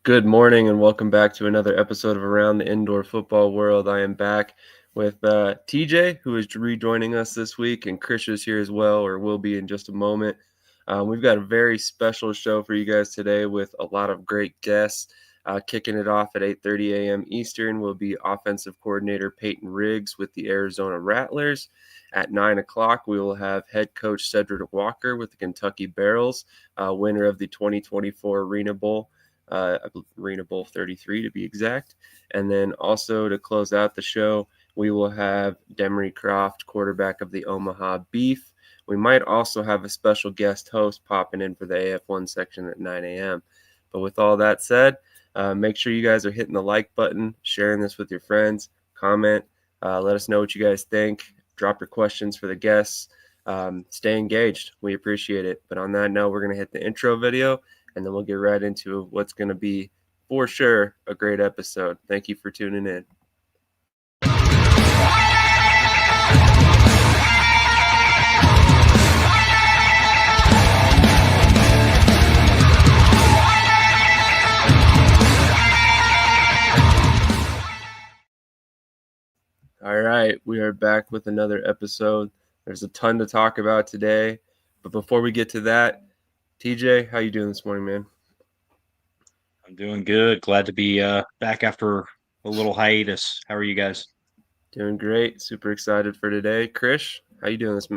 Good morning and welcome back to another episode of Around the Indoor Football World. I am back with TJ, who is rejoining us this week, and Krish is here as well, or will be in just a moment. We've got a very special show for you guys today with a lot of great guests. Kicking it off at 8:30 a.m. Eastern will be offensive coordinator Peyton Riggs with the Arizona Rattlers. At 9 o'clock, we will have head coach Cedric Walker with the Kentucky Barrels, winner of the 2024 Arena Bowl. Arena Bowl 33 to be exact. And then also to close out the show, we will have Demery Croft, quarterback of the Omaha Beef. We might also have a special guest host popping in for the AF1 section at 9 a.m. But with all that said, make sure you guys are hitting the like button, sharing this with your friends, comment, let us know what you guys think, drop your questions for the guests. Stay engaged. We appreciate it. But on that note, we're going to hit the intro video, and then we'll get right into what's going to be, for sure, a great episode. Thank you for tuning in. All right, we are back with another episode. There's a ton to talk about today. But before we get to that, TJ, how you doing this morning, man? I'm doing good. Glad to be back after a little hiatus. How are you guys? Doing great. Super excited for today. Krish, how you doing this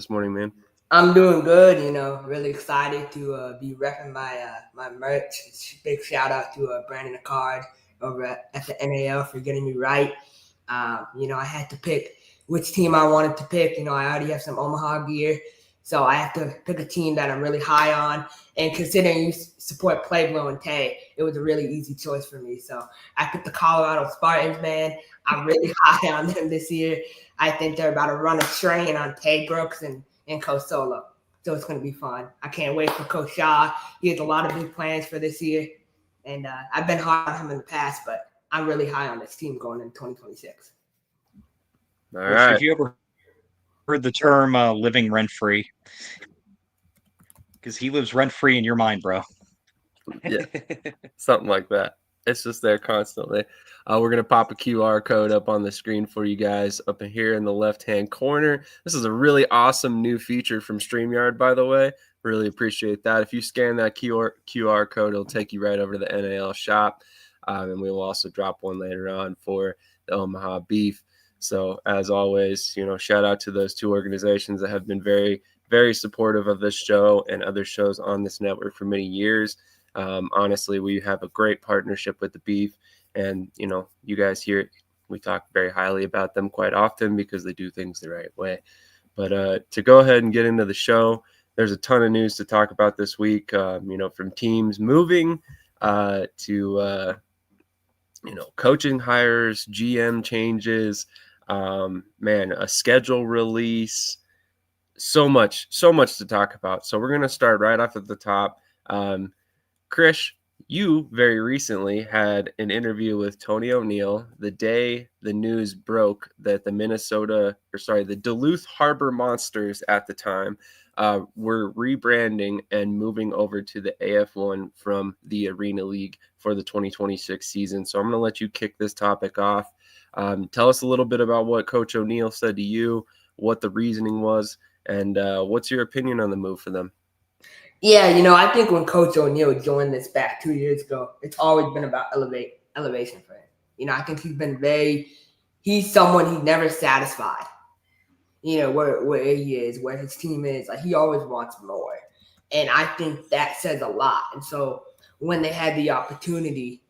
morning, man? I'm doing good, really excited to be repping my merch. Big shout out to Brandon Acard over at the NAL for getting me right. I had to pick which team I wanted to pick. I already have some Omaha gear, so I have to pick a team that I'm really high on. And considering you support Pueblo and Tay, it was a really easy choice for me. So I picked the Colorado Spartans, man. I'm really high on them this year. I think they're about to run a train on Tay Brooks and Coach Solo. So it's going to be fun. I can't wait for Coach Shaw. He has a lot of big plans for this year. And I've been hard on him in the past, but I'm really high on this team going in 2026. All right. Have you ever heard the term living rent-free? Because he lives rent-free in your mind, bro. Yeah, something like that. It's just there constantly. We're going to pop a QR code up on the screen for you guys up in here in the left-hand corner. This is a really awesome new feature from StreamYard, by the way. Really appreciate that. If you scan that QR code, it'll take you right over to the NAL shop. And we will also drop one later on for the Omaha Beef. So as always, shout out to those two organizations that have been very, very supportive of this show and other shows on this network for many years. Honestly, we have a great partnership with the Beef, and you guys here, we talk very highly about them quite often because they do things the right way. But to go ahead and get into the show, there's a ton of news to talk about this week. From teams moving to coaching hires, GM changes, a schedule release. So much to talk about. So we're gonna start right off at the top. Krish, you very recently had an interview with Tony O'Neill the day the news broke that the Duluth Harbor Monsters at the time were rebranding and moving over to the AF1 from the Arena League for the 2026 season. So I'm going to let you kick this topic off. Tell us a little bit about what Coach O'Neill said to you, what the reasoning was, and what's your opinion on the move for them? Yeah, I think when Coach O'Neill joined this back 2 years ago, it's always been about elevation for him. I think he's someone he's never satisfied. Where he is, where his team is. Like, he always wants more. And I think that says a lot. And so when they had the opportunity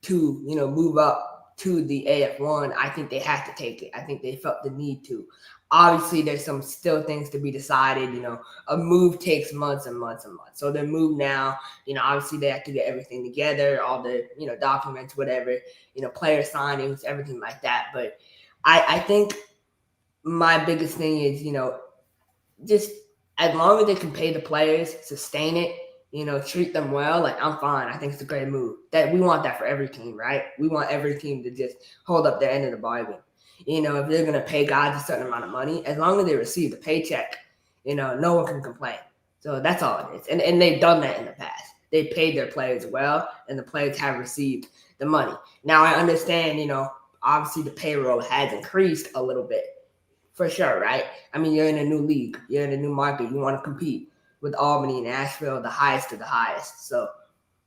to, move up to the AF1, I think they had to take it. I think they felt the need to. Obviously, there's some still things to be decided. A move takes months and months and months. So they move now. Obviously they have to get everything together, all the, documents, whatever, player signings, everything like that. But I think my biggest thing is, just as long as they can pay the players, sustain it, treat them well, like, I'm fine. I think it's a great move. That we want that for every team, right? We want every team to just hold up their end of the bargain. If they're going to pay guys a certain amount of money, as long as they receive the paycheck, no one can complain. So that's all it is. And they've done that in the past. they paid their players well, and the players have received the money. Now I understand, obviously the payroll has increased a little bit, for sure, right? I mean, you're in a new league, you're in a new market, you want to compete with Albany and Asheville, the highest of the highest. So,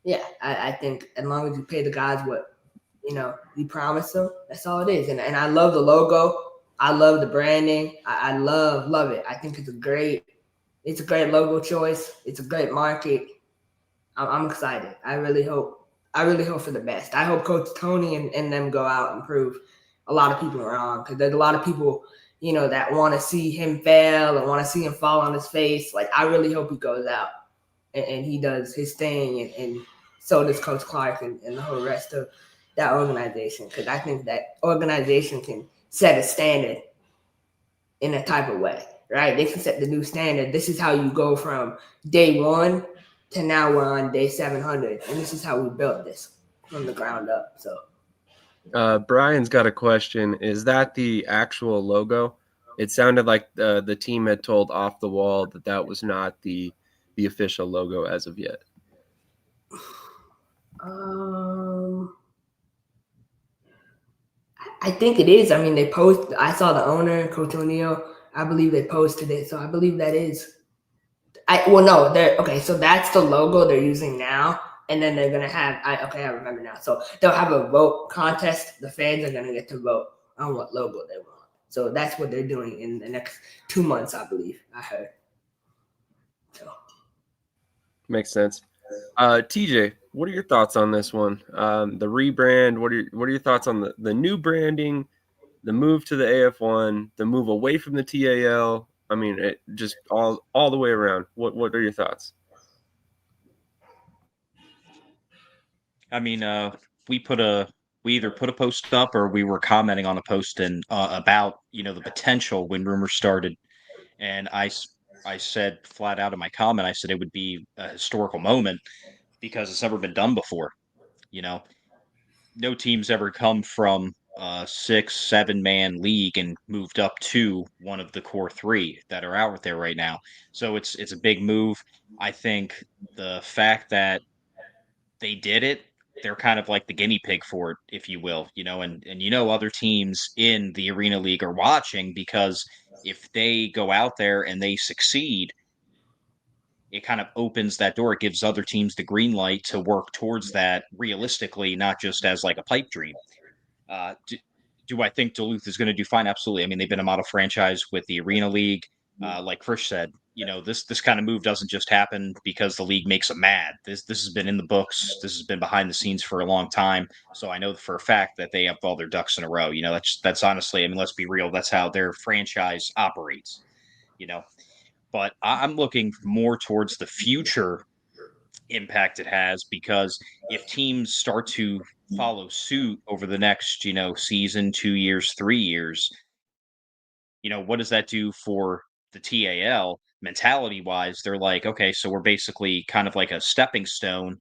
yeah, I think as long as you pay the guys what, you promise them, that's all it is. And I love the logo. I love the branding. I love it. I think it's a great logo choice. It's a great market. I'm excited. I really hope for the best. I hope Coach Tony and them go out and prove a lot of people wrong, because there's a lot of people, that want to see him fail and want to see him fall on his face. Like, I really hope he goes out and he does his thing, and so does Coach Clark and the whole rest of that organization, because I think that organization can set a standard in a type of way, right? They can set the new standard. This is how you go from day one to now we're on day 700, and this is how we built this from the ground up. So Brian's got a question. Is that the actual logo? It sounded like the team had told Off the Wall that was not the official logo as of yet. I think it is. I mean, I saw the owner, Coach O'Neill. I believe they posted it, so I believe that is. Okay. So that's the logo they're using now, and then they're gonna have. I remember now. So they'll have a vote contest. The fans are gonna get to vote on what logo they want. So that's what they're doing in the next 2 months, I believe. I heard. So makes sense. TJ, what are your thoughts on this one? The rebrand. What are your thoughts on the new branding, the move to the AF1, the move away from the TAL? I mean, it just all the way around. What are your thoughts? I mean, we either put a post up or we were commenting on a post about the potential when rumors started, and I said flat out in my comment, I said it would be a historical moment because it's never been done before. No team's ever come from a 6-7 man league and moved up to one of the core three that are out there right now. So it's a big move. I think the fact that they did it, they're kind of like the guinea pig for it, if you will, and other teams in the Arena League are watching, because if they go out there and they succeed, it kind of opens that door. It gives other teams the green light to work towards that realistically, not just as like a pipe dream. Do I think Duluth is going to do fine? Absolutely. I mean, they've been a model franchise with the Arena League. Like Krish said, this kind of move doesn't just happen because the league makes them mad. This has been in the books. This has been behind the scenes for a long time. So I know for a fact that they have all their ducks in a row. That's honestly, I mean, let's be real. That's how their franchise operates. But I'm looking more towards the future impact it has, because if teams start to follow suit over the next, season, 2 years, 3 years, what does that do for the TAL mentality wise? They're like, okay, so we're basically kind of like a stepping stone.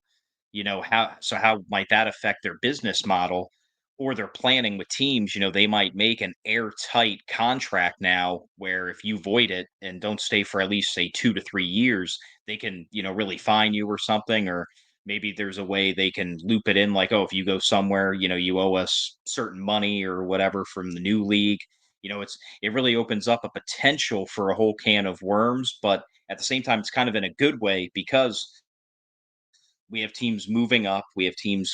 How might that affect their business model or their planning with teams? They might make an airtight contract now where if you void it and don't stay for at least say 2 to 3 years, they can, really fine you or something. Or maybe there's a way they can loop it in, like, oh, if you go somewhere, you owe us certain money or whatever from the new league. It really opens up a potential for a whole can of worms, but at the same time, it's kind of in a good way, because we have teams moving up. We have teams,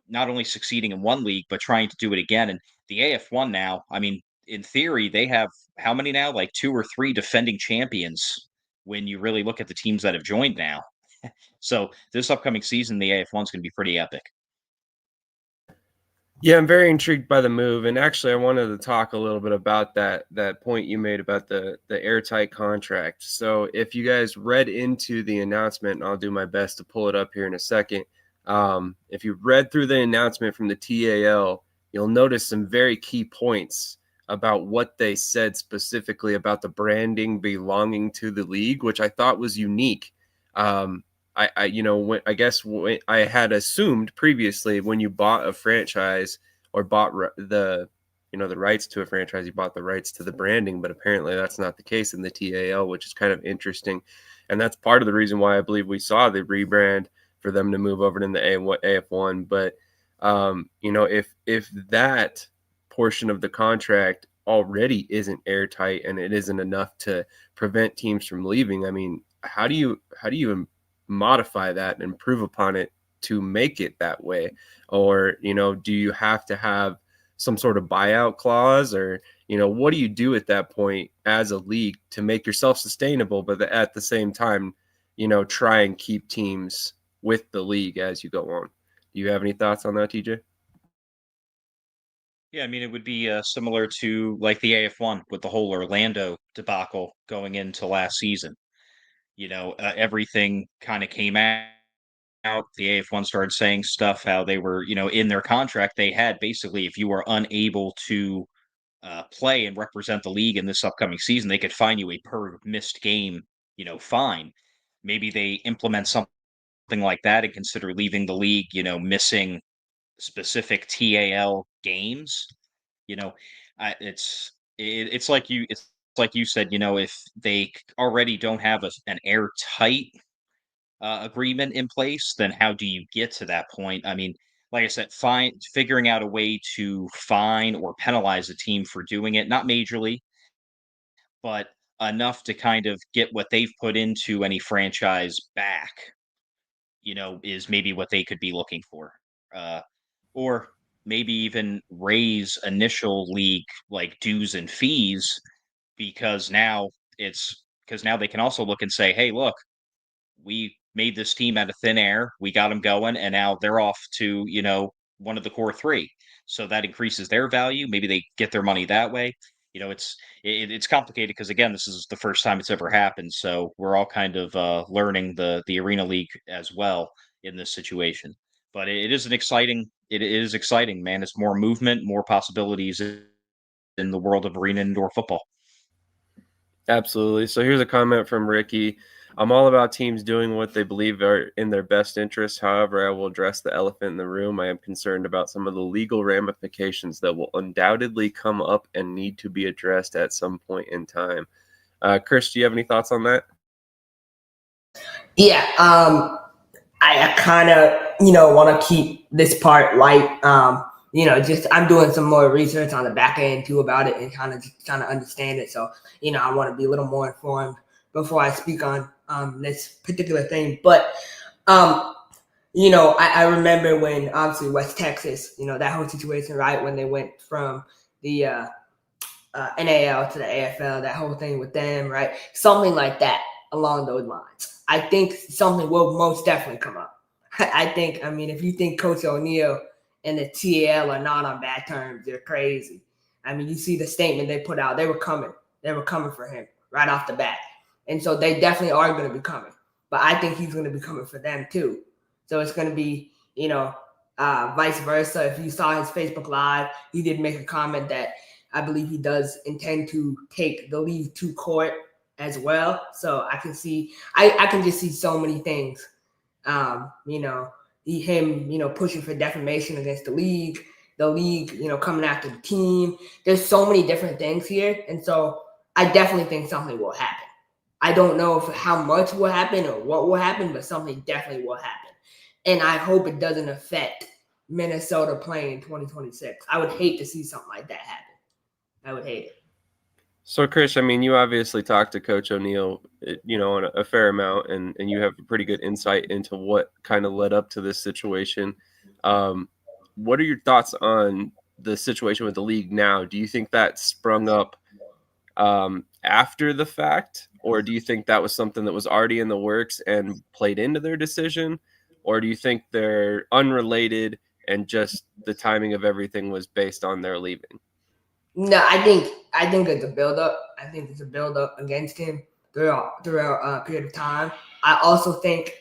not only succeeding in one league, but trying to do it again. And the AF1 now, I mean, in theory, they have how many now? Like 2 or 3 defending champions when you really look at the teams that have joined now. So this upcoming season, the AF1 is going to be pretty epic. Yeah, I'm very intrigued by the move, and actually, I wanted to talk a little bit about that point you made about the airtight contract. So, if you guys read into the announcement, and I'll do my best to pull it up here in a second. If you read through the announcement from the TAL, you'll notice some very key points about what they said specifically about the branding belonging to the league, which I thought was unique. I had assumed previously when you bought a franchise or bought the rights to a franchise, you bought the rights to the branding, but apparently that's not the case in the TAL, which is kind of interesting. And that's part of the reason why I believe we saw the rebrand for them to move over to the AF1. But, if that portion of the contract already isn't airtight and it isn't enough to prevent teams from leaving, I mean, how do you modify that and improve upon it to make it that way? Or, do you have to have some sort of buyout clause, or, what do you do at that point as a league to make yourself sustainable, but at the same time, try and keep teams with the league as you go on? Do you have any thoughts on that, TJ? Yeah, I mean, it would be similar to like the AF1 with the whole Orlando debacle going into last season. Everything kind of came out. The AF1 started saying stuff how they were, in their contract, they had basically, if you were unable to play and represent the league in this upcoming season, they could fine you a per missed game, fine. Maybe they implement something like that and consider leaving the league, missing specific TAL games. You know, it's like you said. If they already don't have an airtight agreement in place, then how do you get to that point? I mean, like I said, figuring out a way to fine or penalize a team for doing it, not majorly, but enough to kind of get what they've put into any franchise back, is maybe what they could be looking for. Uh, or maybe even raise initial league like dues and fees, because now they can also look and say, hey, look, we made this team out of thin air. We got them going, and now they're off to, one of the core three. So that increases their value. Maybe they get their money that way. It's complicated because again, this is the first time it's ever happened. So we're all kind of learning the arena league as well in this situation. But it is it is exciting, man. It's more movement, more possibilities in the world of arena indoor football. Absolutely. So here's a comment from Ricky. I'm all about teams doing what they believe are in their best interest. However, I will address the elephant in the room. I am concerned about some of the legal ramifications that will undoubtedly come up and need to be addressed at some point in time. Krish, do you have any thoughts on that? Yeah, I kind of, want to keep this part light. Just I'm doing some more research on the back end too about it and kind of just trying to understand it. So, I want to be a little more informed before I speak on this particular thing. But, I remember when obviously West Texas, that whole situation, right? When they went from the NAL to the AFL, that whole thing with them, right? Something like that along those lines. I think something will most definitely come up. I mean, if you think Coach O'Neil and the TAL are not on bad terms, they're crazy. I mean, you see the statement they put out. They were coming. They were coming for him right off the bat. And so they definitely are going to be coming. But I think he's going to be coming for them too. So it's going to be, vice versa. If you saw his Facebook Live, he did make a comment that I believe he does intend to take the league to court as well. So I can see, I can just see so many things. Him, pushing for defamation against the league, coming after the team. There's so many different things here. And so I definitely think something will happen. I don't know how much will happen or what will happen, but something definitely will happen. And I hope it doesn't affect Minnesota playing in 2026. I would hate to see something like that happen. I would hate it. So, Krish, I mean, you obviously talked to Coach O'Neil, on a fair amount, and you have a pretty good insight into what kind of led up to this situation. What are your thoughts on the situation with the league now? Do you think that sprung up after the fact, or do you think that was something that was already in the works and played into their decision, or do you think they're unrelated and just the timing of everything was based on their leaving? No, I think it's a buildup. I think it's a buildup against him throughout a period of time. I also think,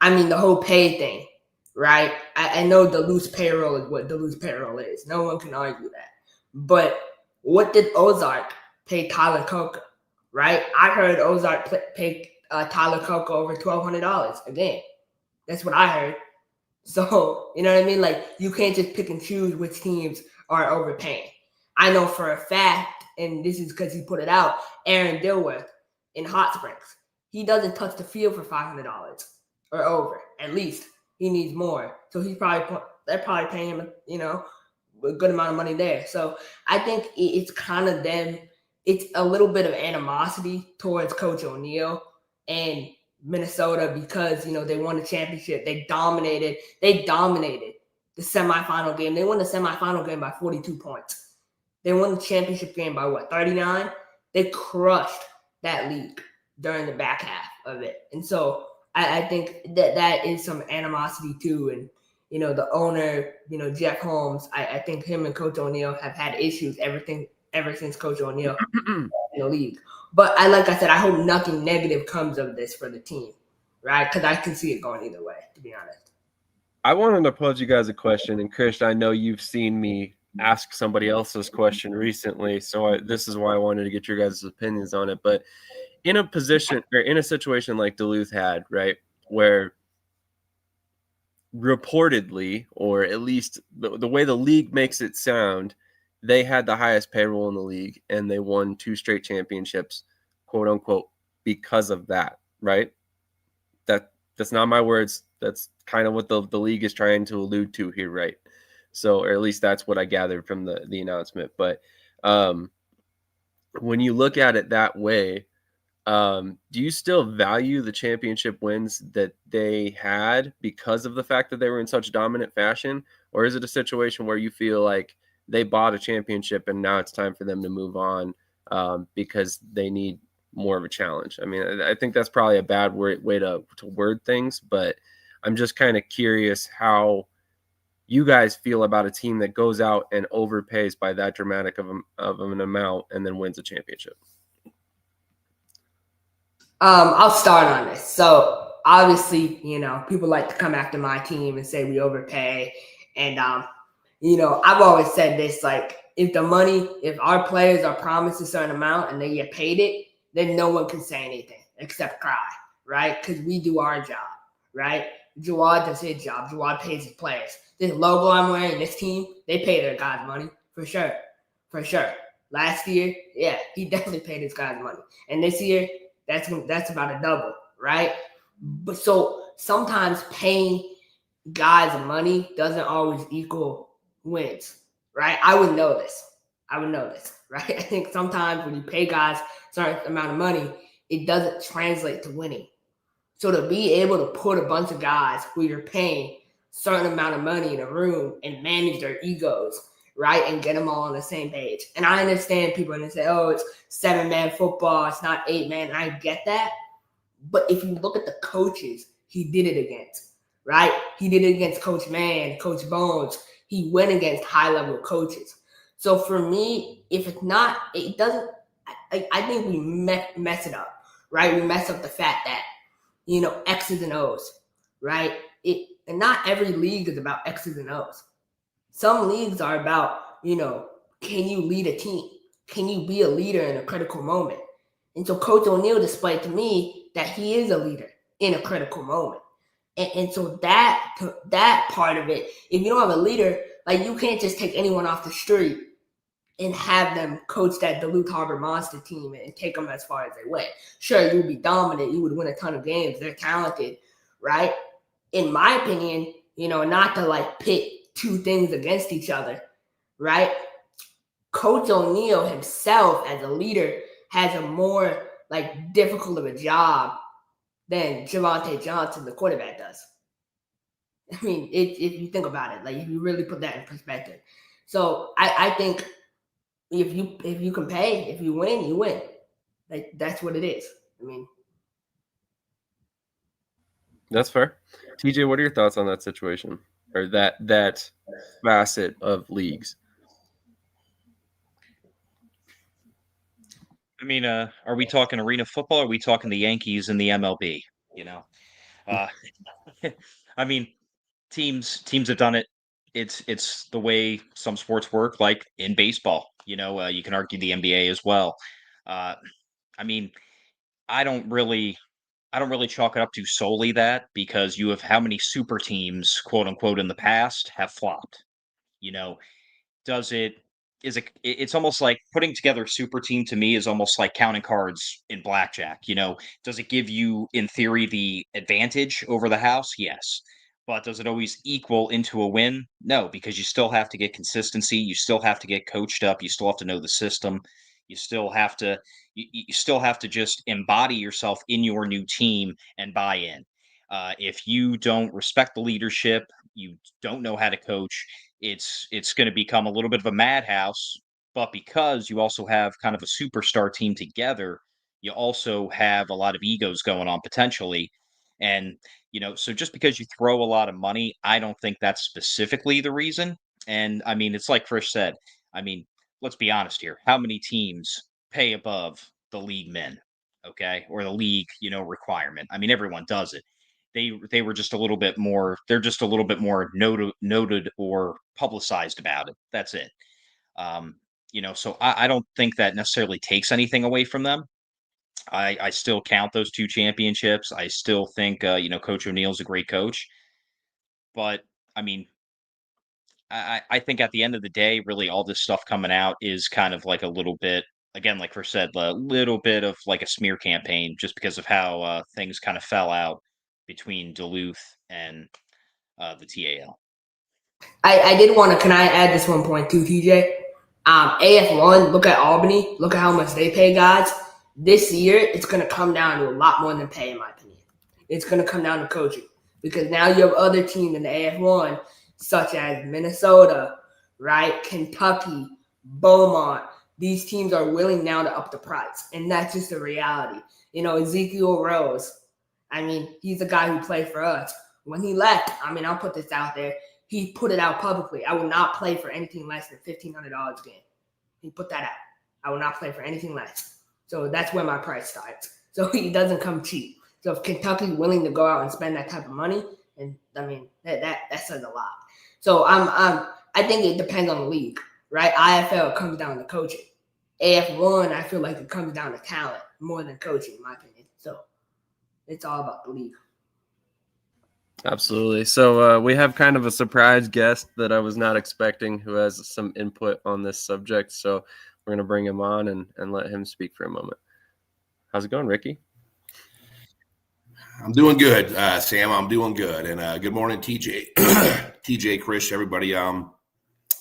the whole pay thing, right? I know the loose payroll is what the loose payroll is. No one can argue that. But what did Ozark pay Tyler Coker, right? I heard Ozark pay Tyler Coker over $1,200 again. That's what I heard. So, you know what I mean? Like, you can't just pick and choose which teams are overpaying. I know for a fact, and this is because he put it out, Aaron Dilworth in Hot Springs. he doesn't touch the field for $500 or over. At least he needs more. So they're probably paying him, a good amount of money there. So I think it's kind of them. It's a little bit of animosity towards Coach O'Neil and Minnesota because they won the championship. They dominated the semifinal game. They won the semifinal game by 42 points. They won the championship game by 39? They crushed that league during the back half of it. And so I think that is some animosity too. And, the owner, Jeff Holmes, I think him and Coach O'Neil have had issues ever since Coach O'Neil in the league. But like I said, I hope nothing negative comes of this for the team, right? Because I can see it going either way, to be honest. I wanted to pose you guys a question, and Krish, I know you've seen me ask somebody else's question recently, so this is why I wanted to get your guys' opinions on it. But in a situation like Duluth had, right, where reportedly, or at least the way the league makes it sound, they had the highest payroll in the league, and they won 2 straight championships, quote unquote, because of that, right? That's not my words. That's kind of what the league is trying to allude to here, right? So, or at least that's what I gathered from the announcement. But when you look at it that way, do you still value the championship wins that they had because of the fact that they were in such dominant fashion? Or is it a situation where you feel like they bought a championship and now it's time for them to move on because they need more of a challenge? I mean, I think that's probably a bad way to word things, but I'm just kind of curious how you guys feel about a team that goes out and overpays by that dramatic of an amount and then wins a championship. I'll start on this. So obviously, people like to come after my team and say we overpay. And, I've always said this, like, if our players are promised a certain amount and they get paid it, then no one can say anything except cry, right? Because we do our job, right? Jawad does his job. Jawad pays his players. This logo I'm wearing, this team, they pay their guys money, for sure. For sure. Last year, yeah, he definitely paid his guys money. And this year, that's about a double, right? But so sometimes paying guys money doesn't always equal wins, right? I would know this, right? I think sometimes when you pay guys a certain amount of money, it doesn't translate to winning. So to be able to put a bunch of guys who you're paying a certain amount of money in a room and manage their egos, right, and get them all on the same page. And I understand people and they say, oh, it's 7-man football, it's not 8-man, and I get that. But if you look at the coaches he did it against, right? He did it against Coach Mann, Coach Bones. He went against high-level coaches. So for me, if it's not, it doesn't, I think we mess it up, right? We mess up the fact that, X's and O's, right? And not every league is about X's and O's. Some leagues are about, can you lead a team? Can you be a leader in a critical moment? And so Coach O'Neil displayed to me that he is a leader in a critical moment. And so that part of it, if you don't have a leader, like you can't just take anyone off the street and have them coach that Duluth Harbor Monster team and take them as far as they went. Sure, you would be dominant. You would win a ton of games. They're talented, right? In my opinion, not to like pit two things against each other, right? Coach O'Neil himself as a leader has a more like difficult of a job than Javonte Johnson, the quarterback, does. I mean, if you think about it, like if you really put that in perspective. So I think if you can pay, if you win, you win. Like that's what it is. I mean, that's fair. TJ, what are your thoughts on that situation or that facet of leagues? I mean, are we talking arena football? Or are we talking the Yankees and the MLB? I mean, teams have done it. It's the way some sports work, like in baseball. You can argue the NBA as well. I mean, I don't really chalk it up to solely that because you have how many super teams, quote unquote, in the past have flopped. Does it it's almost like putting together a super team to me is almost like counting cards in blackjack. Does it give you, in theory, the advantage over the house? Yes. But does it always equal into a win? No, because you still have to get consistency. You still have to get coached up. You still have to know the system. You still have to you still have to just embody yourself in your new team and buy in. If you don't respect the leadership, you don't know how to coach, it's going to become a little bit of a madhouse. But because you also have kind of a superstar team together, you also have a lot of egos going on potentially. And so just because you throw a lot of money, I don't think that's specifically the reason. And I mean, it's like Krish said. I mean, let's be honest here. How many teams pay above the league min? Okay, or the league requirement? I mean, everyone does it. They were just a little bit more, they're just a little bit more noted or publicized about it. That's it. um so I don't think that necessarily takes anything away from them. I still count those two championships. I still think Coach O'Neill's a great coach. But I mean, I think at the end of the day, really all this stuff coming out is kind of like a little bit, again, like Chris said, a little bit of like a smear campaign, just because of how things kind of fell out between Duluth and the TAL. I did want to. Can I add this one point too, TJ? AF1. Look at Albany. Look at how much they pay guys. This year, it's going to come down to a lot more than pay, in my opinion. It's going to come down to coaching, because now you have other teams in the AF1, such as Minnesota, right, Kentucky, Beaumont. These teams are willing now to up the price, and that's just the reality. Ezekiel Rose. I mean, he's a guy who played for us. When he left, I mean, I'll put this out there. He put it out publicly. I will not play for anything less than $1,500 a game. He put that out. I will not play for anything less. So that's where my price starts. So he doesn't come cheap. So if Kentucky's willing to go out and spend that type of money, and I mean that says a lot. So I think it depends on the league, right? IFL comes down to coaching. AF1, I feel like it comes down to talent more than coaching, in my opinion. So it's all about the league. Absolutely. So we have kind of a surprise guest that I was not expecting, who has some input on this subject. So we're going to bring him on and let him speak for a moment. How's it going, Ricky? I'm doing good, Sam. I'm doing good. And good morning, TJ, TJ, Krish, everybody. I'm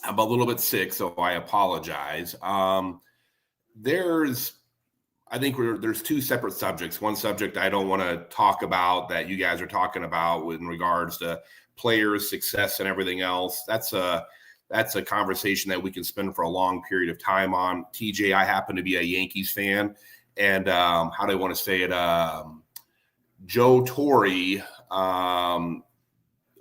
a little bit sick, so I apologize. I think there's two separate subjects. One subject I don't want to talk about that you guys are talking about in regards to players' success and everything else. That's a conversation that we can spend for a long period of time on. TJ, I happen to be a Yankees fan, and how do I want to say it? Joe Torre.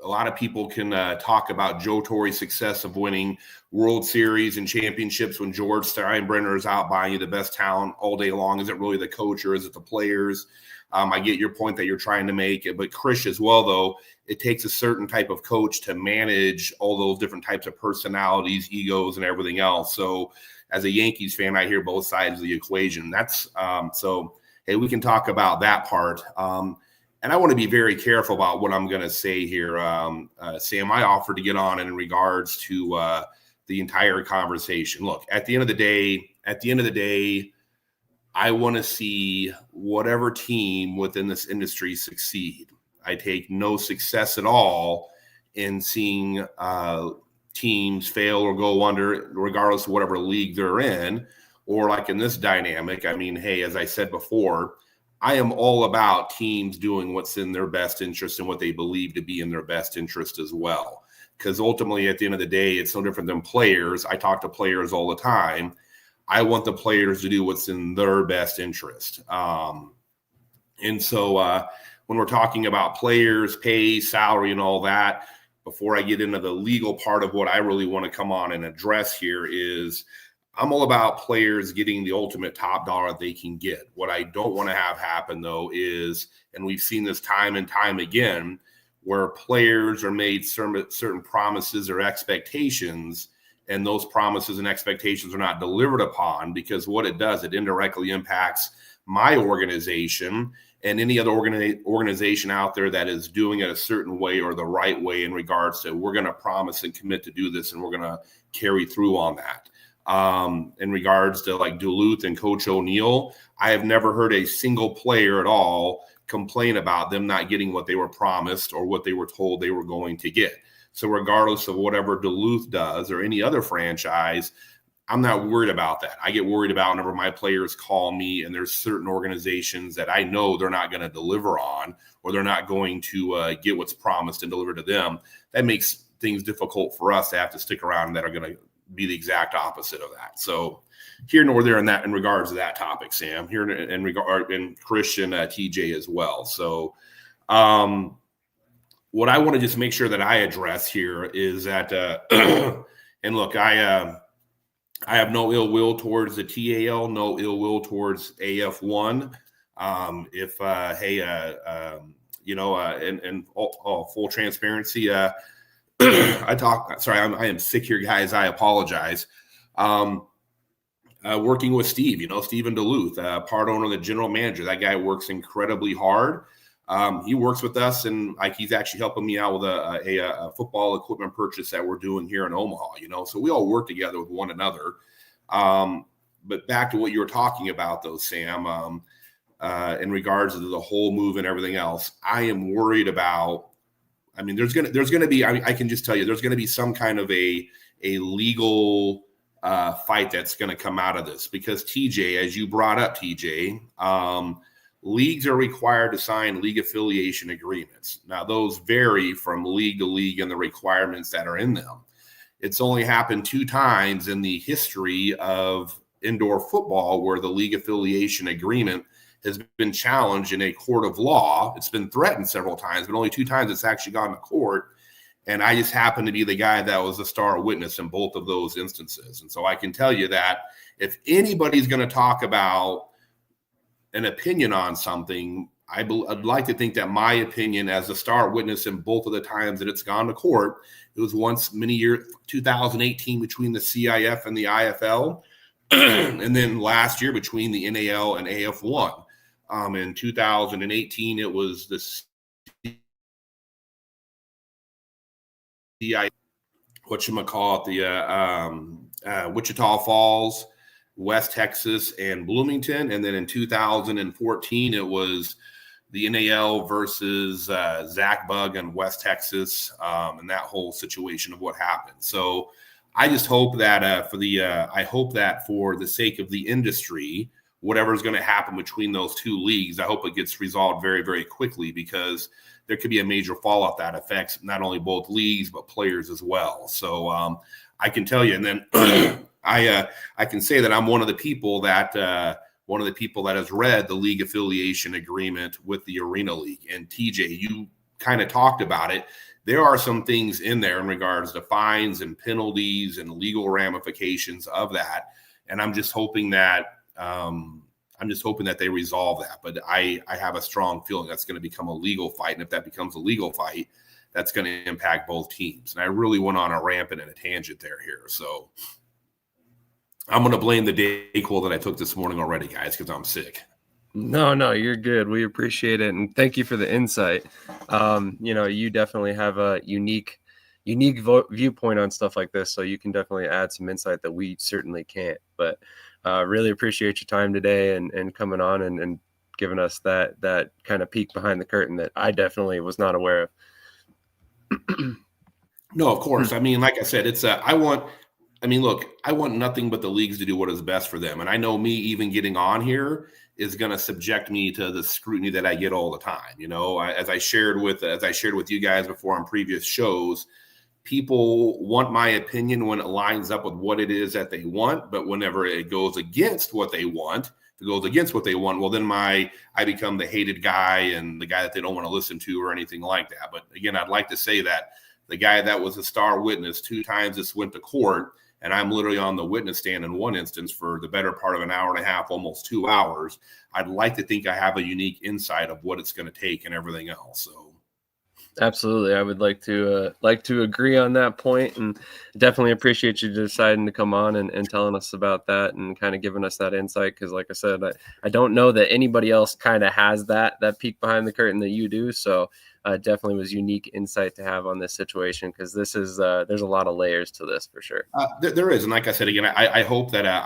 A lot of people can talk about Joe Torre's success of winning World Series and championships when George Steinbrenner is out buying you the best talent all day long. Is it really the coach or is it the players? I get your point that you're trying to make, but Krish as well, though, it takes a certain type of coach to manage all those different types of personalities, egos, and everything else. So as a Yankees fan, I hear both sides of the equation. That's so, hey, we can talk about that part. And I want to be very careful about what I'm going to say here. Sam, I offered to get on in regards to the entire conversation. Look, at the end of the day, I want to see whatever team within this industry succeed. I take no success at all in seeing teams fail or go under, regardless of whatever league they're in, or like in this dynamic. I mean, hey, as I said before, I am all about teams doing what's in their best interest and what they believe to be in their best interest as well. Because ultimately, at the end of the day, it's no different than players. I talk to players all the time. I want the players to do what's in their best interest. And so when we're talking about players, pay, salary, and all that, before I get into the legal part of what I really want to come on and address here is I'm all about players getting the ultimate top dollar that they can get. What I don't want to have happen, though, is, and we've seen this time and time again, where players are made certain promises or expectations, and those promises and expectations are not delivered upon, because what it does, it indirectly impacts my organization and any other organization out there that is doing it a certain way or the right way in regards to, we're going to promise and commit to do this, and we're going to carry through on that. In regards to like Duluth and Coach O'Neill, I have never heard a single player at all complain about them not getting what they were promised or what they were told they were going to get. So regardless of whatever Duluth does or any other franchise, I'm not worried about that. I get worried about whenever my players call me and there's certain organizations that I know they're not going to deliver on, or they're not going to get what's promised and deliver to them. That makes things difficult for us to have to stick around that are going to be the exact opposite of that. So here nor there in that, in regards to that topic, Sam, here in regard, and Krish and TJ as well. So what I want to just make sure that I address here is that, and look, I have no ill will towards the TAL, no ill will towards AF1. Full transparency, I am sick here, guys. I apologize. Working with Steve, Steve in Duluth, part owner, the general manager, that guy works incredibly hard. He works with us, and like he's actually helping me out with a football equipment purchase that we're doing here in Omaha. So we all work together with one another. But back to what you were talking about, though, Sam, in regards to the whole move and everything else, I am worried about. I mean, there's gonna be. I can just tell you, there's gonna be some kind of a legal fight that's gonna come out of this, because TJ, as you brought up, TJ. Leagues are required to sign league affiliation agreements. Now, those vary from league to league and the requirements that are in them. It's only happened 2 times in the history of indoor football where the league affiliation agreement has been challenged in a court of law. It's been threatened several times, but only 2 times it's actually gone to court. And I just happen to be the guy that was the star witness in both of those instances. And so I can tell you that if anybody's going to talk about an opinion on something, I'd like to think that my opinion as a star witness in both of the times that it's gone to court, it was once many years, 2018 between the CIF and the IFL, and then last year between the NAL and AF1. In 2018, it was the CIF, Wichita Falls, West Texas, and Bloomington. And then in 2014, it was the NAL versus Zach Bug and West Texas, and that whole situation of what happened. So I just hope that I hope that for the sake of the industry, whatever's going to happen between those 2 leagues, I hope it gets resolved very, very quickly, because there could be a major fallout that affects not only both leagues, but players as well. So I can tell you, and then I can say that I'm one of the people that has read the league affiliation agreement with the Arena League. And TJ, you kind of talked about it. There are some things in there in regards to fines and penalties and legal ramifications of that. And I'm just hoping that they resolve that. But I have a strong feeling that's going to become a legal fight. And if that becomes a legal fight, that's going to impact both teams. And I really went on a rampant and a tangent here. So I'm going to blame the Dayquil that I took this morning already, guys, because I'm sick. No, you're good. We appreciate it. And thank you for the insight. You definitely have a unique viewpoint on stuff like this. So you can definitely add some insight that we certainly can't. But really appreciate your time today and coming on and giving us that kind of peek behind the curtain that I definitely was not aware of. No, of course. I mean, like I said, I want nothing but the leagues to do what is best for them. And I know me even getting on here is going to subject me to the scrutiny that I get all the time. As I shared with you guys before on previous shows, people want my opinion when it lines up with what it is that they want. But whenever it goes against what they want, well, then I become the hated guy and the guy that they don't want to listen to or anything like that. But again, I'd like to say that the guy that was a star witness 2 times this went to court, and I'm literally on the witness stand in one instance for the better part of an hour and a half, almost 2 hours. I'd like to think I have a unique insight of what it's going to take and everything else. So Absolutely. I would like to agree on that point, and definitely appreciate you deciding to come on and telling us about that and kind of giving us that insight. Cause like I said, I don't know that anybody else kind of has that peek behind the curtain that you do. So definitely was unique insight to have on this situation. Cause this is, there's a lot of layers to this for sure. There is. And like I said, again, I hope that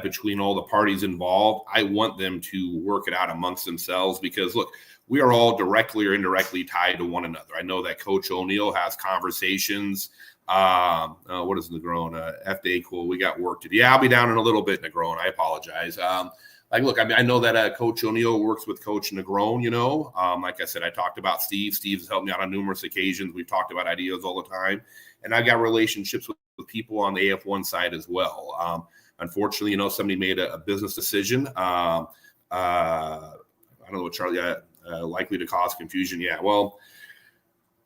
between all the parties involved, I want them to work it out amongst themselves, because look, we are all directly or indirectly tied to one another. I know that Coach O'Neill has conversations. What is Negron? F-Day, cool. We got work to do. Yeah, I'll be down in a little bit, Negron. I apologize. Look, I mean, I know that Coach O'Neill works with Coach Negron, like I said, I talked about Steve. Steve's helped me out on numerous occasions. We've talked about ideas all the time. And I got relationships with people on the AF1 side as well. Unfortunately, somebody made a business decision. I don't know what Charlie, likely to cause confusion. Yeah, well,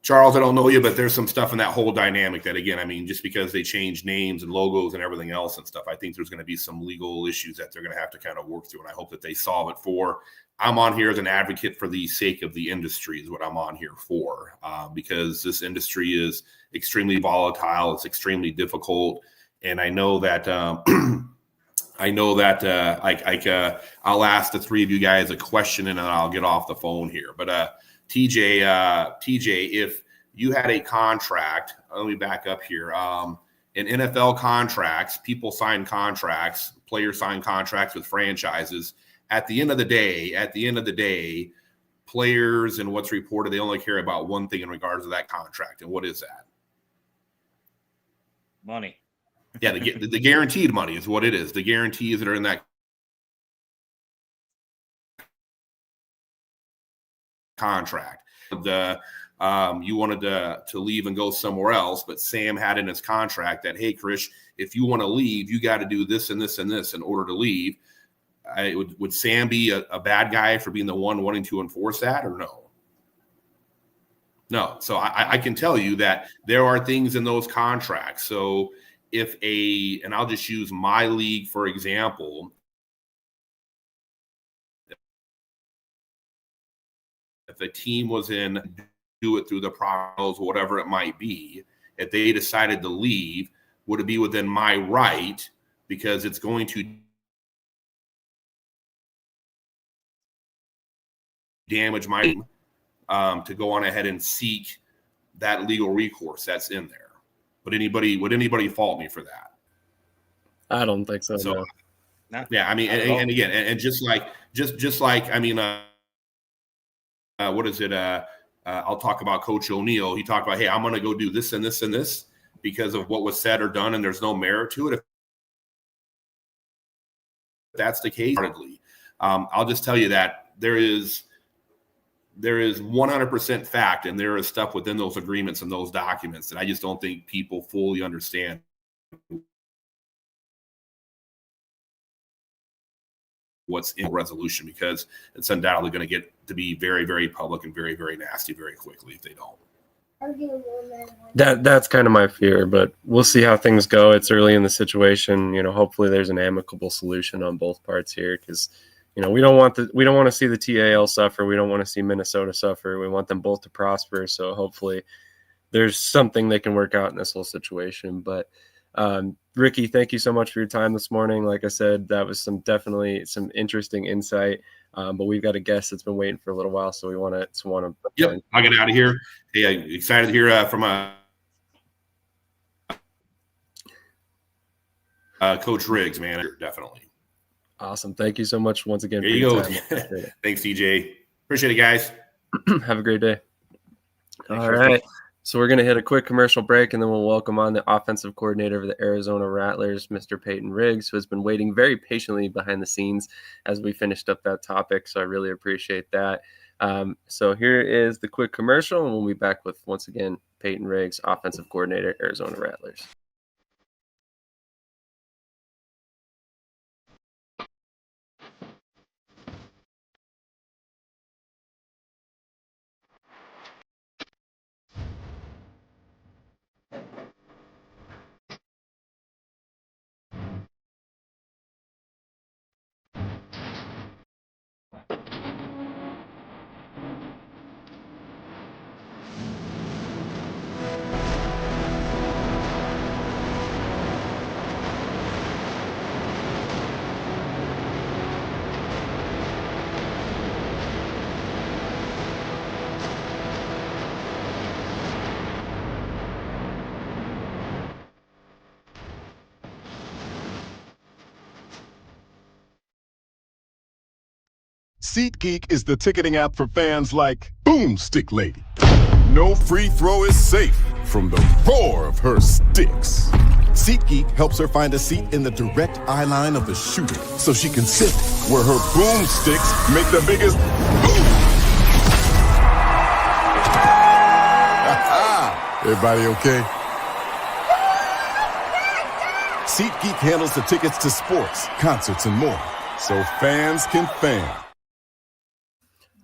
Charles, I don't know you, but there's some stuff in that whole dynamic that, again, I mean, just because they change names and logos and everything else and stuff, I think there's going to be some legal issues that they're going to have to kind of work through. And I hope that they solve it I'm on here as an advocate for the sake of the industry is what I'm on here for, because this industry is extremely volatile. It's extremely difficult. And I know that, I'll ask the three of you guys a question and then I'll get off the phone here. But TJ, if you had a contract, let me back up here. In NFL contracts, people sign contracts, players sign contracts with franchises. At the end of the day, players and what's reported, they only care about one thing in regards to that contract. And what is that? Money. Yeah, the guaranteed money is what it is. The guarantees that are in that contract. You wanted to leave and go somewhere else, but Sam had in his contract that, hey, Krish, if you want to leave, you got to do this and this and this in order to leave. Would Sam be a bad guy for being the one wanting to enforce that, or no? No. So I can tell you that there are things in those contracts. So and I'll just use my league, for example, if a team was in, do it through the pros, whatever it might be, if they decided to leave, would it be within my right, because it's going to damage my to go on ahead and seek that legal recourse that's in there? Would anybody fault me for that? I don't think so. So, no. Yeah, I mean, and again, and just like, I mean, what is it? I'll talk about Coach O'Neill. He talked about, hey, I'm going to go do this and this and this because of what was said or done, and there's no merit to it. If that's the case, I'll just tell you that there is 100% fact, and there is stuff within those agreements and those documents that I just don't think people fully understand what's in resolution, because it's undoubtedly going to get to be very, very public and very, very nasty very quickly if they don't. That's kind of my fear, but we'll see how things go. It's early in the situation. Hopefully there's an amicable solution on both parts here, because we don't want to see the TAL suffer. We don't want to see Minnesota suffer. We want them both to prosper. So hopefully there's something they can work out in this whole situation. But Ricky, thank you so much for your time this morning. Like I said, that was definitely some interesting insight. But we've got a guest that's been waiting for a little while, so we want to. Yep, I'll get out of here. Hey, excited to hear from Coach Riggs, man. Definitely. Awesome. Thank you so much once again. There you go. Thanks, DJ. Appreciate it, guys. Have a great day. All right. So we're going to hit a quick commercial break, and then we'll welcome on the offensive coordinator of the Arizona Rattlers, Mr. Peyton Riggs, who has been waiting very patiently behind the scenes as we finished up that topic. So I really appreciate that. So here is the quick commercial, and we'll be back with, once again, Peyton Riggs, offensive coordinator, Arizona Rattlers. SeatGeek is the ticketing app for fans like Boomstick Lady. No free throw is safe from the roar of her sticks. SeatGeek helps her find a seat in the direct eye line of the shooter so she can sit where her boomsticks make the biggest boom. Everybody okay? SeatGeek handles the tickets to sports, concerts, and more, so fans can fan.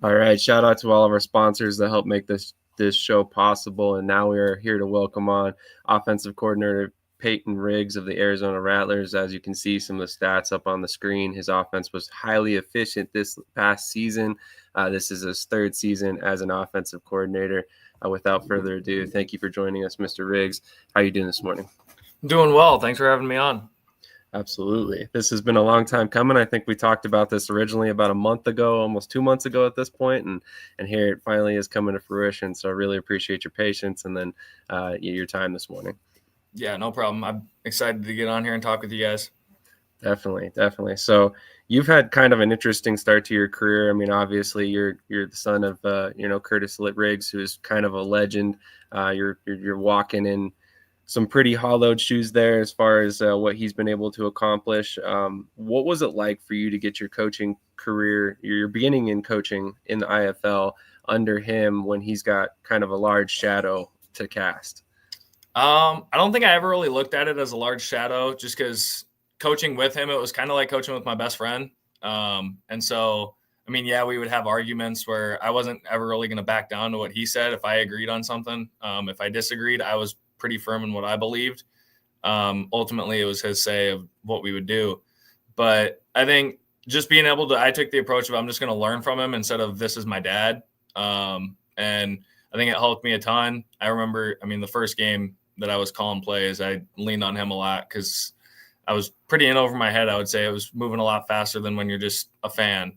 All right, shout out to all of our sponsors that help make this show possible. And now we are here to welcome on offensive coordinator Peyton Riggs of the Arizona Rattlers. As you can see some of the stats up on the screen, his offense was highly efficient this past season. This is his third season as an offensive coordinator. Without further ado, thank you for joining us, Mr. Riggs. How are you doing this morning? Doing well. Thanks for having me on. Absolutely. This has been a long time coming. I think we talked about this originally about a month ago, almost 2 months ago at this point, and here it finally is coming to fruition. So I really appreciate your patience and then your time this morning. Yeah, no problem. I'm excited to get on here and talk with you guys. Definitely. So you've had kind of an interesting start to your career. I mean, obviously you're the son of Curtis Riggs, who is kind of a legend. You're walking in some pretty hollowed shoes there as far as what he's been able to accomplish. What was it like for you to get your coaching career, your beginning in coaching in the IFL under him when he's got kind of a large shadow to cast? I don't think I ever really looked at it as a large shadow, just because coaching with him, it was kind of like coaching with my best friend. And so, I mean, yeah, we would have arguments where I wasn't ever really going to back down to what he said if I agreed on something. If I disagreed, I was pretty firm in what I believed. Ultimately, it was his say of what we would do. But I think just being able to, I took the approach of I'm just going to learn from him instead of this is my dad. And I think it helped me a ton. I remember, the first game that I was calling plays, I leaned on him a lot because I was pretty in over my head. I would say it was moving a lot faster than when you're just a fan.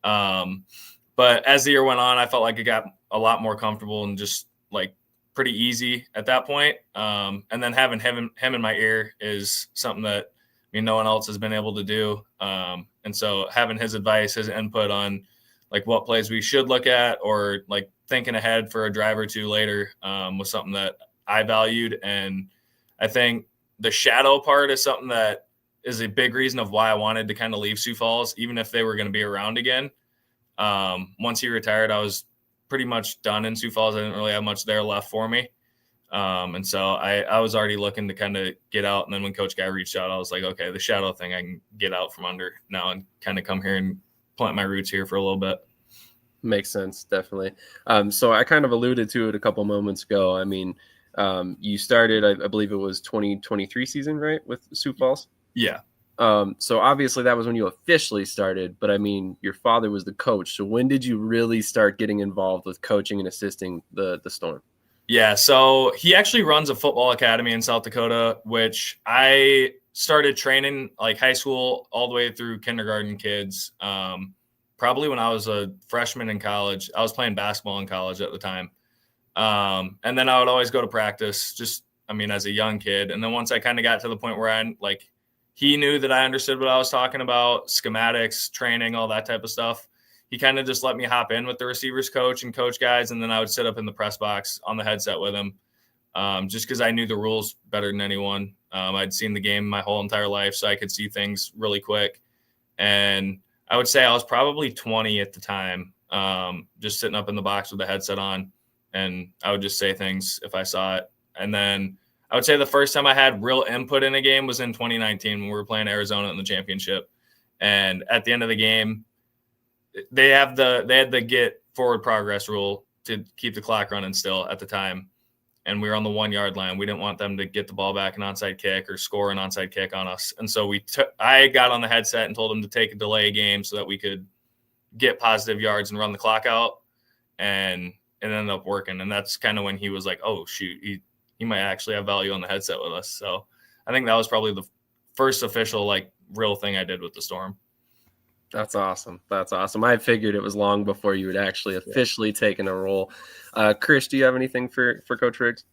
But as the year went on, I felt like it got a lot more comfortable and just like pretty easy at that point. And then having him in my ear is something that no one else has been able to do. And so having his advice, his input on like what plays we should look at or like thinking ahead for a drive or two later was something that I valued. And I think the shadow part is something that is a big reason of why I wanted to kind of leave Sioux Falls, even if they were going to be around again. Once he retired, I was pretty much done in Sioux Falls. I didn't really have much there left for me. And so I was already looking to kind of get out. And then when Coach Guy reached out, I was like, okay, the shadow thing, I can get out from under now and kind of come here and plant my roots here for a little bit. Makes sense. Definitely. So I kind of alluded to it a couple moments ago. I mean, you started, I believe it was 2023 season, right? With Sioux Falls. Yeah. So obviously that was when you officially started, but I mean, your father was the coach. So when did you really start getting involved with coaching and assisting the Storm? Yeah. So he actually runs a football academy in South Dakota, which I started training like high school all the way through kindergarten kids. Probably when I was a freshman in college. I was playing basketball in college at the time. And then I would always go to practice as a young kid. And then once I kind of got to the point where he knew that I understood what I was talking about, schematics, training, all that type of stuff. He kind of just let me hop in with the receivers coach and coach guys. And then I would sit up in the press box on the headset with him just because I knew the rules better than anyone. I'd seen the game my whole entire life, so I could see things really quick. And I would say I was probably 20 at the time, just sitting up in the box with the headset on. And I would just say things if I saw it. And then I would say the first time I had real input in a game was in 2019 when we were playing Arizona in the championship. And at the end of the game, they had the get forward progress rule to keep the clock running still at the time. And we were on the 1 yard line. We didn't want them to get the ball back an onside kick or score an onside kick on us. And so I got on the headset and told them to take a delay game so that we could get positive yards and run the clock out. And it ended up working. And that's kind of when he was like, oh, shoot, he might actually have value on the headset with us. So I think that was probably the first official, real thing I did with the Storm. That's awesome. I figured it was long before you had actually officially taken a role. Krish, do you have anything for Coach Riggs?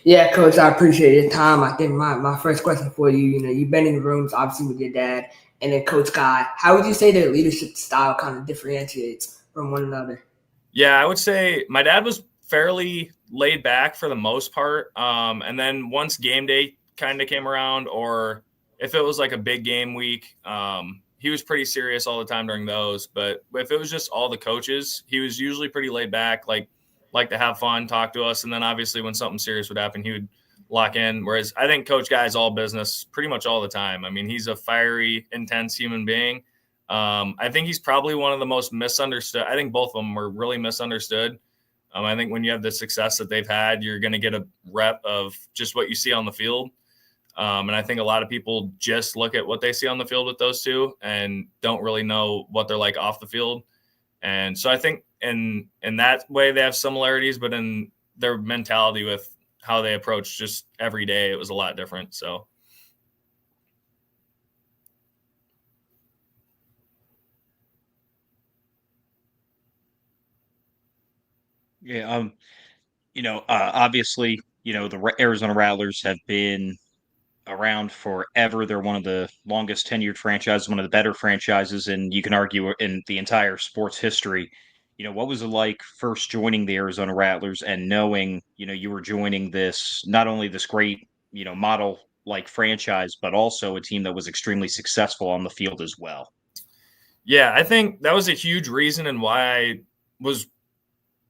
Yeah, Coach, I appreciate your time. I think my first question for you, you've been in the rooms, obviously, with your dad and then Coach Guy. How would you say their leadership style kind of differentiates from one another? Yeah, I would say my dad was fairly laid back for the most part. And then once game day kind of came around, or if it was like a big game week, he was pretty serious all the time during those. But if it was just all the coaches, he was usually pretty laid back, like to have fun, talk to us. And then obviously when something serious would happen, he would lock in. Whereas I think Coach Guy is all business pretty much all the time. I mean, he's a fiery, intense human being. I think he's probably one of the most misunderstood. I think both of them were really misunderstood. I think when you have the success that they've had, you're going to get a rep of just what you see on the field. And I think a lot of people just look at what they see on the field with those two and don't really know what they're like off the field. And so I think in that way they have similarities, but in their mentality with how they approach just every day, it was a lot different. So. Yeah. Obviously, the Arizona Rattlers have been around forever. They're one of the longest tenured franchises, one of the better franchises, and you can argue in the entire sports history. What was it like first joining the Arizona Rattlers and knowing, you were joining this, not only this great, model like franchise, but also a team that was extremely successful on the field as well? Yeah, I think that was a huge reason and why I was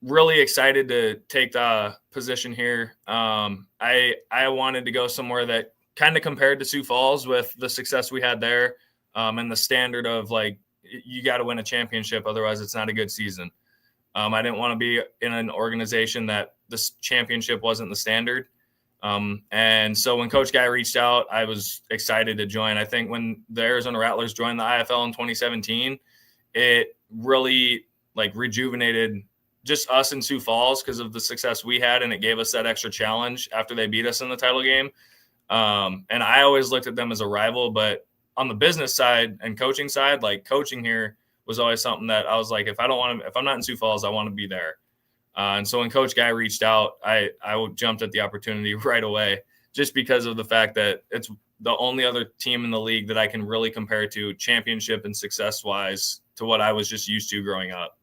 really excited to take the position here. I wanted to go somewhere that kind of compared to Sioux Falls with the success we had there, and the standard of like you got to win a championship, otherwise it's not a good season. I didn't want to be in an organization that this championship wasn't the standard. And so when Coach Guy reached out, I was excited to join. I think when the Arizona Rattlers joined the IFL in 2017, it really like rejuvenated just us in Sioux Falls because of the success we had, and it gave us that extra challenge after they beat us in the title game. And I always looked at them as a rival, but on the business side and coaching side, like coaching here was always something that I was like, if I'm not in Sioux Falls, I want to be there. And so when Coach Guy reached out, I jumped at the opportunity right away, just because of the fact that it's the only other team in the league that I can really compare to championship and success wise to what I was just used to growing up.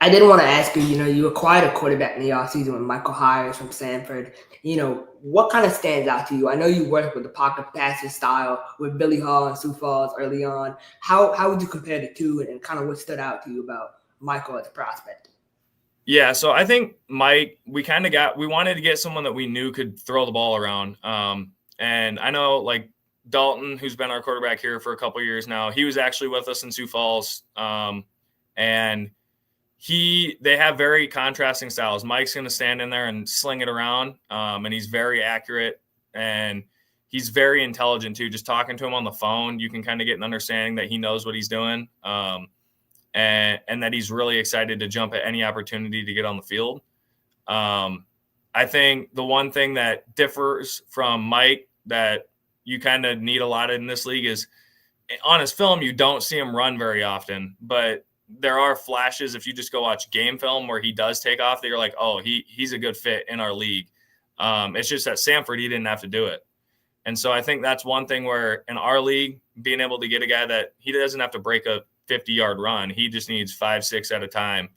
I did want to ask you, you acquired a quarterback in the offseason with Michael Hires from Sanford. What kind of stands out to you? I know you worked with the pocket passing style with Billy Hall and Sioux Falls early on. How would you compare the two, and kind of what stood out to you about Michael as a prospect? Yeah, so I think Mike, we wanted to get someone that we knew could throw the ball around. And I know like Dalton, who's been our quarterback here for a couple of years now, he was actually with us in Sioux Falls. And they have very contrasting styles. Mike's going to stand in there and sling it around, and he's very accurate, and he's very intelligent too. Just talking to him on the phone, you can kind of get an understanding that he knows what he's doing, and that he's really excited to jump at any opportunity to get on the field. I think the one thing that differs from Mike that you kind of need a lot in this league is on his film, you don't see him run very often, but there are flashes if you just go watch game film where he does take off that you're like, oh, he's a good fit in our league. It's just at Sanford, he didn't have to do it. And so I think that's one thing where in our league, being able to get a guy that he doesn't have to break a 50-yard run. He just needs 5-6 at a time.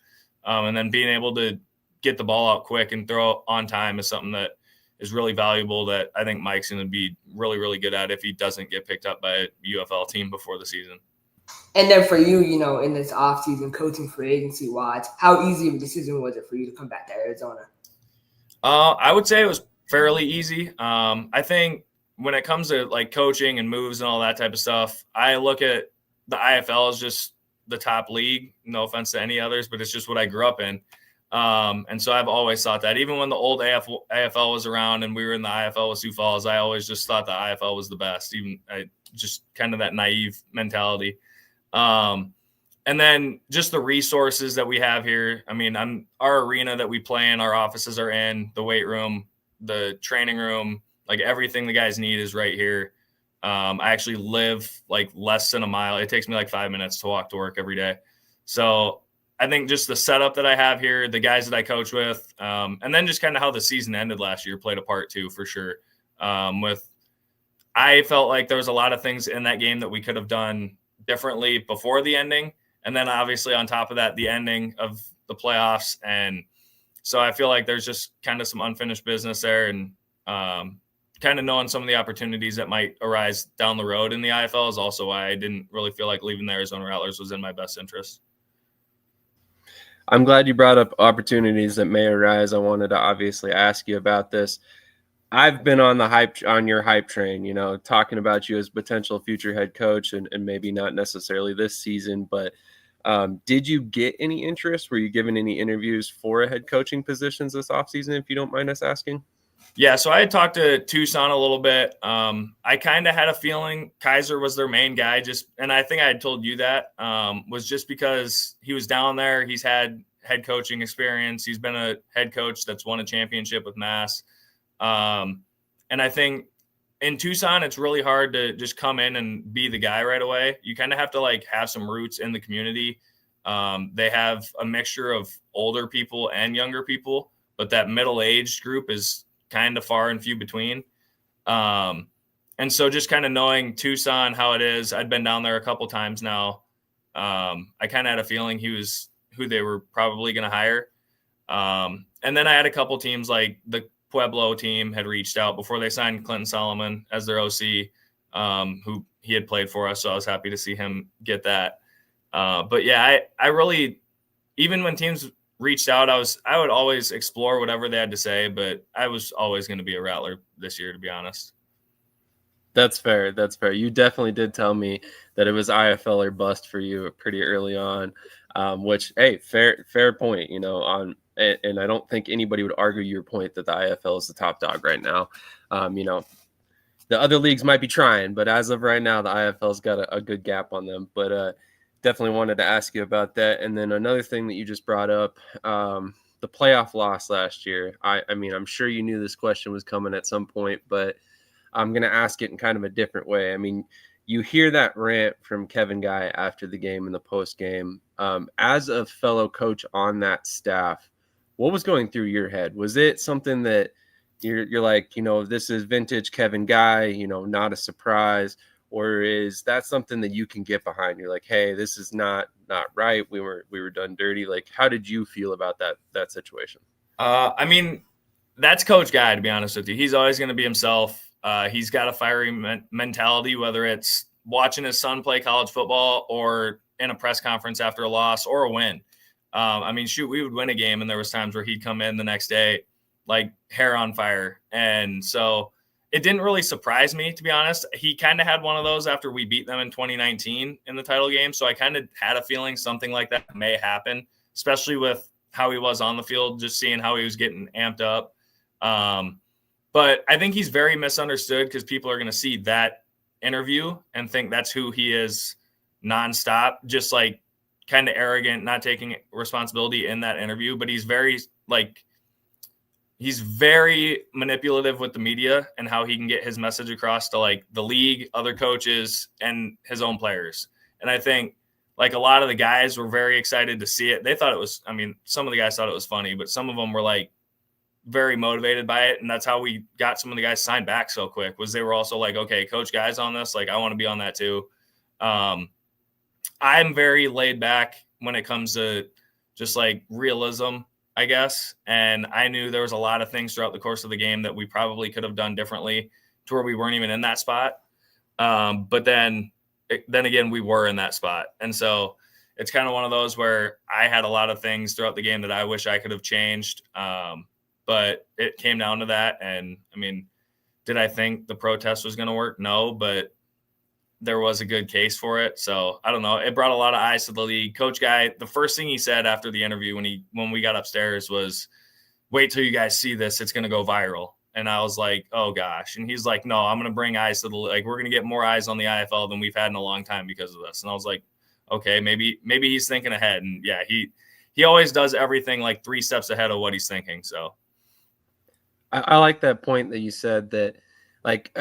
And then being able to get the ball out quick and throw on time is something that is really valuable that I think Mike's going to be really, really good at if he doesn't get picked up by a UFL team before the season. And then for you, in this offseason, coaching free agency wise, how easy of a decision was it for you to come back to Arizona? I would say it was fairly easy. I think when it comes to like coaching and moves and all that type of stuff, I look at the IFL as just the top league. No offense to any others, but it's just what I grew up in. And so I've always thought that even when the old AFL was around and we were in the IFL with Sioux Falls, I always just thought the IFL was the best. Even just kind of that naive mentality. And then just the resources that we have here. I mean, our arena that we play in, our offices are in, the weight room, the training room, like everything the guys need is right here. I actually live like less than a mile. It takes me like 5 minutes to walk to work every day. So I think just the setup that I have here, the guys that I coach with, and then just kind of how the season ended last year played a part too, for sure. I felt like there was a lot of things in that game that we could have done differently before the ending. And then obviously on top of that, the ending of the playoffs. And so I feel like there's just kind of some unfinished business there, and kind of knowing some of the opportunities that might arise down the road in the IFL is also why I didn't really feel like leaving the Arizona Rattlers was in my best interest. I'm glad you brought up opportunities that may arise. I wanted to obviously ask you about this. I've been on your hype train, you know, talking about you as potential future head coach, and maybe not necessarily this season, but did you get any interest? Were you given any interviews for a head coaching positions this offseason, if you don't mind us asking? Yeah, so I had talked to Tucson a little bit. I kind of had a feeling Kaiser was their main guy, and I think I had told you that, was just because he was down there. He's had head coaching experience. He's been a head coach that's won a championship with Mass. And I think in Tucson, it's really hard to just come in and be the guy right away. You kind of have to like have some roots in the community. They have a mixture of older people and younger people, but that middle-aged group is kind of far and few between. And so just kind of knowing Tucson, how it is, I'd been down there a couple times now. I kind of had a feeling he was who they were probably going to hire. And then I had a couple teams like the Pueblo team had reached out before they signed Clinton Solomon as their OC, who he had played for us. So I was happy to see him get that. But yeah, I really, even when teams reached out, I would always explore whatever they had to say, but I was always going to be a Rattler this year, to be honest. That's fair. That's fair. You definitely did tell me that it was IFL or bust for you pretty early on, which, hey, fair point, you know, and I don't think anybody would argue your point that the IFL is the top dog right now. You know, the other leagues might be trying, but as of right now, the IFL's got a good gap on them. But definitely wanted to ask you about that. And then another thing that you just brought up, the playoff loss last year. I mean, I'm sure you knew this question was coming at some point, but I'm going to ask it in kind of a different way. I mean, you hear that rant from Kevin Guy after the game and the post game. As a fellow coach on that staff, what was going through your head? Was it something that you're like, you know, this is vintage Kevin Guy, you know, not a surprise? Or is that something that you can get behind? You're like, hey, this is not right. We were done dirty. Like, how did you feel about that situation? I mean, that's Coach Guy, to be honest with you. He's always going to be himself. He's got a fiery mentality, whether it's watching his son play college football or in a press conference after a loss or a win. I mean, shoot, we would win a game, and there was times where he'd come in the next day like hair on fire. And so it didn't really surprise me, to be honest. He kind of had one of those after we beat them in 2019 in the title game. So I kind of had a feeling something like that may happen, especially with how he was on the field, just seeing how he was getting amped up. But I think he's very misunderstood because people are going to see that interview and think that's who he is nonstop, just like kind of arrogant, not taking responsibility in that interview. But he's very manipulative with the media and how he can get his message across to like the league, other coaches, and his own players. And I think like a lot of the guys were very excited to see it. They thought it was, I mean, some of the guys thought it was funny, but some of them were like very motivated by it. And that's how we got some of the guys signed back so quick, was they were also like, okay, Coach Guy's on this. Like, I want to be on that too. I'm very laid back when it comes to just like realism, I guess. And I knew there was a lot of things throughout the course of the game that we probably could have done differently to where we weren't even in that spot. But then again, we were in that spot. And so it's kind of one of those where I had a lot of things throughout the game that I wish I could have changed. But it came down to that. And I mean, did I think the protest was going to work? No, but there was a good case for it. So I don't know. It brought a lot of eyes to the league. Coach Guy, the first thing he said after the interview when we got upstairs was, wait till you guys see this. It's going to go viral. And I was like, oh gosh. And he's like, no, I'm going to bring eyes to we're going to get more eyes on the IFL than we've had in a long time because of this. And I was like, okay, maybe he's thinking ahead. And yeah, he always does everything like 3 steps ahead of what he's thinking. So I like that point that you said that, like,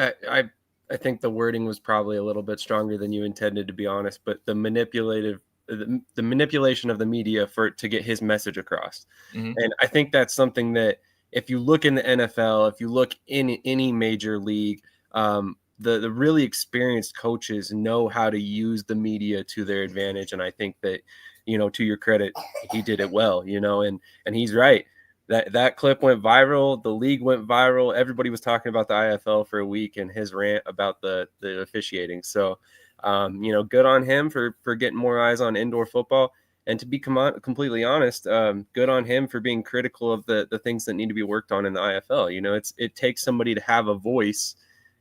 I think the wording was probably a little bit stronger than you intended, to be honest, but the manipulative the manipulation of the media to get his message across. Mm-hmm. And I think that's something that if you look in the NFL, if you look in any major league, the really experienced coaches know how to use the media to their advantage. And I think that, to your credit, he did it well, and he's right. That clip went viral. The league went viral. Everybody was talking about the IFL for a week and his rant about the officiating. So, good on him for getting more eyes on indoor football. And to be completely honest, good on him for being critical of the things that need to be worked on in the IFL. It takes somebody to have a voice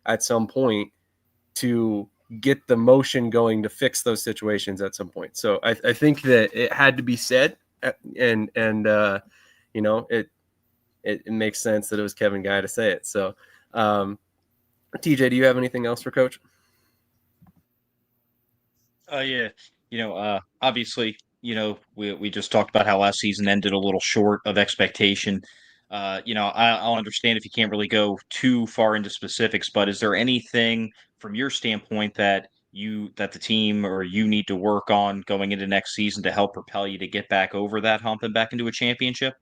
at some point to get the motion going to fix those situations at some point. So I think that it had to be said, and it makes sense that it was Kevin Guy to say it. So, TJ, do you have anything else for Coach? Yeah. Obviously, we just talked about how last season ended a little short of expectation. I'll understand if you can't really go too far into specifics, but is there anything from your standpoint that the team or you need to work on going into next season to help propel you to get back over that hump and back into a championship?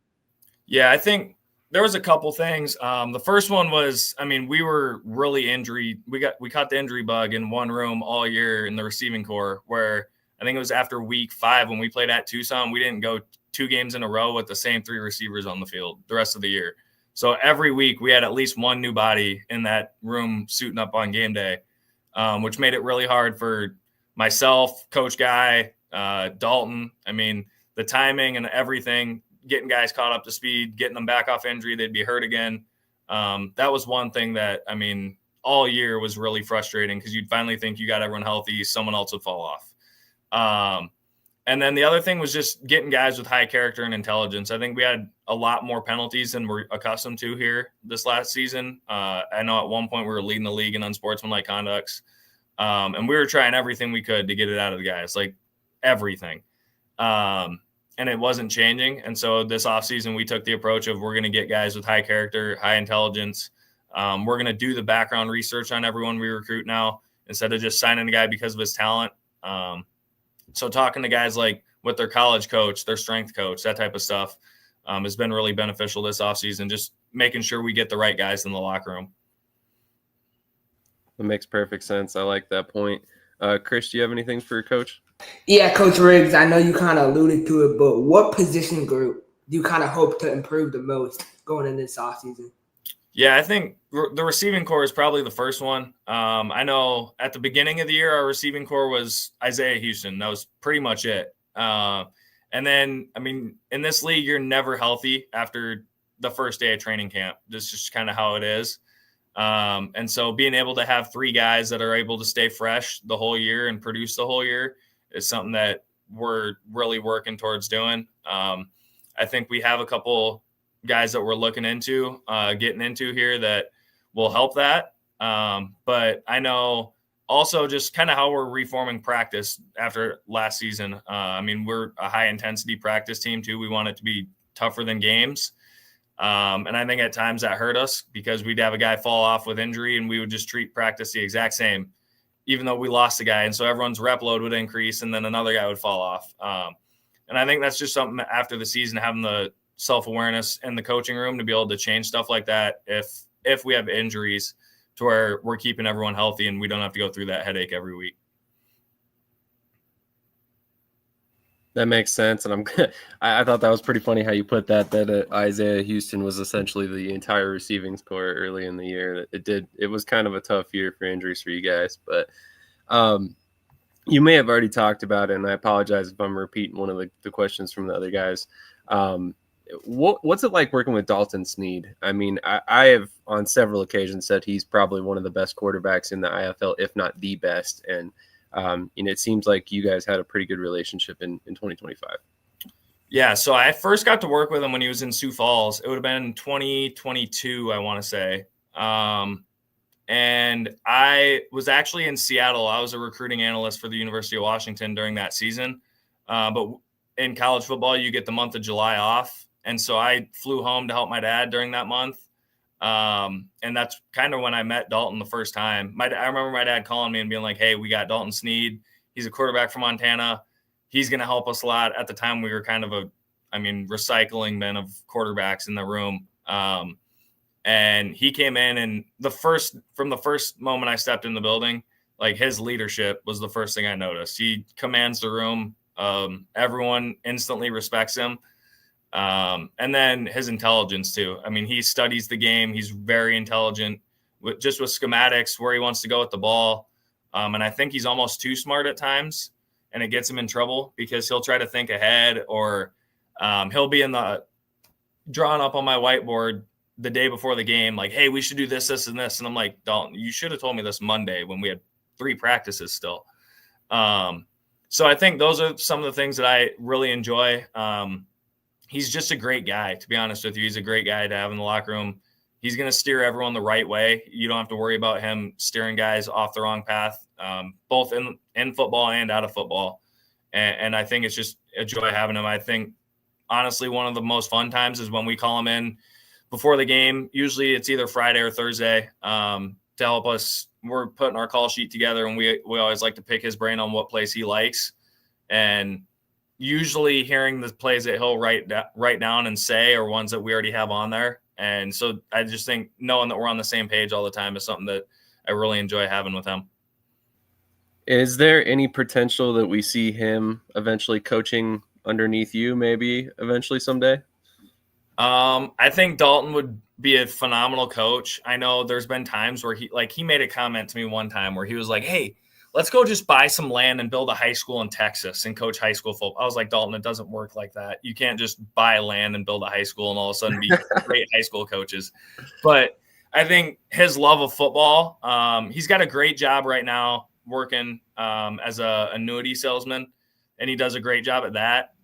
Yeah, I think there was a couple things. The first one was, we were really injury. We caught the injury bug in one room all year in the receiving corps, where I think it was after week 5 when we played at Tucson, we didn't go 2 games in a row with the same 3 receivers on the field the rest of the year. So every week we had at least one new body in that room suiting up on game day, which made it really hard for myself, Coach Guy, Dalton. The timing and everything, getting guys caught up to speed, getting them back off injury, they'd be hurt again. That was one thing that, all year was really frustrating because you'd finally think you got everyone healthy, someone else would fall off. And then the other thing was just getting guys with high character and intelligence. I think we had a lot more penalties than we're accustomed to here this last season. I know at one point we were leading the league in unsportsmanlike conducts. And we were trying everything we could to get it out of the guys, like everything. And it wasn't changing. And so this offseason, we took the approach of we're going to get guys with high character, high intelligence. We're going to do the background research on everyone we recruit now instead of just signing a guy because of his talent. So talking to guys like with their college coach, their strength coach, that type of stuff has been really beneficial this offseason, just making sure we get the right guys in the locker room. It makes perfect sense. I like that point. Krish, do you have anything for your coach? Yeah, Coach Riggs, I know you kind of alluded to it, but what position group do you kind of hope to improve the most going into this offseason? Yeah, I think the receiving core is probably the first one. I know at the beginning of the year, our receiving core was Isaiah Houston. That was pretty much it. And then, in this league, you're never healthy after the first day of training camp. This is just kind of how it is. And so being able to have 3 guys that are able to stay fresh the whole year and produce the whole year is something that we're really working towards doing. I think we have a couple guys that we're looking into, getting into here that will help that. But I know also just kind of how we're reforming practice after last season. We're a high intensity practice team too. We want it to be tougher than games. And I think at times that hurt us because we'd have a guy fall off with injury and we would just treat practice the exact same, even though we lost the guy. And so everyone's rep load would increase and then another guy would fall off. And I think that's just something after the season, having the self-awareness in the coaching room to be able to change stuff like that if we have injuries to where we're keeping everyone healthy and we don't have to go through that headache every week. That makes sense. And I thought that was pretty funny how you put that Isaiah Houston was essentially the entire receiving core early in the year. It was kind of a tough year for injuries for you guys, but you may have already talked about it, and I apologize if I'm repeating one of the questions from the other guys. What's it like working with Dalton Snead? I have on several occasions said he's probably one of the best quarterbacks in the IFL, if not the best. And it seems like you guys had a pretty good relationship in 2025. Yeah, so I first got to work with him when he was in Sioux Falls. It would have been 2022, I want to say. And I was actually in Seattle. I was a recruiting analyst for the University of Washington during that season. But in college football, you get the month of July off. And so I flew home to help my dad during that month. And that's kind of when I met Dalton the first time. I remember my dad calling me and being like, "Hey, we got Dalton Snead. He's a quarterback from Montana. he's going to help us a lot. At the time, we were kind of recycling bin of quarterbacks in the room. And he came in, and from the first moment I stepped in the building, like, his leadership was the first thing I noticed. He commands the room. Everyone instantly respects him. And then his intelligence too. I mean, he studies the game. He's very intelligent with schematics, where he wants to go with the ball. And I think he's almost too smart at times, and it gets him in trouble because he'll try to think ahead, or he'll be drawn up on my whiteboard the day before the game, like, hey, we should do this, this, and this. And I'm like, Dalton, you should have told me this Monday when we had 3 practices still. So I think those are some of the things that I really enjoy. He's just a great guy, to be honest with you. He's a great guy to have in the locker room. He's going to steer everyone the right way. You don't have to worry about him steering guys off the wrong path, both in football and out of football. And I think it's just a joy having him. I think, honestly, one of the most fun times is when we call him in before the game. Usually it's either Friday or Thursday to help us. We're putting our call sheet together, and we always like to pick his brain on what plays he likes. And usually hearing the plays that he'll write down and say are ones that we already have on there. And so I just think knowing that we're on the same page all the time is something that I really enjoy having with him. Is there any potential that we see him eventually coaching underneath you, maybe eventually someday? I think Dalton would be a phenomenal coach. I know there's been times where he made a comment to me one time where he was like, hey, let's go just buy some land and build a high school in Texas and coach high school football. I was like, Dalton, it doesn't work like that. You can't just buy land and build a high school and all of a sudden be great high school coaches. But I think his love of football, he's got a great job right now working as a annuity salesman, and he does a great job at that.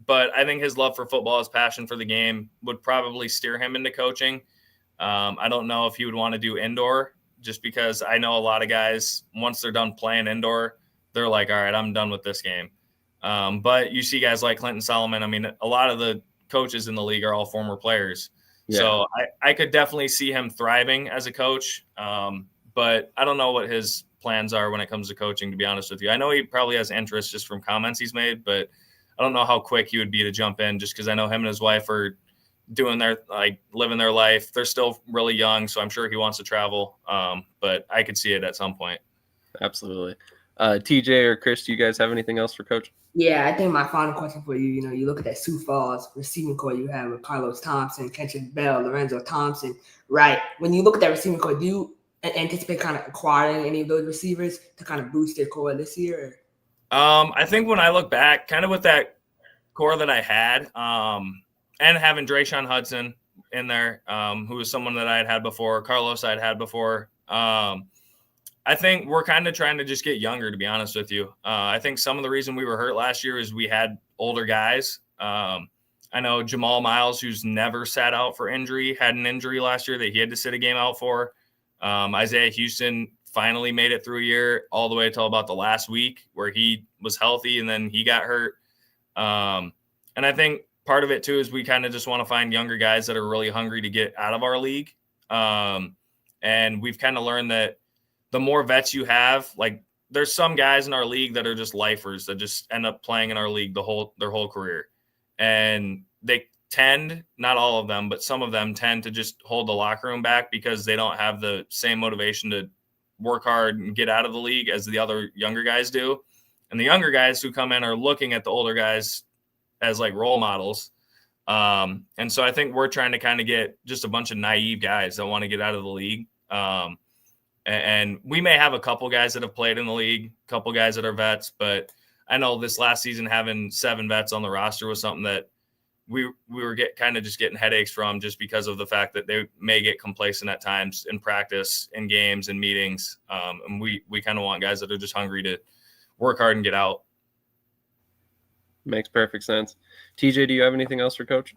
But I think his love for football, his passion for the game would probably steer him into coaching. I don't know if he would want to do indoor, just because I know a lot of guys, once they're done playing indoor, they're like, all right, I'm done with this game. But you see guys like Clinton Solomon. I mean, a lot of the coaches in the league are all former players. Yeah. So I could definitely see him thriving as a coach. But I don't know what his plans are when it comes to coaching, to be honest with you. I know he probably has interest just from comments he's made, but I don't know how quick he would be to jump in, just because I know him and his wife are living their life. They're still really young, so I'm sure he wants to travel. But I could see it at some point. Absolutely. TJ or Chris, do you guys have anything else for coach? Yeah, I think my final question for you, you look at that Sioux Falls receiving core you have with Carlos Thompson, Kenton Bell, Lorenzo Thompson, right? When you look at that receiving core, do you anticipate kind of acquiring any of those receivers to kind of boost their core this year? I think when I look back, kind of with that core that I had, and having Drayshawn Hudson in there, who was someone that I had before, Carlos I'd had before. I think we're kind of trying to just get younger, to be honest with you. I think some of the reason we were hurt last year is we had older guys. I know Jamal Miles, who's never sat out for injury, had an injury last year that he had to sit a game out for. Isaiah Houston finally made it through a year all the way till about the last week where he was healthy and then he got hurt. And I think part of it too is we kind of just want to find younger guys that are really hungry to get out of our league. And we've kind of learned that the more vets you have, like there's some guys in our league that are just lifers that just end up playing in our league their whole career. And they tend, not all of them, but some of them tend to just hold the locker room back because they don't have the same motivation to work hard and get out of the league as the other younger guys do. And the younger guys who come in are looking at the older guys as like role models. And so I think we're trying to kind of get just a bunch of naive guys that want to get out of the league. And we may have a couple guys that have played in the league, a couple guys that are vets, but I know this last season having 7 vets on the roster was something that we were getting headaches from, just because of the fact that they may get complacent at times in practice, in games, in meetings. And we kind of want guys that are just hungry to work hard and get out. Makes perfect sense. TJ, do you have anything else for coach?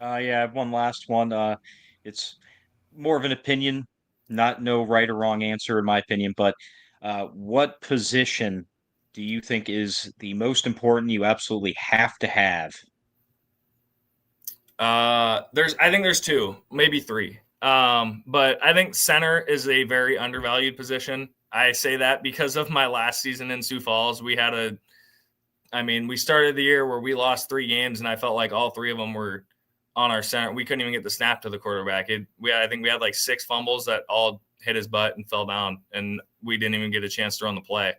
Yeah, I have one last one. It's more of an opinion, no right or wrong answer in my opinion, but what position do you think is the most important you absolutely have to have? I think there's 2, maybe 3. But I think center is a very undervalued position. I say that because of my last season in Sioux Falls. We started the year where we lost 3 games, and I felt like all 3 of them were on our center. We couldn't even get the snap to the quarterback. I think we had like 6 fumbles that all hit his butt and fell down, and we didn't even get a chance to run the play.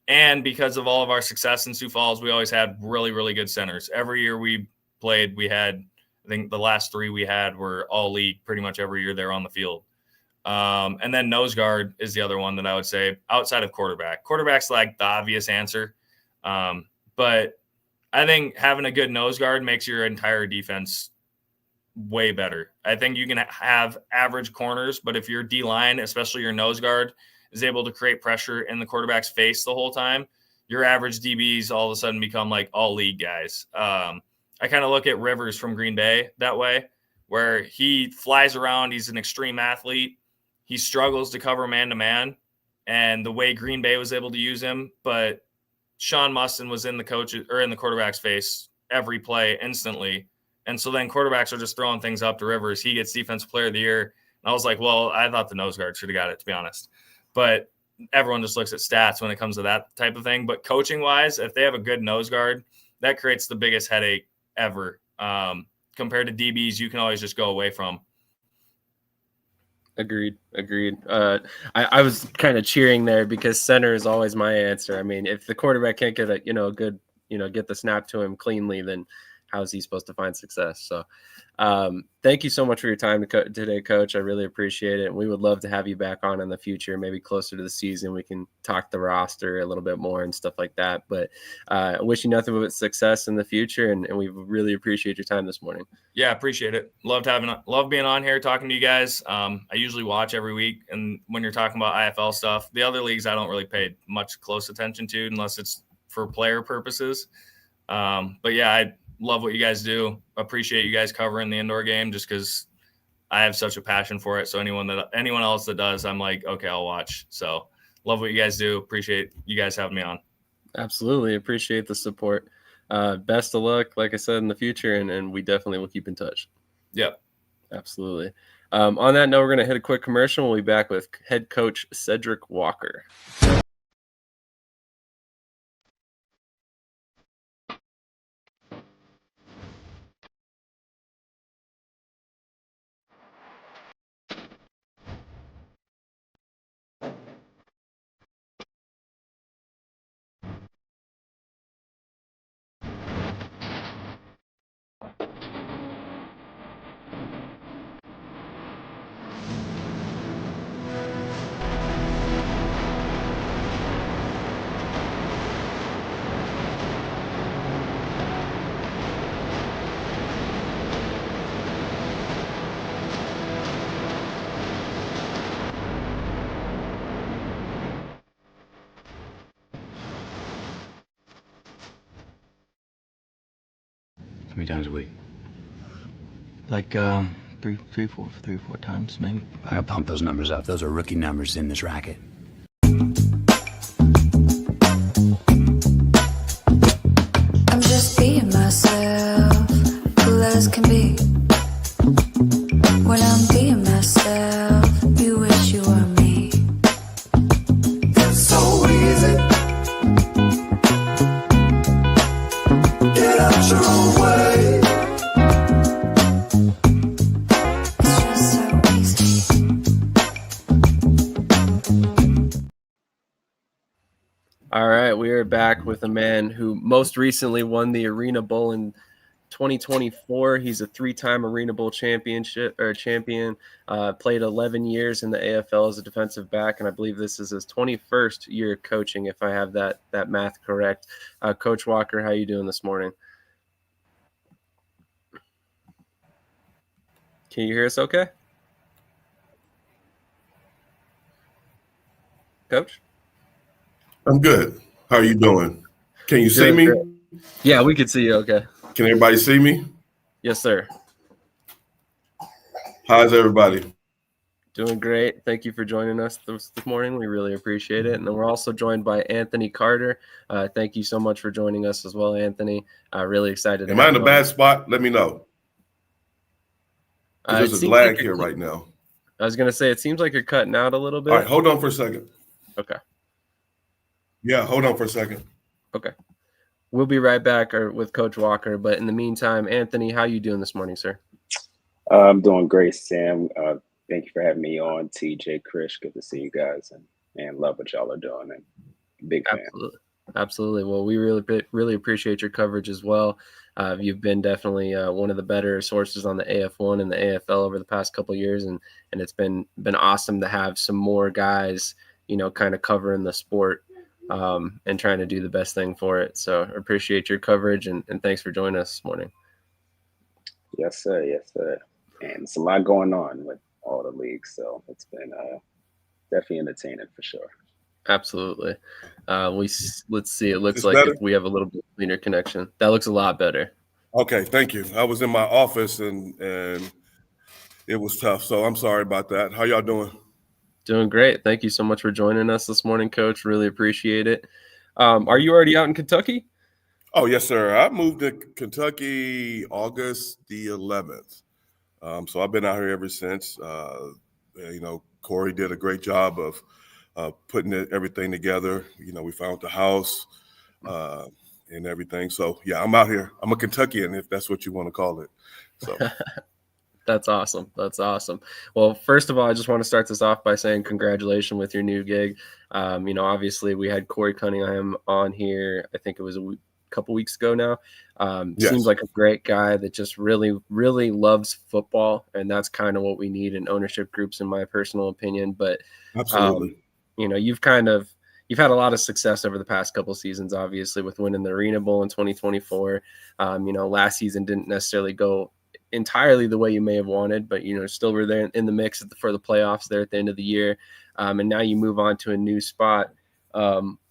And because of all of our success in Sioux Falls, we always had really, really good centers. Every year we played, we had, I think the last 3 we had were all league pretty much every year they're on the field. And then nose guard is the other one that I would say outside of quarterback. Quarterback's like the obvious answer. But I think having a good nose guard makes your entire defense way better. I think you can have average corners, but if your D-line, especially your nose guard, is able to create pressure in the quarterback's face the whole time, your average DBs all of a sudden become like all league guys. I kind of look at Rivers from Green Bay that way, where he flies around. He's an extreme athlete. He struggles to cover man-to-man, and the way Green Bay was able to use him, but Sean Mustin was in the quarterback's face every play instantly. And so then quarterbacks are just throwing things up to Rivers. He gets Defensive Player of the Year. And I was like, well, I thought the nose guard should have got it, to be honest. But everyone just looks at stats when it comes to that type of thing. But coaching-wise, if they have a good nose guard, that creates the biggest headache ever. Compared to DBs, you can always just go away from. Agreed. I was kind of cheering there because center is always my answer. I mean, if the quarterback can't get get the snap to him cleanly, then how is he supposed to find success? So thank you so much for your time today, Coach. I really appreciate it. And we would love to have you back on in the future, maybe closer to the season. We can talk the roster a little bit more and stuff like that. But I wish you nothing but success in the future. And we really appreciate your time this morning. Yeah, appreciate it. Love being on here, talking to you guys. I usually watch every week. And when you're talking about IFL stuff, the other leagues I don't really pay much close attention to unless it's for player purposes. But yeah, I love what you guys do. Appreciate you guys covering the indoor game just because I have such a passion for it. So anyone else that does, I'm like, okay, I'll watch. So love what you guys do. Appreciate you guys having me on. Absolutely. Appreciate the support. Best of luck, like I said, in the future, and we definitely will keep in touch. Yep. Absolutely. On that note, we're going to hit a quick commercial. We'll be back with head coach Cedric Walker. How many times a week? Like three or four times maybe. I gotta pump those numbers up. Those are rookie numbers in this racket. I'm just being myself, cool as can be. When I'm being myself, you wish you were me. It's so easy. Get out your own way. It's just so easy. All right, we are back with a man who most recently won the Arena Bowl in 2024. He's a 3-time Arena Bowl champion. Played 11 years in the AFL as a defensive back, and I believe this is his 21st year coaching, if I have that math correct. Coach Walker, how you doing this morning? Can you hear us okay? Coach? I'm good. How are you doing? Can you see me? Great. Yeah, we can see you okay. Can everybody see me? Yes, sir. How's everybody? Doing great. Thank you for joining us this morning. We really appreciate it. And then we're also joined by Anthony Carter. Thank you so much for joining us as well, Anthony. Really excited. Am I in a bad spot? Let me know. There's a lag here right now. I was gonna say it seems like you're cutting out a little bit. All right, hold on for a second. Okay. Yeah, hold on for a second. Okay. We'll be right back with Coach Walker. But in the meantime, Anthony, how you doing this morning, sir? I'm doing great, Sam. Thank you for having me on. TJ, Krish, good to see you guys, and love what y'all are doing. And big fan. Absolutely. Well, we really appreciate your coverage as well. You've been definitely one of the better sources on the AF1 and the AFL over the past couple of years, and it's been awesome to have some more guys, kind of covering the sport and trying to do the best thing for it. So I appreciate your coverage, and thanks for joining us this morning. Yes, sir. Yes, sir. And it's a lot going on with all the leagues, so it's been definitely entertaining for sure. Absolutely. Let's see. It looks It's like better? if we have a little bit cleaner connection. That looks a lot better. Okay, thank you. I was in my office and it was tough, so I'm sorry about that. How y'all doing? Doing great. Thank you so much for joining us this morning, Coach. Really appreciate it. Are you already out in Kentucky? Oh, yes, sir. I moved to Kentucky August the 11th. So I've been out here ever since. Corey did a great job of putting everything together. We found the house and everything. So, yeah, I'm out here. I'm a Kentuckian, if that's what you want to call it. So. That's awesome. That's awesome. Well, first of all, I just want to start this off by saying congratulations with your new gig. Obviously we had Corey Cunningham on here. I think it was a couple weeks ago now. Yes. Seems like a great guy that just really, really loves football. And that's kind of what we need in ownership groups, in my personal opinion. But, absolutely. You've had a lot of success over the past couple seasons, obviously, with winning the Arena Bowl in 2024. Last season didn't necessarily go entirely the way you may have wanted, but still were there in the mix for the playoffs there at the end of the year, and now you move on to a new spot.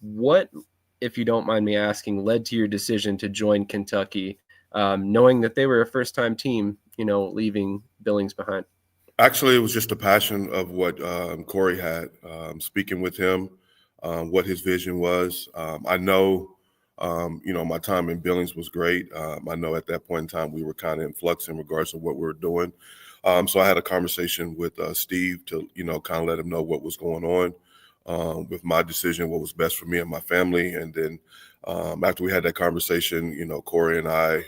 What, if you don't mind me asking, led to your decision to join Kentucky, knowing that they were a first-time team, leaving Billings behind? Actually, it was just a passion of what Corey had. Speaking with him, what his vision was. I know. My time in Billings was great. I know at that point in time we were kind of in flux in regards to what we were doing. So I had a conversation with Steve to, kind of let him know what was going on with my decision, what was best for me and my family. And then after we had that conversation, Corey and I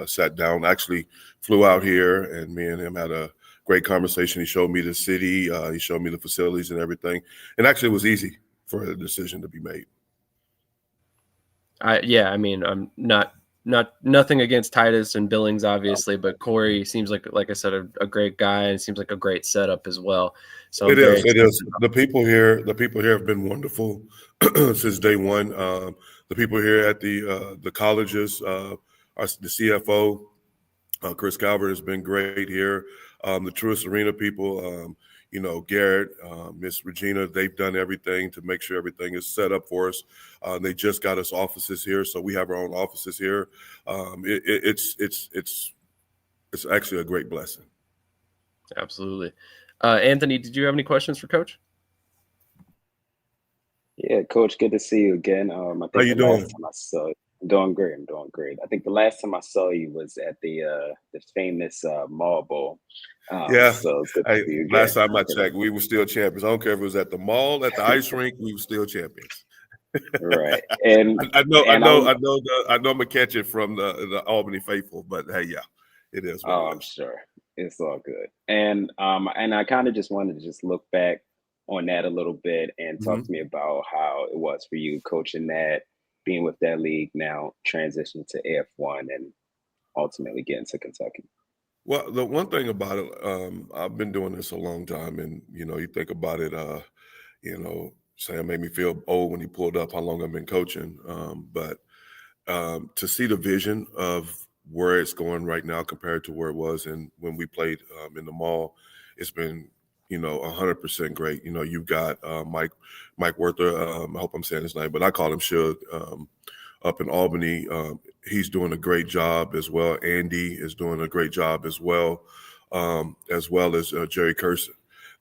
sat down, actually flew out here, and me and him had a great conversation. He showed me the city. He showed me the facilities and everything. And actually it was easy for a decision to be made. I'm nothing against Titus and Billings, obviously, but Corey seems like I said, a great guy, and seems like a great setup as well. So it is. The people here have been wonderful since day one. The people here at the colleges, the CFO, Chris Calvert, has been great here. The Truist Arena people, Garrett, Miss Regina, they've done everything to make sure everything is set up for us. They just got us offices here, so we have our own offices here. It's actually a great blessing. Absolutely. Anthony, did you have any questions for Coach? Yeah, Coach, good to see you again. I think how you doing? Last time I saw you, I'm doing great. I think the last time I saw you was at the famous Mall Bowl. Yeah. So it's good to see you again. Last time I checked, we were still champions. I don't care if it was at the mall, at the ice rink, we were still champions. Right. And I know I'm gonna catch it from the Albany faithful, but hey, yeah, it is. I'm sure it's all good. And I kind of just wanted to just look back on that a little bit and talk to me about how it was for you coaching that, being with that league, now transitioning to AF1 and ultimately getting to Kentucky. Well, the one thing about it, I've been doing this a long time, and you think about it, Sam made me feel old when he pulled up how long I've been coaching. But to see the vision of where it's going right now compared to where it was when we played in the mall, it's been 100% great. You've got Mike Werther. I hope I'm saying his name, but I call him Shug. Up in Albany, he's doing a great job as well. Andy is doing a great job as well as Jerry Curson.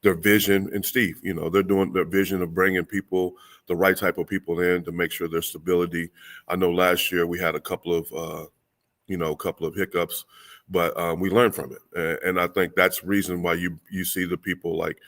Their vision, and Steve, they're doing their vision of bringing people, the right type of people in to make sure there's stability. I know last year we had a couple of hiccups but we learn from it. And I think that's the reason why you see the people like,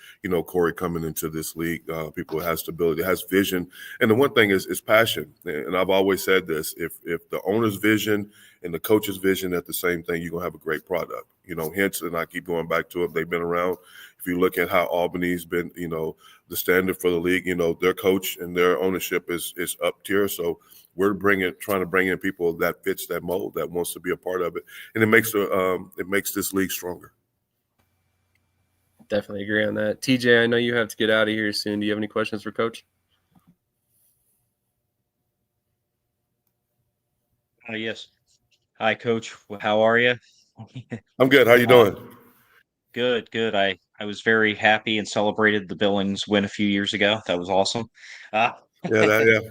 Corey coming into this league, people who has stability, has vision. And the one thing is passion. And I've always said this, if the owner's vision and the coach's vision at the same thing, you're going to have a great product. Hence, and I keep going back to it, they've been around. If you look at how Albany's been, the standard for the league, their coach and their ownership is up tier. So we're trying to bring in people that fits that mold, that wants to be a part of it, and it makes this league stronger. Definitely agree on that. TJ, I know you have to get out of here soon. Do you have any questions for Coach? Yes. Hi, Coach. How are you? I'm good. How you doing? Good. I was very happy and celebrated the Billings win a few years ago. That was awesome. Yeah,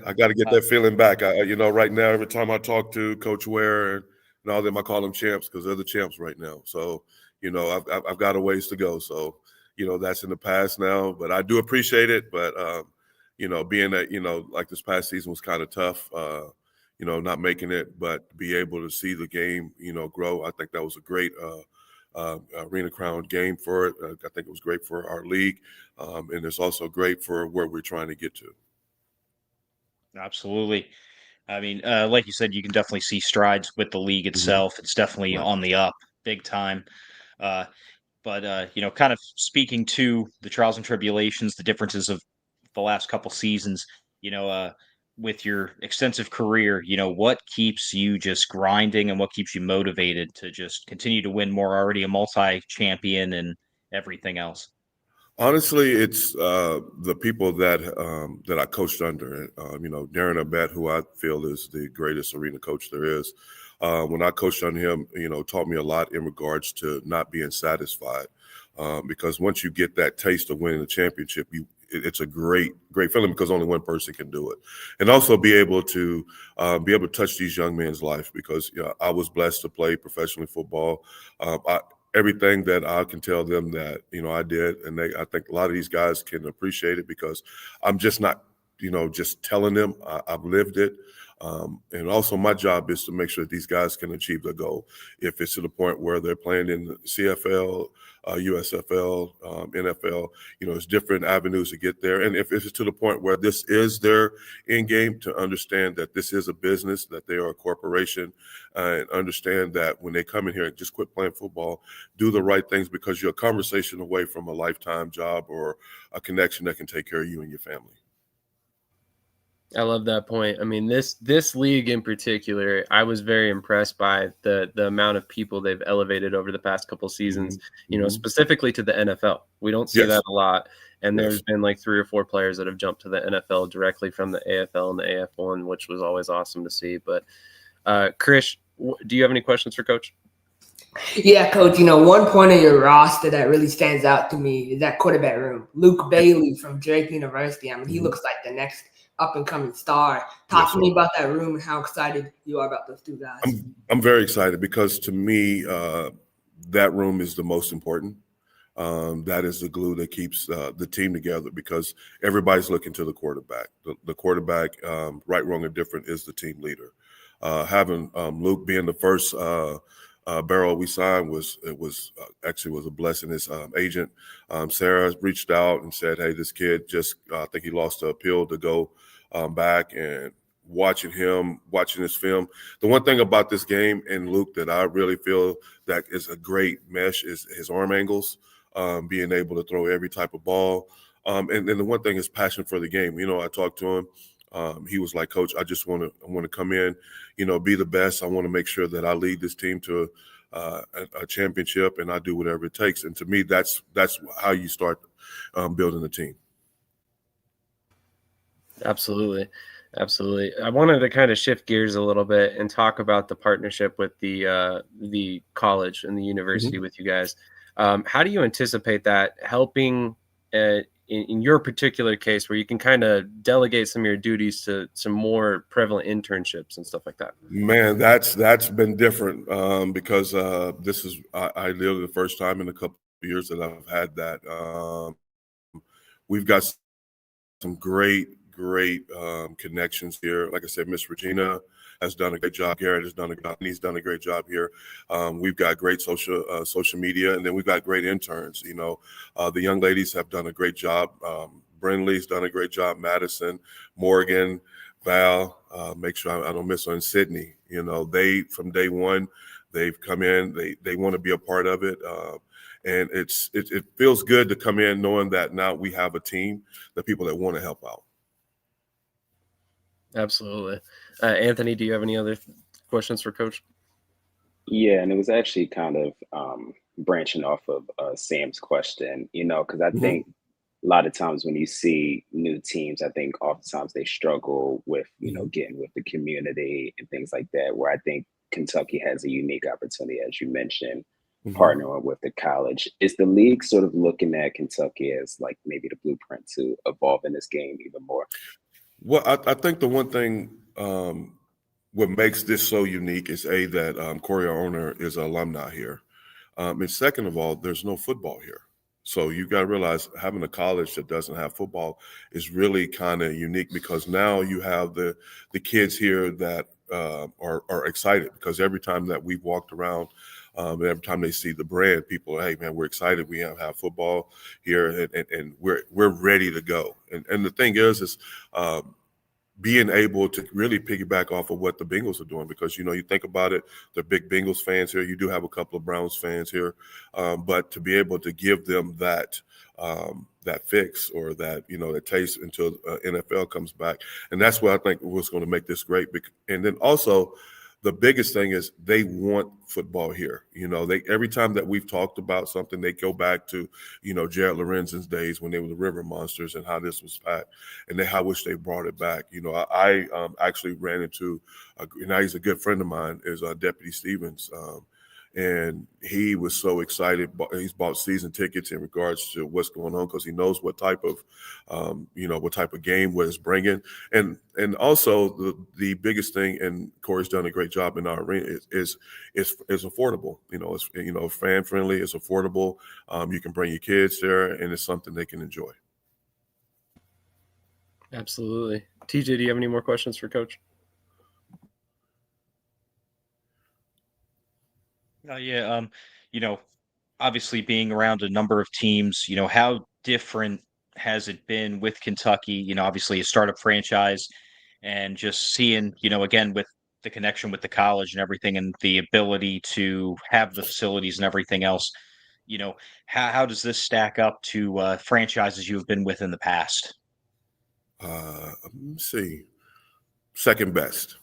I got to get that feeling back. Right now, every time I talk to Coach Ware and all them, I call them champs because they're the champs right now. So, I've got a ways to go. So, that's in the past now, but I do appreciate it. But, being that, like this past season was kind of tough, not making it, but be able to see the game, grow. I think that was a great Arena Crown game for it. I think it was great for our league. And it's also great for where we're trying to get to. Absolutely. I mean, like you said, you can definitely see strides with the league itself. It's definitely on the up, big time. But kind of speaking to the trials and tribulations, the differences of the last couple seasons, with your extensive career, what keeps you just grinding and what keeps you motivated to just continue to win more, already a multi-champion and everything else? Honestly, it's the people that I coached under. Darren Abett, who I feel is the greatest arena coach there is. When I coached under him, taught me a lot in regards to not being satisfied. Because once you get that taste of winning the championship, it's a great feeling because only one person can do it. And also be able to touch these young men's life because I was blessed to play professional football. Everything that I can tell them that, I did. And I think a lot of these guys can appreciate it because I'm just not, just telling them. I've lived it. And also my job is to make sure that these guys can achieve their goal. If it's to the point where they're playing in the CFL, USFL, NFL, it's different avenues to get there. And if it's to the point where this is their end game, to understand that this is a business, that they are a corporation, and understand that when they come in here and just quit playing football, do the right things because you're a conversation away from a lifetime job or a connection that can take care of you and your family. I love that point. I mean, this league in particular, I was very impressed by the amount of people they've elevated over the past couple seasons, specifically to the NFL. We don't see that a lot. And there's been like 3 or 4 players that have jumped to the NFL directly from the AFL and the AF1, which was always awesome to see. But Krish, do you have any questions for Coach? Yeah, Coach, one point of your roster that really stands out to me is that quarterback room. Luke Bailey from Drake University. I mean, he looks like the next up-and-coming star. Talk to me about that room and how excited you are about those 2 guys. I'm very excited because to me, that room is the most important. That is the glue that keeps the team together because everybody's looking to the quarterback. The quarterback, right, wrong, or different, is the team leader. Having Luke being the first barrel we signed was a blessing. His agent, Sarah, reached out and said, "Hey, this kid just I think he lost the appeal to go back," and watching his film. The one thing about this game and Luke that I really feel that is a great mesh is his arm angles, being able to throw every type of ball. And then the one thing is passion for the game. I talked to him. He was like, "Coach, I want to come in, be the best. I want to make sure that I lead this team to a championship, and I do whatever it takes." And to me, that's how you start building a team. Absolutely. I wanted to kind of shift gears a little bit and talk about the partnership with the college and the university with you guys. How do you anticipate that helping in your particular case, where you can kind of delegate some of your duties to some more prevalent internships and stuff like that? Man, that's been different because this is I literally the first time in a couple of years that I've had that. We've got some great great connections here. Like I said, Miss Regina has done a great job. Garrett has done a job. He's done a great job here. We've got great social media, and then we've got great interns. The young ladies have done a great job. Brinley's done a great job. Madison, Morgan, Val, make sure I don't miss on Sydney. They from day one, they've come in. They want to be a part of it. And it feels good to come in knowing that now we have a team, the people that want to help out. Absolutely. Anthony, do you have any other questions for Coach? Yeah, and it was actually kind of branching off of Sam's question, because I think a lot of times when you see new teams, I think oftentimes they struggle with, getting with the community and things like that, where I think Kentucky has a unique opportunity, as you mentioned, partnering with the college. Is the league sort of looking at Kentucky as like maybe the blueprint to evolve in this game even more? Well, I think the one thing what makes this so unique is that Corey, our owner, is an alumni here. And second of all, there's no football here. So you got to realize having a college that doesn't have football is really kind of unique, because now you have the kids here that are excited, because every time that we've walked around, every time they see the brand, people are, hey man, we're excited. We have football here, and we're ready to go. And the thing is being able to really piggyback off of what the Bengals are doing, because, you think about it, the big Bengals fans here, you do have a couple of Browns fans here, but to be able to give them that fix or that, that taste until NFL comes back. And that's what I think was going to make this great. And then also the biggest thing is they want football here. Every time that we've talked about something, they go back to, Jared Lorenzen's days when they were the River Monsters and how this was packed, and I wish they brought it back. I actually ran into, now he's a good friend of mine, is Deputy Stevens. And he was so excited. He's bought season tickets in regards to what's going on, because he knows what type of, what type of game what it's bringing. And also the biggest thing, and Corey's done a great job in our arena, is affordable. It's fan friendly. It's affordable. You can bring your kids there, and it's something they can enjoy. Absolutely. TJ, do you have any more questions for Coach? Obviously being around a number of teams, how different has it been with Kentucky? Obviously a startup franchise, and just seeing, again, with the connection with the college and everything, and the ability to have the facilities and everything else, how does this stack up to franchises you've been with in the past? Let me see. Second best.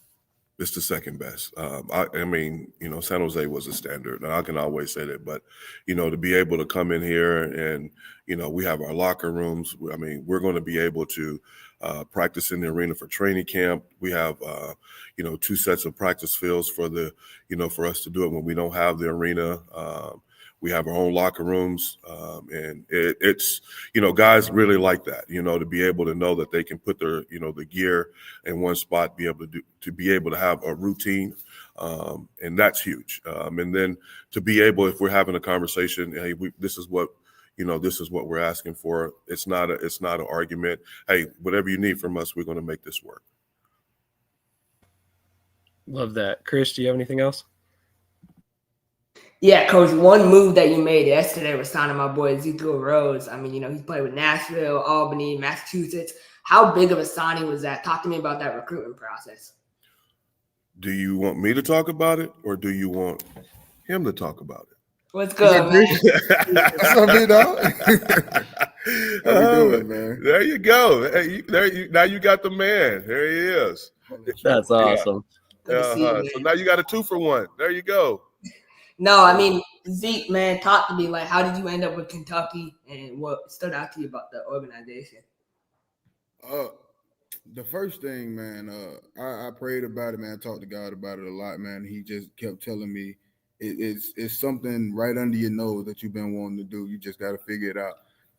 It's the second best. I mean, San Jose was a standard, and I can always say that. But, to be able to come in here and, we have our locker rooms. I mean, we're going to be able to practice in the arena for training camp. We have, 2 sets of practice fields for for us to do it when we don't have the arena. We have our own locker rooms, and it's guys really like that, to be able to know that they can put their, the gear in one spot, be able to have a routine, and that's huge. And then to be able, if we're having a conversation, hey, this is what we're asking for. It's not an argument. Hey, whatever you need from us, we're going to make this work. Love that. Krish, do you have anything else? Yeah, Coach, one move that you made yesterday was signing my boy Ezekiel Rose. I mean, he's played with Nashville, Albany, Massachusetts. How big of a signing was that? Talk to me about that recruitment process. Do you want me to talk about it, or do you want him to talk about it? What's good, man? What's up, big dog? How we doing, man? There you go. Hey, now you got the man. There he is. That's awesome. So now you got a 2-for-1. There you go. No, I mean, Zeke, man, talk to me. Like, how did you end up with Kentucky, and what stood out to you about the organization? The first thing, man, I prayed about it, man. I talked to God about it a lot, man. He just kept telling me it's something right under your nose that you've been wanting to do. You just got to figure it out.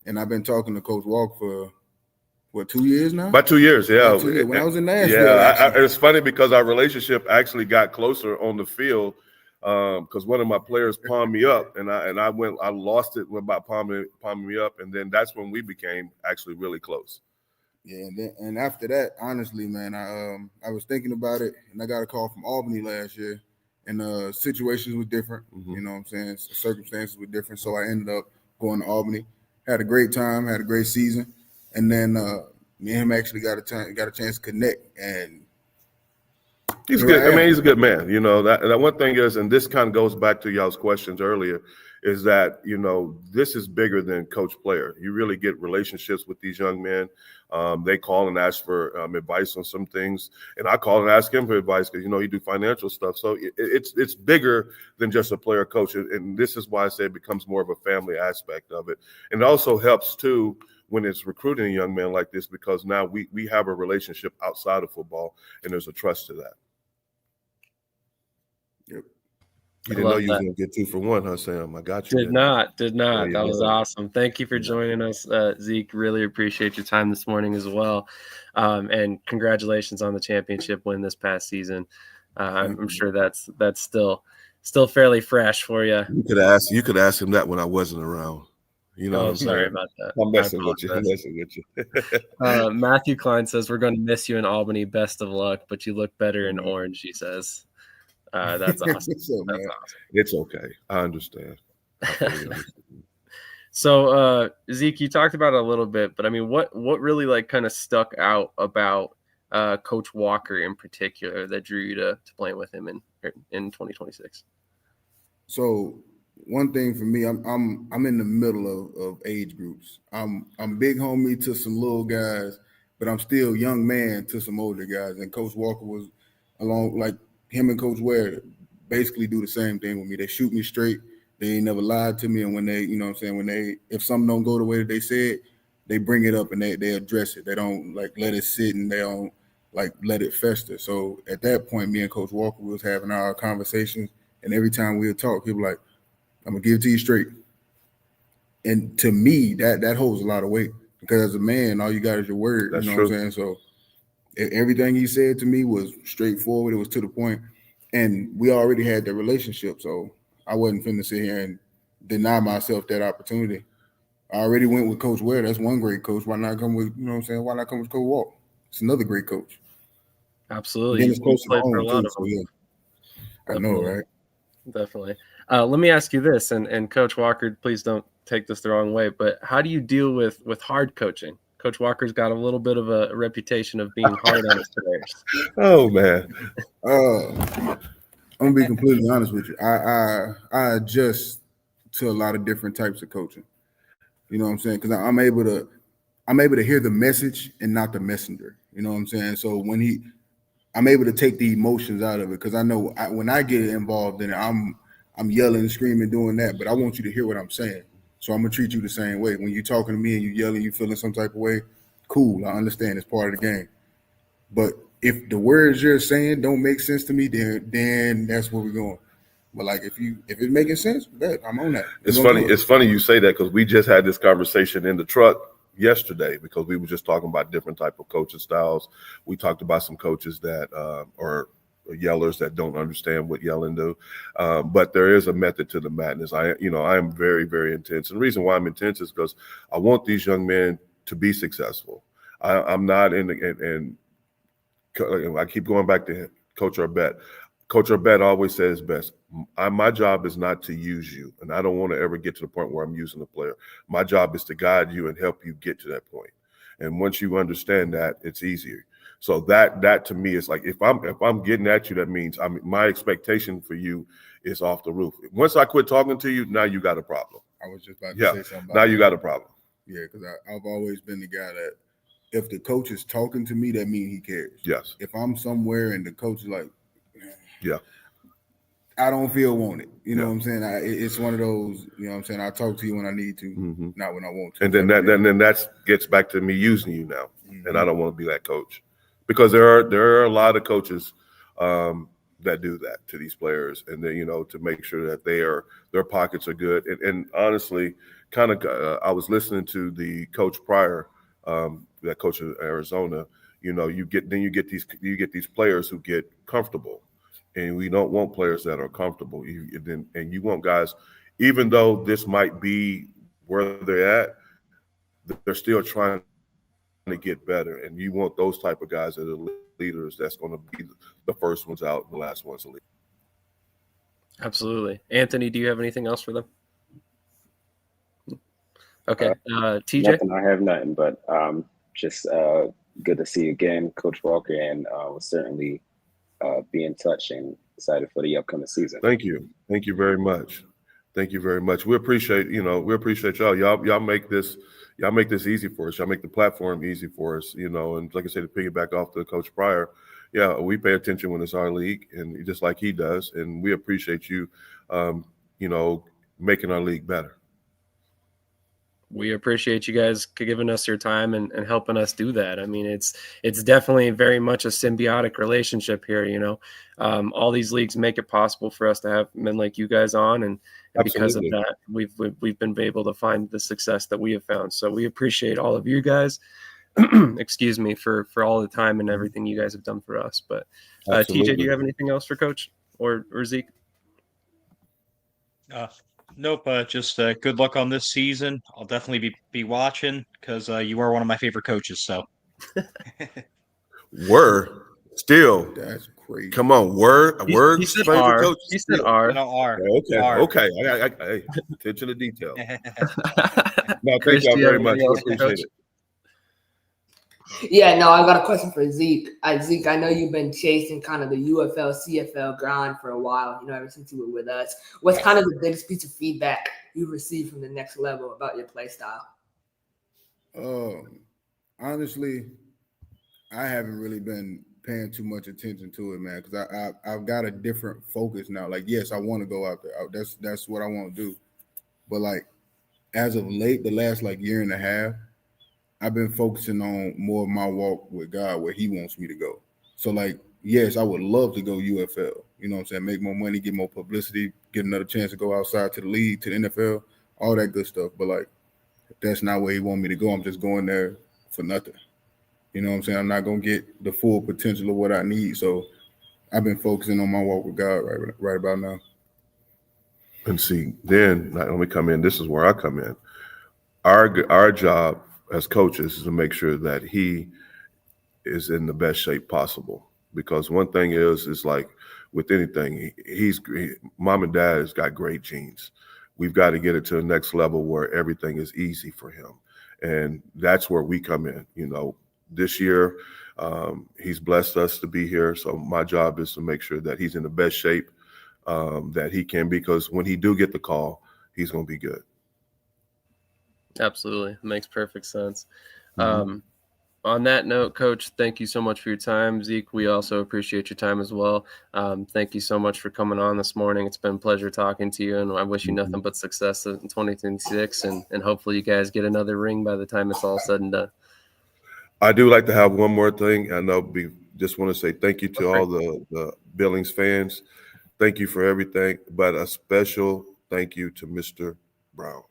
And I've been talking to Coach Walk for, 2 years now? About 2 years, yeah. About 2 years. When I was in Nashville. It's funny because our relationship actually got closer on the field because one of my players palmed me up, and I lost it about palming me up, and then that's when we became actually really close. Yeah, and after that, honestly, man, I was thinking about it, and I got a call from Albany last year, and situations were different. You know what I'm saying? Circumstances were different, so I ended up going to Albany. Had a great time, had a great season, and then me and him actually got a chance to connect, and he's here good. I I mean, am. he's a good man. You know, that one thing is, and this kind of goes back to y'all's questions earlier, is that, you know, this is bigger than coach player. You really get relationships with these young men. They call and ask for advice on some things, and I call and ask him for advice because, you know, he do financial stuff. So it's bigger than just a player coach, and this is why I say it becomes more of a family aspect of it. And it also helps too when it's recruiting a young man like this, because now we have a relationship outside of football, and there's a trust to that. Yep. You didn't know you was going to get 2 for 1, huh, Sam? I got you. Did not. Yeah, That was awesome. Thank you for joining us, Zeke. Really appreciate your time this morning as well. And congratulations on the championship win this past season. I'm sure that's still fairly fresh for you. You could ask him that when I wasn't around. You know what I'm sorry saying? about that. I'm messing with you. Matthew Klein says, we're going to miss you in Albany. Best of luck, but you look better in orange, he says. That's awesome. That's awesome. It's okay. I understand. So, Zeke, you talked about it a little bit, but I mean, what really like kind of stuck out about Coach Walker in particular that drew you to playing with him in 2026? So one thing for me, I'm in the middle of age groups. I'm big homie to some little guys, but I'm still young man to some older guys. And Coach Walker was along, like him and Coach Ware basically do the same thing with me. They shoot me straight. They ain't never lied to me. And when they, you know what I'm saying, if something don't go the way that they said, they bring it up and they address it. They don't like let it sit and they don't like let it fester. So at that point, me and Coach Walker was having our conversations, and every time we would talk, he'd be like, I'm gonna give it to you straight. And to me, that holds a lot of weight, because as a man, all you got is your word. That's you know true. what I'm saying? So everything he said to me was straightforward. It was to the point, and we already had that relationship. So I wasn't finna sit here and deny myself that opportunity. I already went with Coach Ware. That's one great coach. Why not come with, you know what I'm saying? Why not come with Coach Walk? It's another great coach. Absolutely. And then it's close to Played for a home lot too. of So them. yeah, I know, right? Definitely. Let me ask you this, and Coach Walker, please don't take this the wrong way, but how do you deal with hard coaching? Coach Walker's got a little bit of a reputation of being hard on his players. Oh man. I'm gonna be completely honest with you. I adjust to a lot of different types of coaching. You know what I'm saying? Because I'm able to hear the message and not the messenger. You know what I'm saying? So I'm able to take the emotions out of it, because I know when I get involved in it, I'm yelling, screaming, doing that. But I want you to hear what I'm saying. So I'm gonna treat you the same way. When you're talking to me and you yelling, you feeling some type of way, cool. I understand, it's part of the game. But if the words you're saying don't make sense to me, then that's where we're going. But like if it's making sense, I'm on that. It's funny you say that, because we just had this conversation in the truck yesterday, because we were just talking about different type of coaching styles. We talked about some coaches that are yellers that don't understand what yelling do, but there is a method to the madness. I am very, very intense, and the reason why I'm intense is because I want these young men to be successful. I'm not and I keep going back to Coach Arbet. Coach Arbet always says best, my job is not to use you, and I don't want to ever get to the point where I'm using the player. My job is to guide you and help you get to that point. And once you understand that, it's easier. So that to me is like, if I'm getting at you, that means my expectation for you is off the roof. Once I quit talking to you, now you got a problem. I was just about to say something about now you got a problem. Yeah, because I've always been the guy that if the coach is talking to me, that means he cares. Yes. If I'm somewhere and the coach is like, yeah, I don't feel wanted. You know what I'm saying? It's one of those, you know what I'm saying? I talk to you when I need to, not when I want to. And then that gets back to me using you now. And I don't want to be that coach, because there are a lot of coaches that do that to these players, and then, to make sure that their pockets are good. And honestly, kind of, I was listening to the coach prior, that coach of Arizona. You get these players who get comfortable. And we don't want players that are comfortable. And you want guys, even though this might be where they're at, they're still trying to get better, and you want those type of guys that are leaders. That's going to be the first ones out, and the last ones to leave. Absolutely. Anthony, do you have anything else for them? Okay. TJ? Nothing. I have nothing, but just good to see you again, Coach Walker, and we'll certainly be in touch and excited for the upcoming season. Thank you. Thank you very much. Thank you very much. We appreciate y'all. Y'all make this easy for us. Y'all make the platform easy for us, and like I said, to piggyback off the Coach Pryor, yeah, we pay attention when it's our league, and just like he does, and we appreciate you, making our league better. We appreciate you guys giving us your time and helping us do that. I mean, it's definitely very much a symbiotic relationship here. All these leagues make it possible for us to have men like you guys on, and because of that, we've been able to find the success that we have found. So we appreciate all of you guys. Excuse me for all the time and everything you guys have done for us. But TJ, do you have anything else for Coach or Zeke? Nope. Just good luck on this season. I'll definitely be watching because you are one of my favorite coaches. So, still. That's crazy. Come on, He said favorite R. coach. He said R. No, R. Okay, R. okay. Hey, attention to detail. No, Chris, thank y'all do you have very much. anything We else for appreciate Coach? it. Yeah, no, I got a question for Zeke. Zeke, I know you've been chasing kind of the UFL, CFL grind for a while, ever since you were with us. What's kind of the biggest piece of feedback you've received from the next level about your play style? Honestly, I haven't really been paying too much attention to it, man, because I've got a different focus now. Like, yes, I want to go out there. That's what I want to do. But, like, as of late, the last, year and a half, I've been focusing on more of my walk with God, where he wants me to go. So, yes, I would love to go UFL, make more money, get more publicity, get another chance to go outside to the league, to the NFL, all that good stuff. But, if that's not where he wants me to go, I'm just going there for nothing. You know what I'm saying? I'm not going to get the full potential of what I need. So, I've been focusing on my walk with God right about now. And see, then let me come in. This is where I come in. Our job as coaches is to make sure that he is in the best shape possible. Because one thing is like with anything, mom and dad has got great genes. We've got to get it to the next level where everything is easy for him. And that's where we come in. This year, he's blessed us to be here. So my job is to make sure that he's in the best shape that he can, because when he do get the call, he's going to be good. Absolutely. It makes perfect sense. On that note, Coach, thank you so much for your time. Zeke, we also appreciate your time as well. Thank you so much for coming on this morning. It's been a pleasure talking to you, and I wish you nothing but success in 2026, and hopefully you guys get another ring by the time it's all said and done. I do like to have one more thing. I know just want to say thank you to all the Billings fans. Thank you for everything, but a special thank you to Mr. Brown.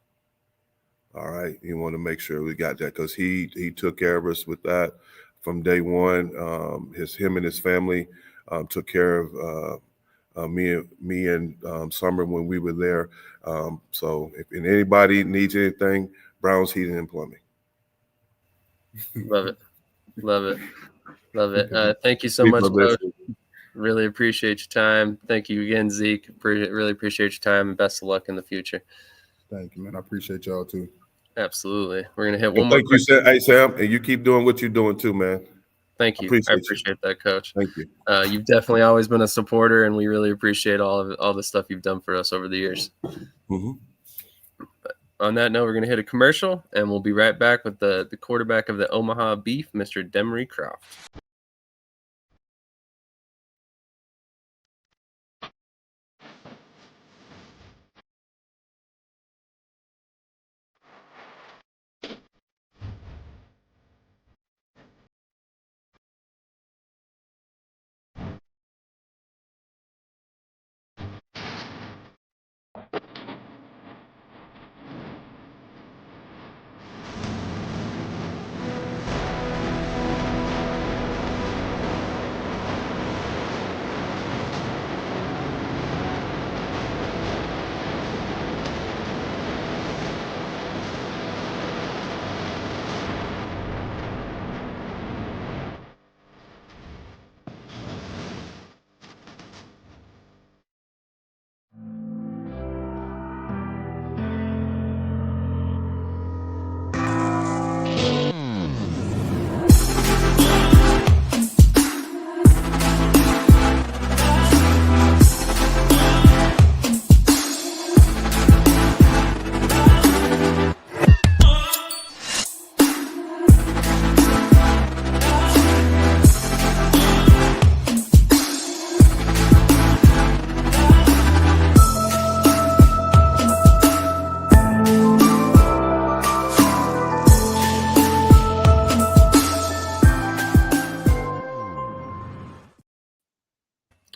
All right, you want to make sure we got that, because he took care of us with that from day one. Him and his family took care of me and Summer when we were there. So if anybody needs anything, Brown's Heating and Plumbing. Love it. Thank you so much, Coach. Really appreciate your time. Thank you again, Zeke. Really appreciate your time, and best of luck in the future. Thank you, man. I appreciate y'all too. Absolutely. We're gonna hit one more. Thank you, hey Sam, and you keep doing what you're doing too, man. Thank you. I appreciate that, Coach. Thank you. You've definitely always been a supporter, and we really appreciate all the stuff you've done for us over the years. Mm-hmm. But on that note, we're gonna hit a commercial, and we'll be right back with the quarterback of the Omaha Beef, Mr. Demery Croft.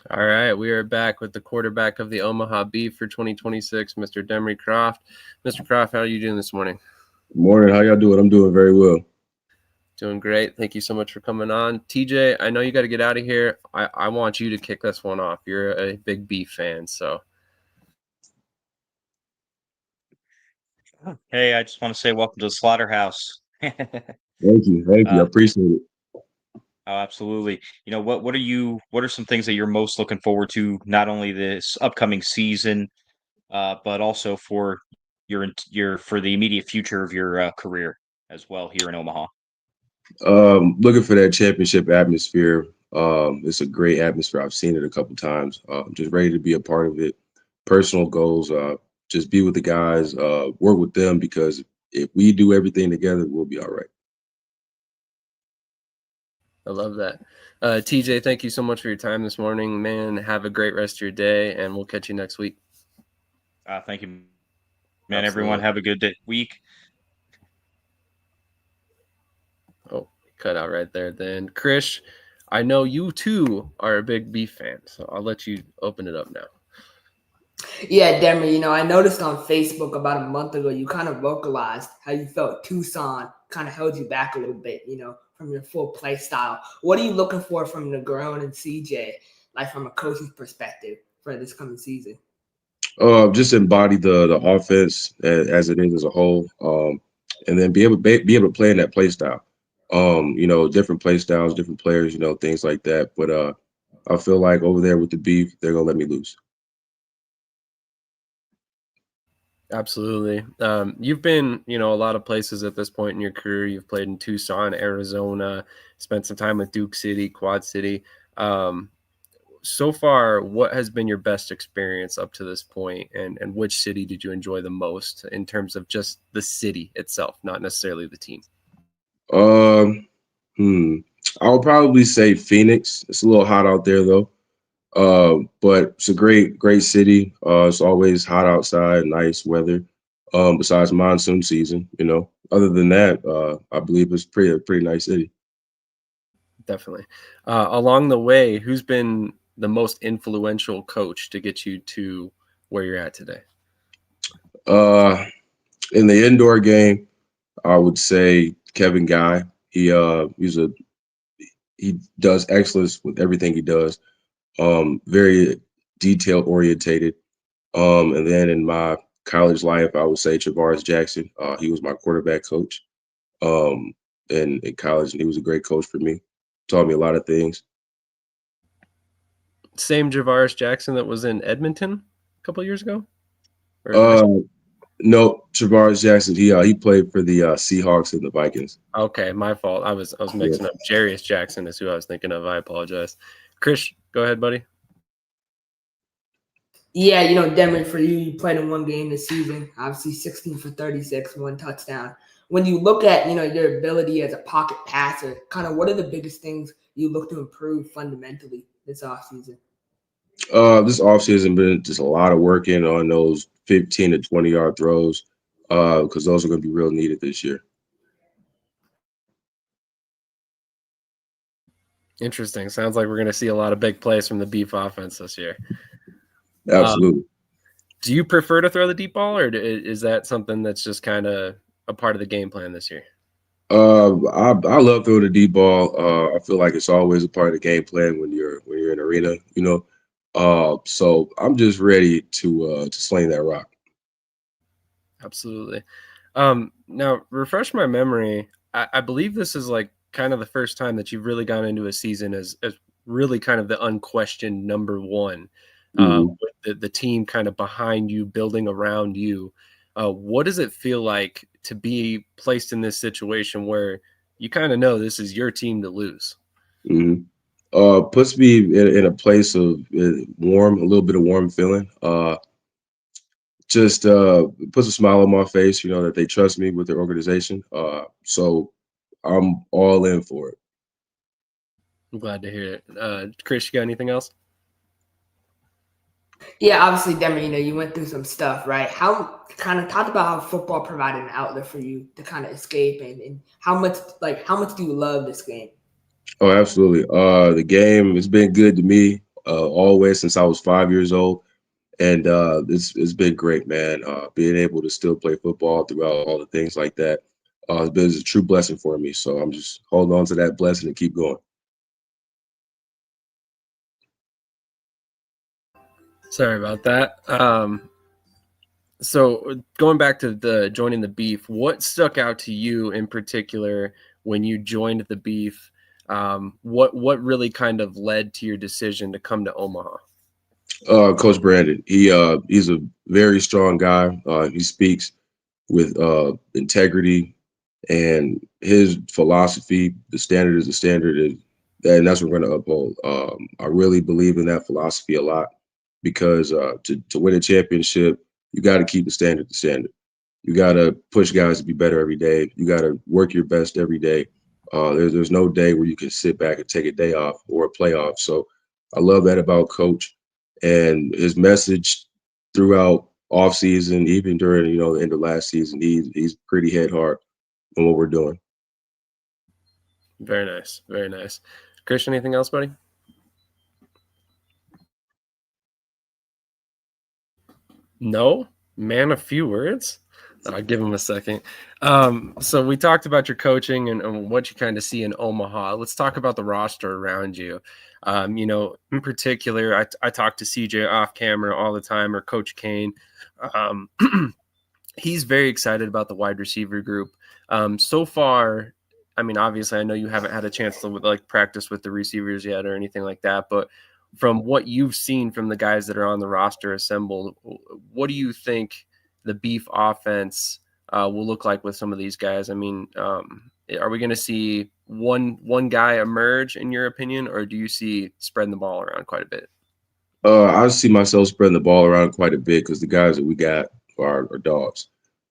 All right, we are back with the quarterback of the Omaha Beef for 2026, Mr. Demery Croft. Mr. Croft, how are you doing this morning? Good morning. How y'all doing? I'm doing very well. Doing great. Thank you so much for coming on. TJ, I know you got to get out of here. I want you to kick this one off. You're a big Beef fan, so. Hey, I just want to say welcome to the slaughterhouse. Thank you. Thank you. I appreciate it. Oh, absolutely. You know, what are some things that you're most looking forward to, not only this upcoming season, but also for for the immediate future of your career as well here in Omaha? Looking for that championship atmosphere. It's a great atmosphere. I've seen it a couple times. Just ready to be a part of it. Personal goals, just be with the guys, work with them, because if we do everything together, we'll be all right. I love that. TJ, thank you so much for your time this morning, man. Have a great rest of your day, and we'll catch you next week. Thank you, man. Absolutely. Everyone, have a good week. Oh, cut out right there. Then, Krish, I know you too are a big Beef fan, so I'll let you open it up now. Yeah, Demery, I noticed on Facebook about a month ago, you kind of vocalized how you felt Tucson kind of held you back a little bit, from your full play style. What are you looking for from Negron and CJ, like from a coaching perspective for this coming season? Just embody the offense as it is as a whole, and then be able to play in that play style. Different play styles, different players, things like that. But I feel like over there with the Beef, they're gonna let me loose. Absolutely. You've been, a lot of places at this point in your career. You've played in Tucson, Arizona, spent some time with Duke City, Quad City. So far, what has been your best experience up to this point, and which city did you enjoy the most in terms of just the city itself, not necessarily the team? I would probably say Phoenix. It's a little hot out there though. But it's a great city. It's always hot outside, nice weather. Besides monsoon season, Other than that, I believe it's a pretty nice city. Definitely. Along the way, who's been the most influential coach to get you to where you're at today? In the indoor game, I would say Kevin Guy. He does excellence with everything he does. Very detail orientated. And then in my college life, I would say Travaris Jackson. He was my quarterback coach in college, and he was a great coach for me. Taught me a lot of things. Same Travaris Jackson that was in Edmonton a couple of years ago? No, Travaris Jackson. He played for the Seahawks and the Vikings. Okay, my fault. I was mixing up. Jarius Jackson is who I was thinking of. I apologize. Krish, go ahead, buddy. Yeah, Demery, for you played in one game this season. Obviously, 16 for 36, 1 touchdown. When you look at, your ability as a pocket passer, kind of what are the biggest things you look to improve fundamentally this offseason? This offseason been just a lot of working on those 15 to 20-yard throws because those are going to be real needed this year. Interesting. Sounds like we're going to see a lot of big plays from the Beef offense this year. Absolutely. Do you prefer to throw the deep ball, or is that something that's just kind of a part of the game plan this year? I love throwing the deep ball. I feel like it's always a part of the game plan when you're in arena, So I'm just ready to sling that rock. Absolutely. Now, refresh my memory. I believe this is like kind of the first time that you've really gone into a season as really kind of the unquestioned number one, with the team kind of behind you, building around you. What does it feel like to be placed in this situation where you kind of know this is your team to lose? Puts me in a place of warm, a little bit of warm feeling. Just puts a smile on my face, that they trust me with their organization. So I'm all in for it. I'm glad to hear it. Krish, you got anything else? Yeah, obviously, Demery, you went through some stuff, right? How kind of talk about how football provided an outlet for you to kind of escape, and how much do you love this game? Oh, absolutely. The game has been good to me always since I was 5 years old. And it's been great, man. Being able to still play football throughout all the things like that has been a true blessing for me. So I'm just holding on to that blessing and keep going. Sorry about that. So going back to the joining the Beef, what stuck out to you in particular when you joined the Beef? What really kind of led to your decision to come to Omaha? Coach Brandon, he's a very strong guy. He speaks with integrity, and his philosophy, the standard is the standard, and that's what we're going to uphold. I really believe in that philosophy a lot because to win a championship, you got to keep the standard the standard. You got to push guys to be better every day. You got to work your best every day. There's no day where you can sit back and take a day off or a play off. So I love that about Coach and his message throughout off season, even during the end of last season. He's pretty head hard on what we're doing. Very nice, very nice. Krish, anything else, buddy? No, man, a few words. I'll give him a second. So we talked about your coaching and what you kind of see in Omaha. Let's talk about the roster around you. In particular, I talk to CJ off camera all the time, or Coach Kane. He's very excited about the wide receiver group. So far, I mean, obviously, I know you haven't had a chance to practice with the receivers yet or anything like that, but from what you've seen from the guys that are on the roster assembled, what do you think the Beef offense will look like with some of these guys? I mean, are we going to see one guy emerge in your opinion, or do you see spreading the ball around quite a bit? I see myself spreading the ball around quite a bit because the guys that we got are dogs.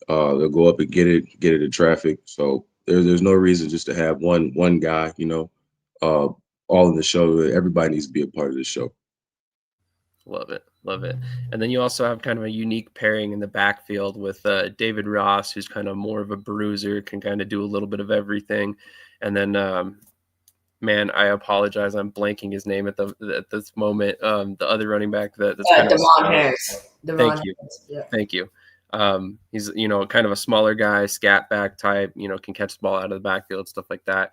They'll go up and get it in traffic. So there's no reason just to have one guy, all in the show. Everybody needs to be a part of the show. Love it. And then you also have kind of a unique pairing in the backfield with David Ross, who's kind of more of a bruiser, can kind of do a little bit of everything. And then, man, I apologize, I'm blanking his name at this moment. The other running back that's kind of Devon Harris. Thank you. He's kind of a smaller guy, scat back type. Can catch the ball out of the backfield, stuff like that.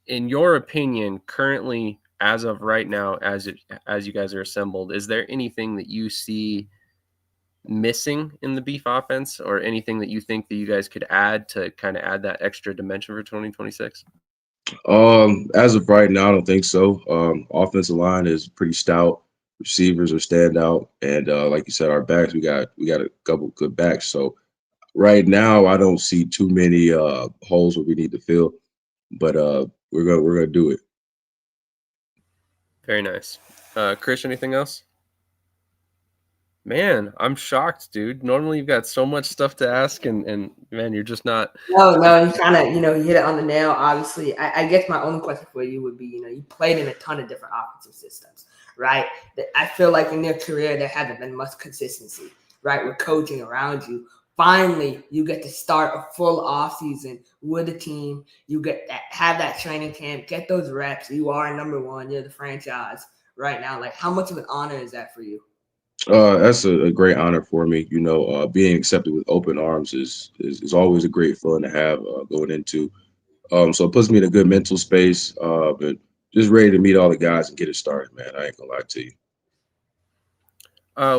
In your opinion, currently, as of right now, as you guys are assembled, is there anything that you see missing in the Beef offense, or anything that you think that you guys could add to kind of add that extra dimension for 2026? As of right now, I don't think so. Offensive line is pretty stout. Receivers are standout, and like you said, our backs, we got a couple good backs. So right now, I don't see too many holes where we need to fill, but we're gonna do it. Very nice. Krish, anything else? Man, I'm shocked, dude. Normally you've got so much stuff to ask, and man, you're just not. No, you kind of, you hit it on the nail. Obviously, I guess my only question for you would be, you played in a ton of different offensive systems, right? I feel like in your career, there hasn't been much consistency, right? With coaching around you. Finally, you get to start a full off season with a team. You have that training camp, get those reps. You are number one. You're the franchise right now. Like, how much of an honor is that for you? That's a great honor for me. Being accepted with open arms is always a great feeling to have going into. So it puts me in a good mental space, but just ready to meet all the guys and get it started, man. I ain't gonna lie to you.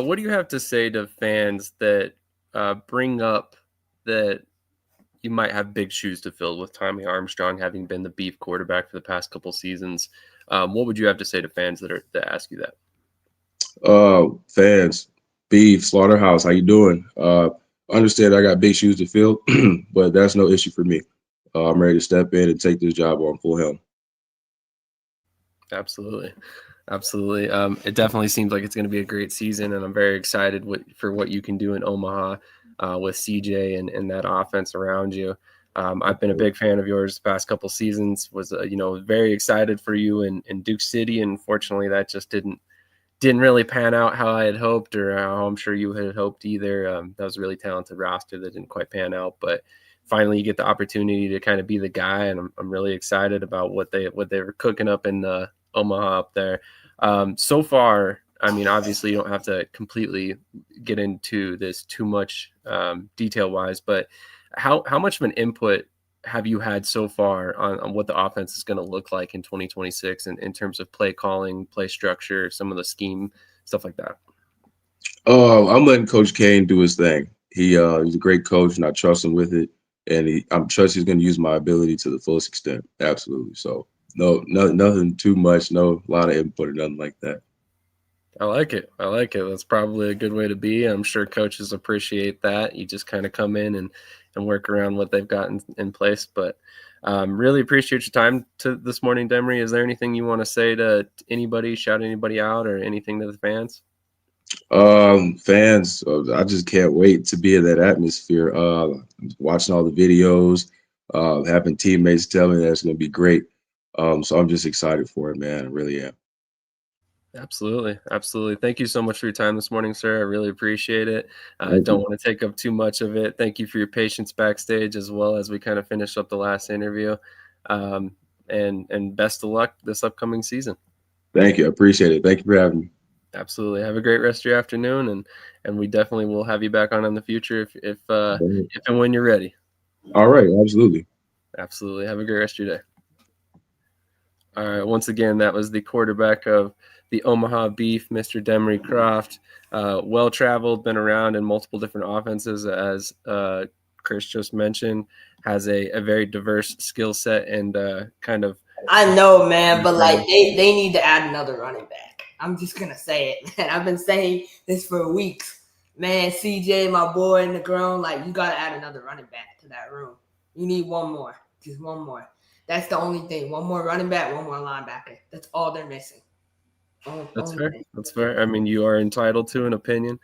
What do you have to say to fans that bring up that you might have big shoes to fill with Tommy Armstrong having been the Beef quarterback for the past couple seasons? What would you have to say to fans that ask you that? Fans, Beef, Slaughterhouse, how you doing? Understand I got big shoes to fill, but that's no issue for me. I'm ready to step in and take this job on full helm. Absolutely. It definitely seems like it's going to be a great season, and I'm very excited for what you can do in Omaha with CJ and that offense around you. I've been a big fan of yours the past couple seasons. Was very excited for you in Duke City, and fortunately that just didn't really pan out how I had hoped, or how I'm sure you had hoped either. That was a really talented roster that didn't quite pan out, but finally you get the opportunity to kind of be the guy, and I'm really excited about what they were cooking up in Omaha up there. So far, I mean, obviously you don't have to completely get into this too much detail wise, but how much of an input have you had so far on what the offense is going to look like in 2026 and in terms of play calling, play structure, some of the scheme, stuff like that? I'm letting Coach Kane do his thing. He's a great coach, and I trust him with it. And I'm trust he's going to use my ability to the fullest extent. Absolutely. So nothing too much, no lot of input or nothing like that. I like it. That's probably a good way to be. I'm sure coaches appreciate that. You just kind of come in and work around what they've got in place. But really appreciate your time this morning, Demery. Is there anything you want to say to anybody, shout anybody out, or anything to the fans? Fans, I just can't wait to be in that atmosphere. Watching all the videos, having teammates tell me that it's going to be great. So I'm just excited for it, man. I really am. Absolutely. Thank you so much for your time this morning, sir. I really appreciate it. I don't want to take up too much of it. Thank you for your patience backstage as well as we kind of finish up the last interview. And best of luck this upcoming season. Thank you. I appreciate it. Thank you for having me. Absolutely. Have a great rest of your afternoon, and we definitely will have you back on in the future if and when you're ready. All right. Absolutely. Have a great rest of your day. All right. Once again, that was the quarterback of the Omaha Beef, Mr. Demery Croft. Well-traveled, been around in multiple different offenses, as Krish just mentioned, has a very diverse skill set and kind of. I know, man, but like they need to add another running back. I'm just gonna say it, man. I've been saying this for weeks, man. CJ, my boy, and the grown, like you gotta add another running back to that room. You need one more, just one more. That's the only thing. One more running back, one more linebacker. That's all they're missing. That's fair. I mean, you are entitled to an opinion.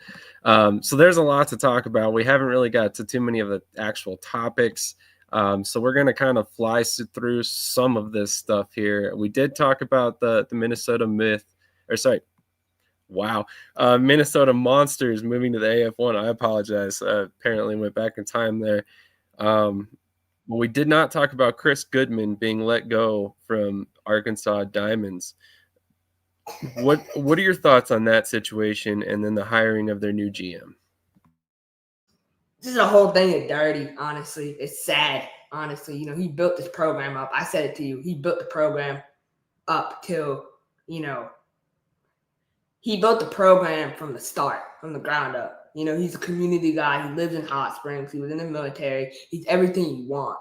So there's a lot to talk about. We haven't really got to too many of the actual topics. So we're going to kind of fly through some of this stuff here. We did talk about the Minnesota Minnesota Monsters moving to the AF1. I apologize. Apparently went back in time there. But we did not talk about Chris Goodman being let go from Arkansas Diamonds. What are your thoughts on that situation and then the hiring of their new GM? This is a whole thing of dirty, honestly. It's sad, honestly. You know, he built this program up. I said it to you. He built the program up till, he built the program from the start, from the ground up. You know, he's a community guy. He lives in Hot Springs. He was in the military. He's everything you want,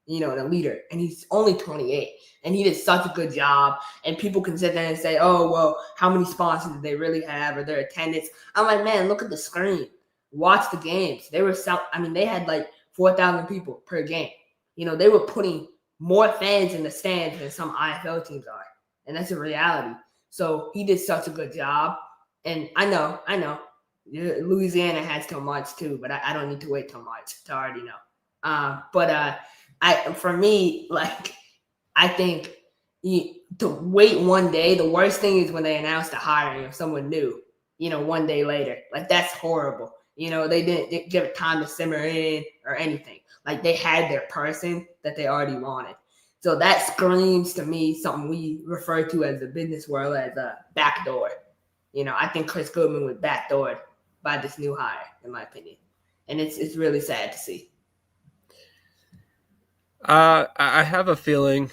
the leader. And he's only 28. And he did such a good job. And people can sit there and say, oh, well, how many sponsors did they really have or their attendance? I'm like, man, look at the screen. Watch the games. They had like 4,000 people per game. They were putting more fans in the stands than some IFL teams are. And that's a reality. So he did such a good job. And I know, Louisiana has till March too, but I don't need to wait till March to already know. For me, I think to wait one day, the worst thing is when they announce the hiring of someone new, one day later. Like, that's horrible. They didn't give it time to simmer in or anything. Like, they had their person that they already wanted. So that screams to me something we refer to as the business world as a backdoor. I think Chris Goodman was backdoored by this new hire, in my opinion. And it's really sad to see. I have a feeling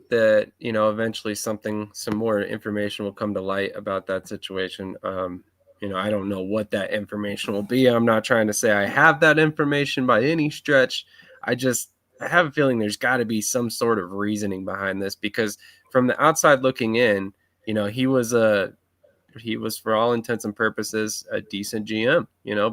that, eventually some more information will come to light about that situation. I don't know what that information will be. I'm not trying to say I have that information by any stretch. I have a feeling there's got to be some sort of reasoning behind this, because from the outside looking in, he was for all intents and purposes a decent GM,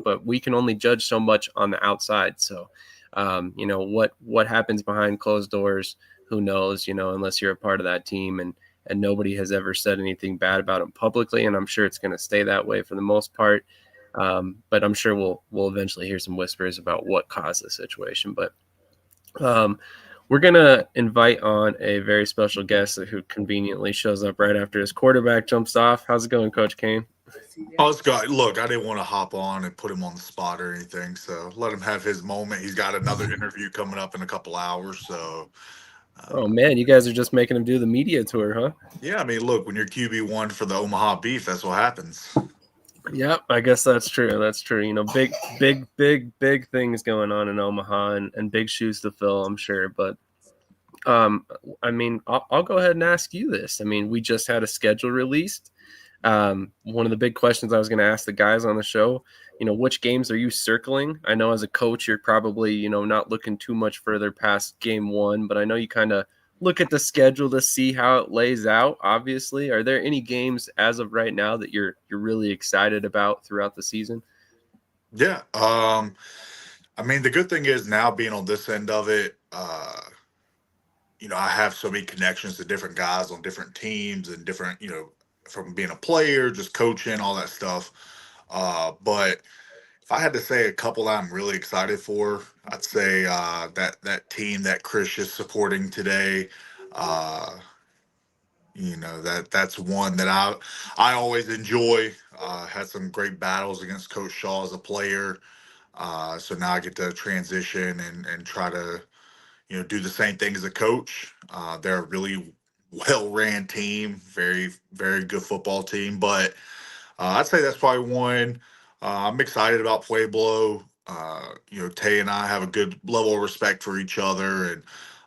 but we can only judge so much on the outside. So, what happens behind closed doors, who knows, unless you're a part of that team, and nobody has ever said anything bad about him publicly. And I'm sure it's going to stay that way for the most part. But I'm sure we'll eventually hear some whispers about what caused the situation. But we're going to invite on a very special guest who conveniently shows up right after his quarterback jumps off. How's it going, Coach Kane? Oh, it's good. Look, I didn't want to hop on and put him on the spot or anything, so let him have his moment. He's got another interview coming up in a couple hours, so Oh man, you guys are just making him do the media tour, huh? Yeah, I mean, look, when you're QB1 for the Omaha Beef, that's what happens. Yep, I guess that's true. That's true. You know, big things going on in Omaha, and big shoes to fill, I'm sure. But I mean, I'll go ahead and ask you this. I mean, we just had a schedule released. One of the big questions I was going to ask the guys on the show, you know, which games are you circling? I know as a coach, you're probably, you know, not looking too much further past game one, but I know you kind of look at the schedule to see how it lays out. Obviously, are there any games as of right now that you're really excited about throughout the season? Yeah. I mean, the good thing is now being on this end of it, you know, I have so many connections to different guys on different teams and different, you know, from being a player, just coaching, all that stuff. But if I had to say a couple that I'm really excited for, I'd say that team that Krish is supporting today. Uh, you know, that's one that I always enjoy. Had some great battles against Coach Shaw as a player. So now I get to transition and try to, you know, do the same thing as a coach. They're a really well ran team, very good football team. But I'd say that's probably one. I'm excited about Pueblo. You know, Tay and I have a good level of respect for each other, and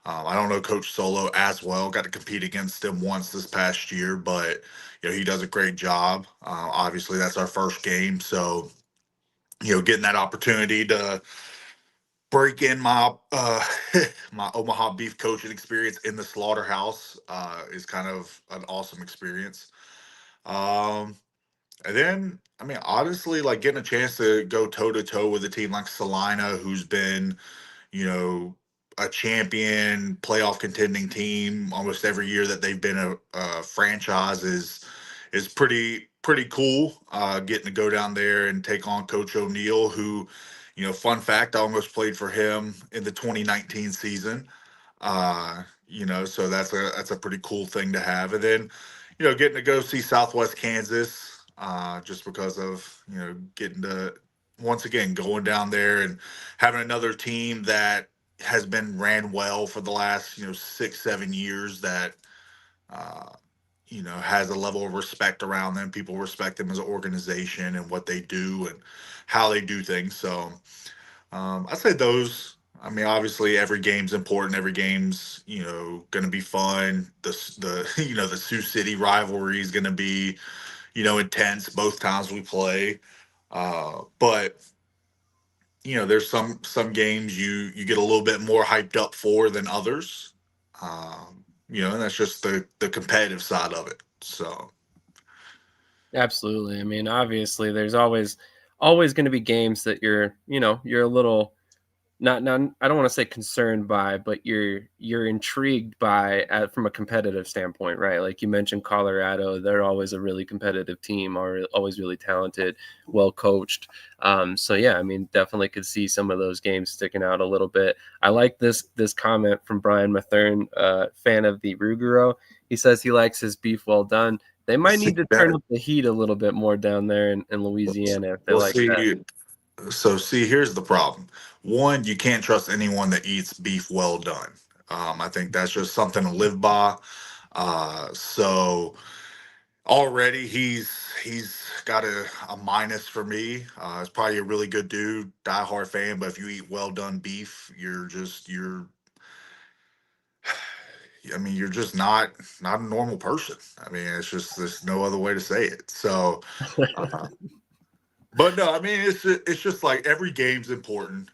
I don't know Coach Solo as well. Got to compete against him once this past year, but you know he does a great job. Obviously, that's our first game, so you know, getting that opportunity to break in my my Omaha Beef coaching experience in the slaughterhouse is kind of an awesome experience. Um, and then, I mean, honestly, like getting a chance to go toe to toe with a team like Salina, who's been, you know, a champion, playoff contending team almost every year that they've been a franchise is pretty cool. Getting to go down there and take on Coach O'Neill, who, you know, fun fact, I almost played for him in the 2019 season. You know, so that's a pretty cool thing to have. And then, you know, getting to go see Southwest Kansas, just because of, you know, getting to once again going down there and having another team that has been ran well for the last, you know, 6 7 years that uh you know has a level of respect around them. People respect them as an organization and what they do and how they do things. So I'd say those. I mean, obviously, every game's important. Every game's, you know, going to be fun. The you know the Sioux City rivalry is going to be, you know, intense both times we play. But you know, there's some games you get a little bit more hyped up for than others. You know, and that's just the competitive side of it. So Absolutely. I mean, obviously, there's always going to be games that you're a little not I don't want to say concerned by, but you're intrigued by from a competitive standpoint, right? Like you mentioned Colorado, they're always a really competitive team, or always really talented, well coached. So yeah, I mean, definitely could see some of those games sticking out a little bit. I like this comment from Brian Mathern, fan of the Ruguro. He says he likes his beef well done. They might need to turn up the heat a little bit more down there in Louisiana if they we'll like that. see. So see, here's the problem. One, you can't trust anyone that eats beef well done. I think that's just something to live by. So already he's got a minus for me. He's probably a really good dude, diehard fan, but if you eat well done beef, you're I mean, you're just not a normal person. I mean, it's just there's no other way to say it. So uh, but no, I mean it's just like every game's important.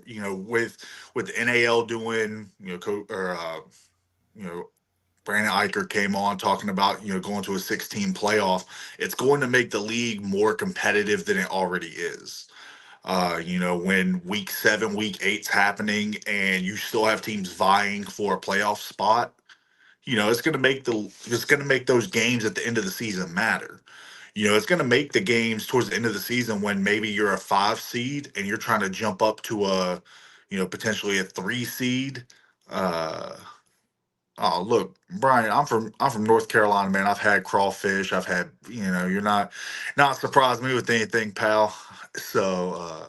You know, with NAL doing, you know, you know, Brandon Eicher came on talking about, you know, going to a 16 playoff. It's going to make the league more competitive than it already is. You know, when week 7, week 8's happening and you still have teams vying for a playoff spot, you know, it's gonna make those games at the end of the season matter. You know, it's going to make the games towards the end of the season when maybe you're a 5 seed and you're trying to jump up to a, you know, potentially a 3 seed. Uh, oh, look, Brian, I'm from North Carolina, man. I've had crawfish. I've had, you know, you're not surprised me with anything, pal. So,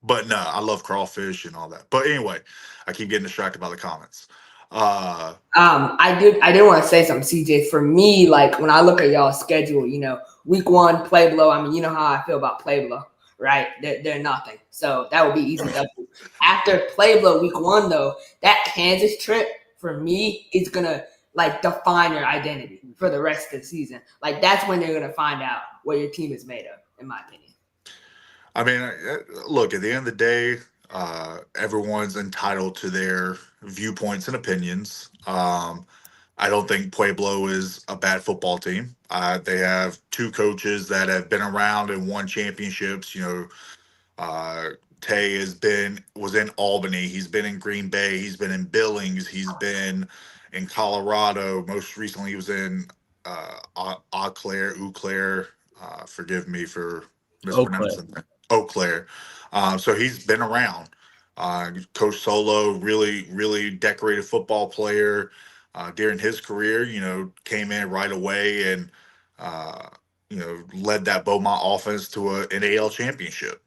but no, I love crawfish and all that. But anyway, I keep getting distracted by the comments. I did want to say something, CJ. For me, like when I look at y'all's schedule, week 1, Pueblo. I mean, you know how I feel about Pueblo, right? They're nothing. So that would be easy W. After Pueblo week 1, though, that Kansas trip for me is gonna like define your identity for the rest of the season. Like that's when they're gonna find out what your team is made of, in my opinion. I mean, look, at the end of the day, everyone's entitled to their viewpoints and opinions. I don't think Pueblo is a bad football team. They have 2 coaches that have been around and won championships. Tay was in Albany. He's been in Green Bay. He's been in Billings. He's been in Colorado. Most recently, he was in Eau Claire. Forgive me for mispronouncing that. Eau Claire. So he's been around. Coach Solo, really, really decorated football player during his career. Came in right away and led that Beaumont offense to an NAL championship.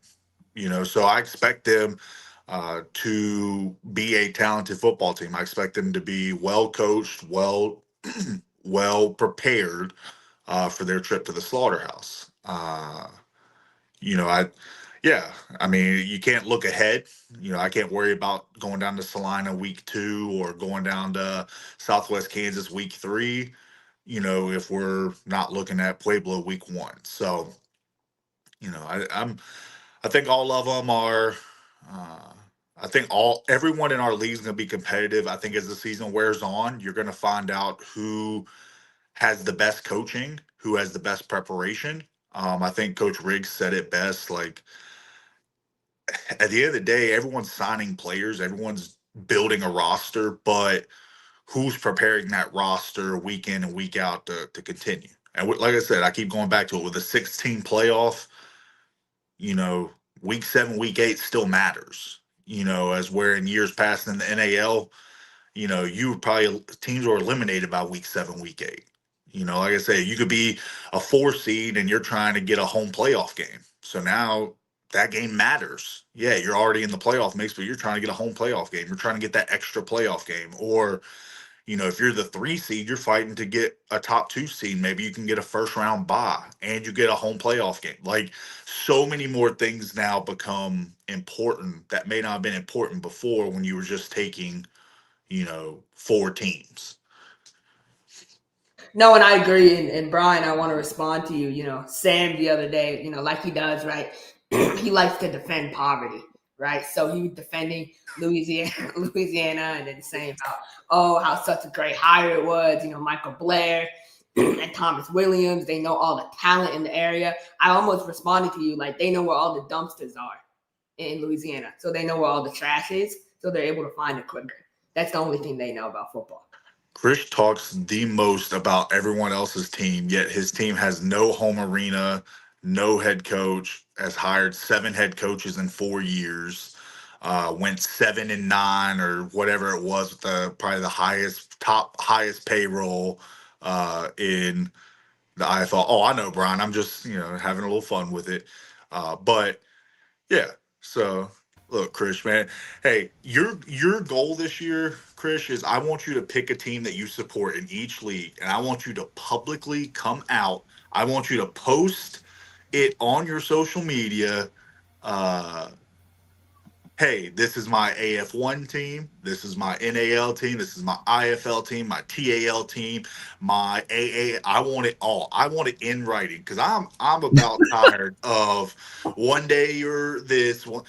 So I expect them to be a talented football team. I expect them to be well coached, well prepared for their trip to the slaughterhouse. I mean, you can't look ahead. I can't worry about going down to Salina week 2 or going down to Southwest Kansas week 3. If we're not looking at Pueblo week 1. So, I think all of them are. I think everyone in our league is going to be competitive. I think as the season wears on, you're going to find out who has the best coaching, who has the best preparation. I think Coach Riggs said it best. Like at the end of the day, everyone's signing players, everyone's building a roster, but who's preparing that roster week in and week out to continue? And like I said, I keep going back to it with a 16 playoff. Week 7, week 8 still matters. As where in years past in the NAL, you probably teams were eliminated by week 7, week 8. Like I say, you could be a 4 seed and you're trying to get a home playoff game. So now that game matters. Yeah, you're already in the playoff mix, but you're trying to get a home playoff game. You're trying to get that extra playoff game. Or, if you're the 3 seed, you're fighting to get a top 2 seed. Maybe you can get a first round bye and you get a home playoff game. Like so many more things now become important that may not have been important before when you were just taking 4 teams. No, and I agree. And Brian, I want to respond to you. Sam the other day, like he does, right? He likes to defend poverty, right? So he was defending Louisiana, and then saying how such a great hire it was. Michael Blair and Thomas Williams. They know all the talent in the area. I almost responded to you like they know where all the dumpsters are in Louisiana, so they know where all the trash is, so they're able to find it quicker. That's the only thing they know about football. Krish talks the most about everyone else's team, yet his team has no home arena, no head coach, has hired 7 head coaches in 4 years, went 7-9 or whatever it was, probably the highest payroll in the IFL. Oh, I know, Brian. I'm just having a little fun with it, but yeah. So look, Krish, man. Hey, your goal this year, Krish, is I want you to pick a team that you support in each league, and I want you to publicly come out. I want you to post it on your social media. Hey, this is my AF1 team. This is my NAL team. This is my IFL team, my TAL team, my AA. I want it all. I want it in writing because I'm about tired of one day you're this one.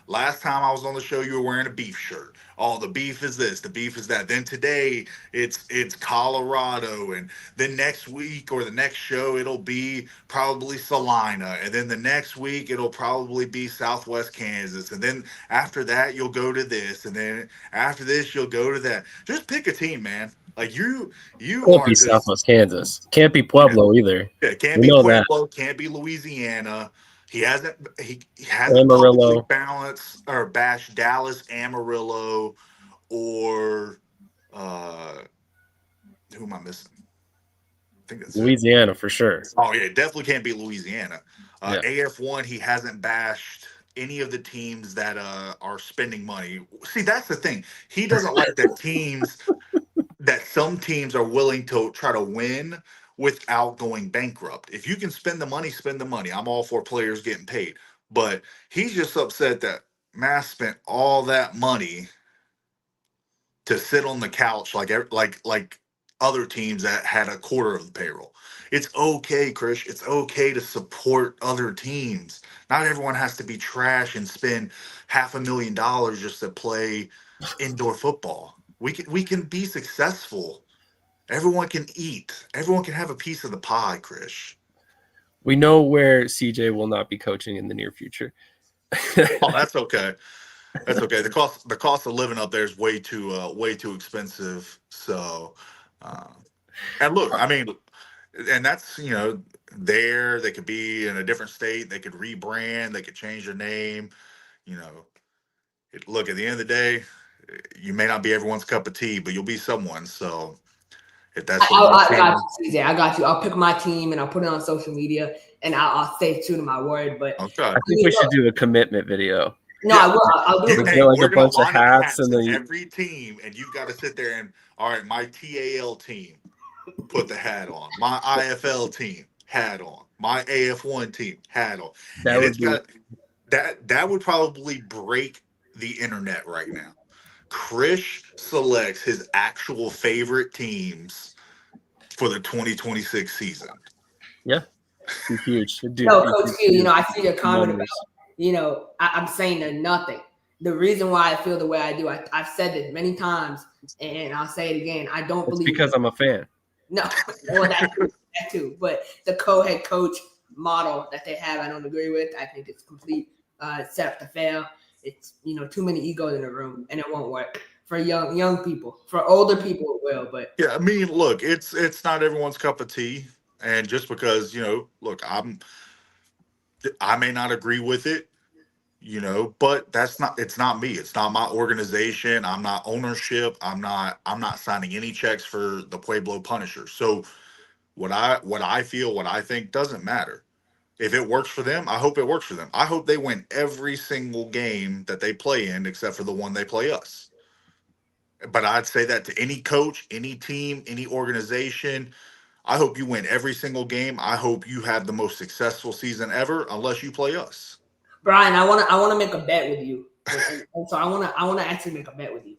Last time I was on the show, you were wearing a beef shirt. Oh, the beef is this, the beef is that. Then today it's Colorado, and then next week or the next show it'll be probably Salina, and then the next week it'll probably be Southwest Kansas, and then after that you'll go to this, and then after this you'll go to that. Just pick a team, man. Like you Can't are be just Southwest Kansas. Can't be Pueblo either. yeah, can't We be know that. Pueblo, can't be Louisiana. He hasn't publicly Amarillo. balanced or bashed Dallas, Amarillo, or who am I missing? I think that's it. Louisiana for sure. Oh yeah, definitely can't be Louisiana. Yeah. AF1, he hasn't bashed any of the teams that are spending money. See, that's the thing. He doesn't like that some teams are willing to try to win without going bankrupt. If you can spend the money, spend the money. I'm all for players getting paid. But he's just upset that Mass spent all that money to sit on the couch like other teams that had a quarter of the payroll. It's okay, Krish. It's okay to support other teams. Not everyone has to be trash and spend $500,000 just to play indoor football. We can be successful. Everyone can eat. Everyone can have a piece of the pie, Krish. We know where CJ will not be coaching in the near future. Oh, that's okay. That's okay. The cost of living up there is way too expensive. So, and look, I mean, and that's there. They could be in a different state. They could rebrand. They could change their name. Look, at the end of the day, you may not be everyone's cup of tea, but you'll be someone. So, if that's what I you got you, CJ. I got you. I'll pick my team and I'll put it on social media and I'll stay true to my word. But okay, I think we should do a commitment video. No, I will. I'll do it. Hey, like we're a bunch of gonna line up hats and in then every team, and you've got to sit there and all right, my TAL team, put the hat on. My IFL team, hat on. My AF1 team, hat on. That And would it's be- got that would probably break the internet right now. Krish selects his actual favorite teams for the 2026 season. Yeah, it's huge. No, Coach Q, I see your comment about, I'm saying they're nothing. The reason why I feel the way I do, I've said this many times, and I'll say it again. I don't believe because I'm a fan. No, well, that too. But the co-head coach model that they have, I don't agree with. I think it's complete set up to fail. It's too many egos in the room, and it won't work for young people. For older people, it will. But yeah, I mean, look, it's not everyone's cup of tea, and just because look, I may not agree with it, but it's not me. It's not my organization. I'm not ownership. I'm not signing any checks for the Pueblo Punisher. So what I feel, what I think doesn't matter. If it works for them, I hope it works for them. I hope they win every single game that they play in, except for the one they play us. But I'd say that to any coach, any team, any organization. I hope you win every single game. I hope you have the most successful season ever, unless you play us. Brian, I want to make a bet with you. And so I want to actually make a bet with you.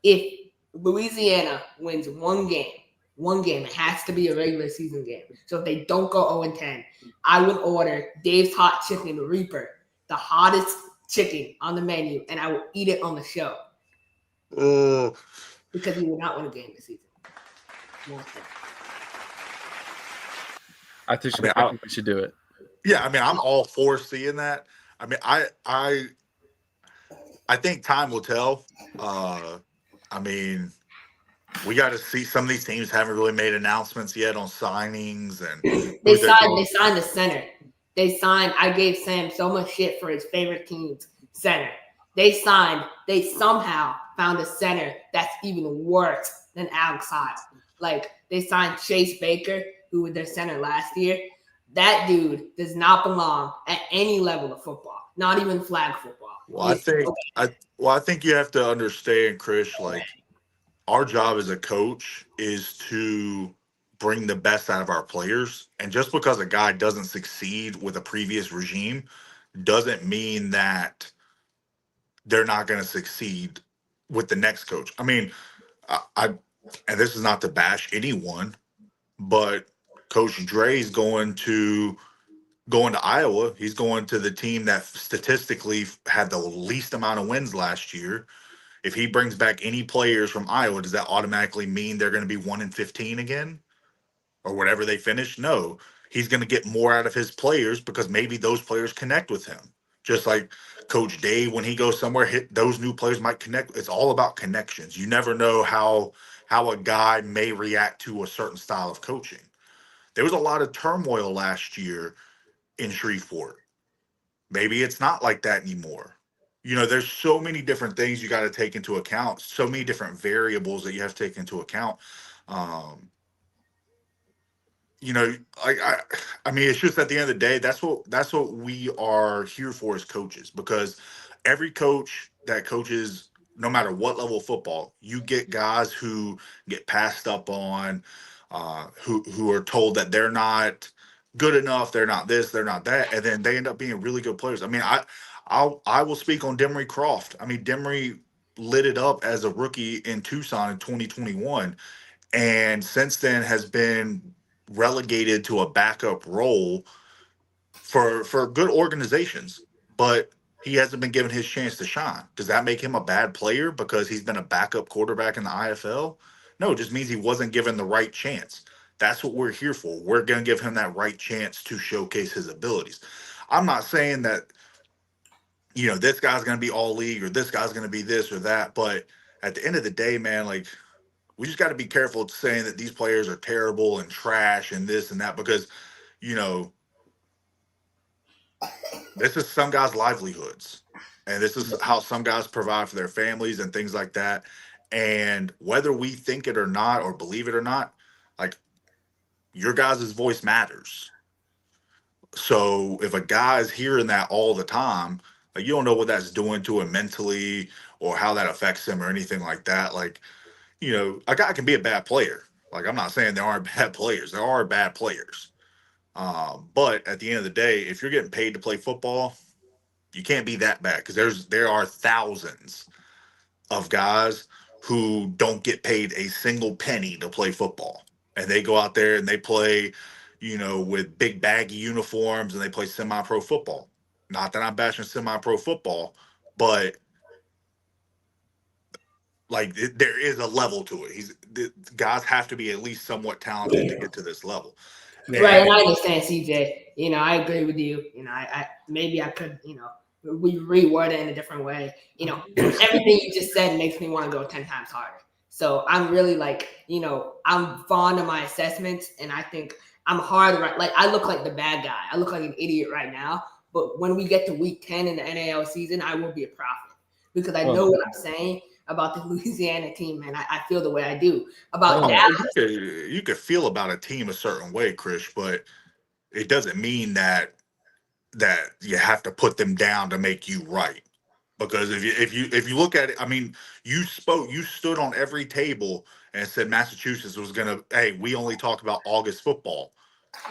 If Louisiana wins one game, it has to be a regular season game. So if they don't go 0-10, I would order Dave's Hot Chicken Reaper, the hottest chicken on the menu, and I will eat it on the show. Because we will not win a game this season. I think we should do it. Yeah, I mean, I'm all for seeing that. I mean, I think time will tell. I mean, we got to see. Some of these teams haven't really made announcements yet on signings and they signed the center. I gave Sam so much shit for his favorite team's center. They somehow found a center that's even worse than Alex Hyde. Like, they signed Chase Baker, who was their center last year. That dude does not belong at any level of football, not even flag football. Well, I think you have to understand, Krish, like, our job as a coach is to bring the best out of our players. And just because a guy doesn't succeed with a previous regime doesn't mean that they're not going to succeed with the next coach. I mean, and this is not to bash anyone, but Coach Dre's going to Iowa. He's going to the team that statistically had the least amount of wins last year. If he brings back any players from Iowa, does that automatically mean they're going to be 1-15 again? Or whatever they finish? No. He's going to get more out of his players because maybe those players connect with him. Just like Coach Dave, when he goes somewhere, those new players might connect. It's all about connections. You never know how a guy may react to a certain style of coaching. There was a lot of turmoil last year in Shreveport. Maybe it's not like that anymore. There's so many different things you got to take into account, so many different variables that you have to take into account. you know, I mean, it's just at the end of the day, that's what we are here for as coaches, because every coach that coaches, no matter what level of football, you get guys who get passed up on, who are told that they're not good enough, they're not this, they're not that, and then they end up being really good players. I mean, I will speak on Demery Croft. I mean, Demery lit it up as a rookie in Tucson in 2021, and since then has been relegated to a backup role for good organizations, but he hasn't been given his chance to shine. Does that make him a bad player because he's been a backup quarterback in the IFL? No, it just means he wasn't given the right chance. That's what we're here for. We're going to give him that right chance to showcase his abilities. I'm not saying that, you know, this guy's going to be all league or this guy's going to be this or that, but at the end of the day, man, like, we just got to be careful saying that these players are terrible and trash and this and that, because, you know, this is some guys' livelihoods, and this is how some guys provide for their families and things like that. And whether we think it or not, or believe it or not, like, your guys' voice matters. So if a guy is hearing that all the time, like, you don't know what that's doing to him mentally or how that affects him or anything like that. Like, you know, a guy can be a bad player. Like, I'm not saying there aren't bad players. There are bad players. But at the end of the day, if you're getting paid to play football, you can't be that bad, because there are thousands of guys who don't get paid a single penny to play football. And they go out there and they play, you know, with big baggy uniforms, and they play semi-pro football. Not that I'm bashing semi-pro football, but like, there is a level to it. The guys have to be at least somewhat talented to get to this level. Right, and I understand, CJ. You know, I agree with you. You know, I maybe I could, you know, we reword it in a different way. You know, everything you just said makes me want to go 10 times harder. So I'm really like, you know, I'm fond of my assessments, and I think I'm hard. Right, like, I look like the bad guy. I look like an idiot right now. But when we get to week 10 in the NAL season, I will be a prophet, because I know what I'm saying about the Louisiana team, man. I feel the way I do about Dallas. You could feel about a team a certain way, Krish, but it doesn't mean that you have to put them down to make you right. Because if you look at it, I mean, you stood on every table and said Massachusetts was gonna, hey, we only talk about August football.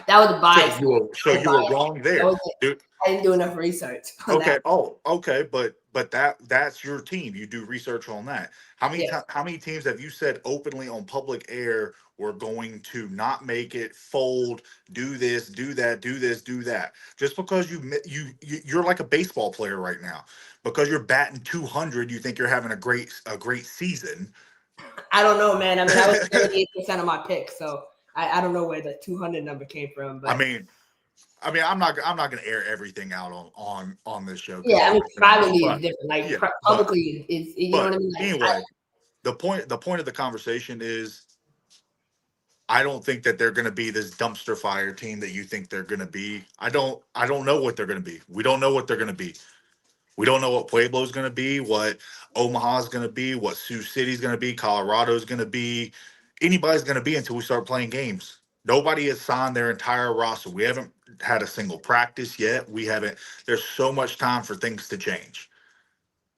That was a bias. So you were wrong there. Dude. I didn't do enough research on Okay. that. Oh, okay. But that's your team. You do research on that. How many teams have you said openly on public air we're going to not make it, fold, do this, do that, do this, do that? Just because you're like a baseball player right now. Because you're batting 200, you think you're having a great season. I don't know, man. I mean, that was 38% of my picks, so I don't know where the 200 number came from. But I mean, I'm not going to air everything out on this show. Yeah, I mean, privately is different. Like, publicly is, you know what I mean? Like, anyway, the point of the conversation is, I don't think that they're going to be this dumpster fire team that you think they're going to be. I don't know what they're going to be. We don't know what they're going to be. We don't know what Pueblo's going to be, what Omaha's going to be, what Sioux City's going to be, Colorado's going to be. Anybody's going to be until we start playing games. Nobody has signed their entire roster. We haven't had a single practice yet. We haven't. There's so much time for things to change.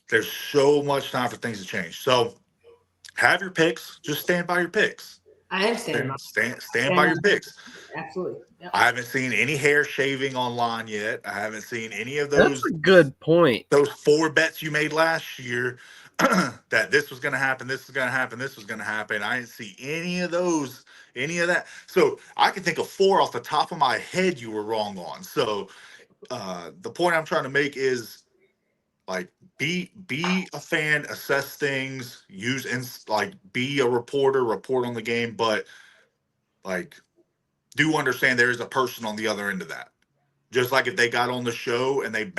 There's so much time for things to change. So have your picks. Just stand by your picks. I understand. Stand by your picks. Absolutely. Yep. I haven't seen any hair shaving online yet. I haven't seen any of those. That's a good point. Those 4 bets you made last year that this was going to happen, this was going to happen, this was going to happen. I didn't see any of those, any of that. So I can think of 4 off the top of my head you were wrong on. So the point I'm trying to make is, like, be a fan, assess things, be a reporter, report on the game, but like, do understand there is a person on the other end of that. Just like if they got on the show and they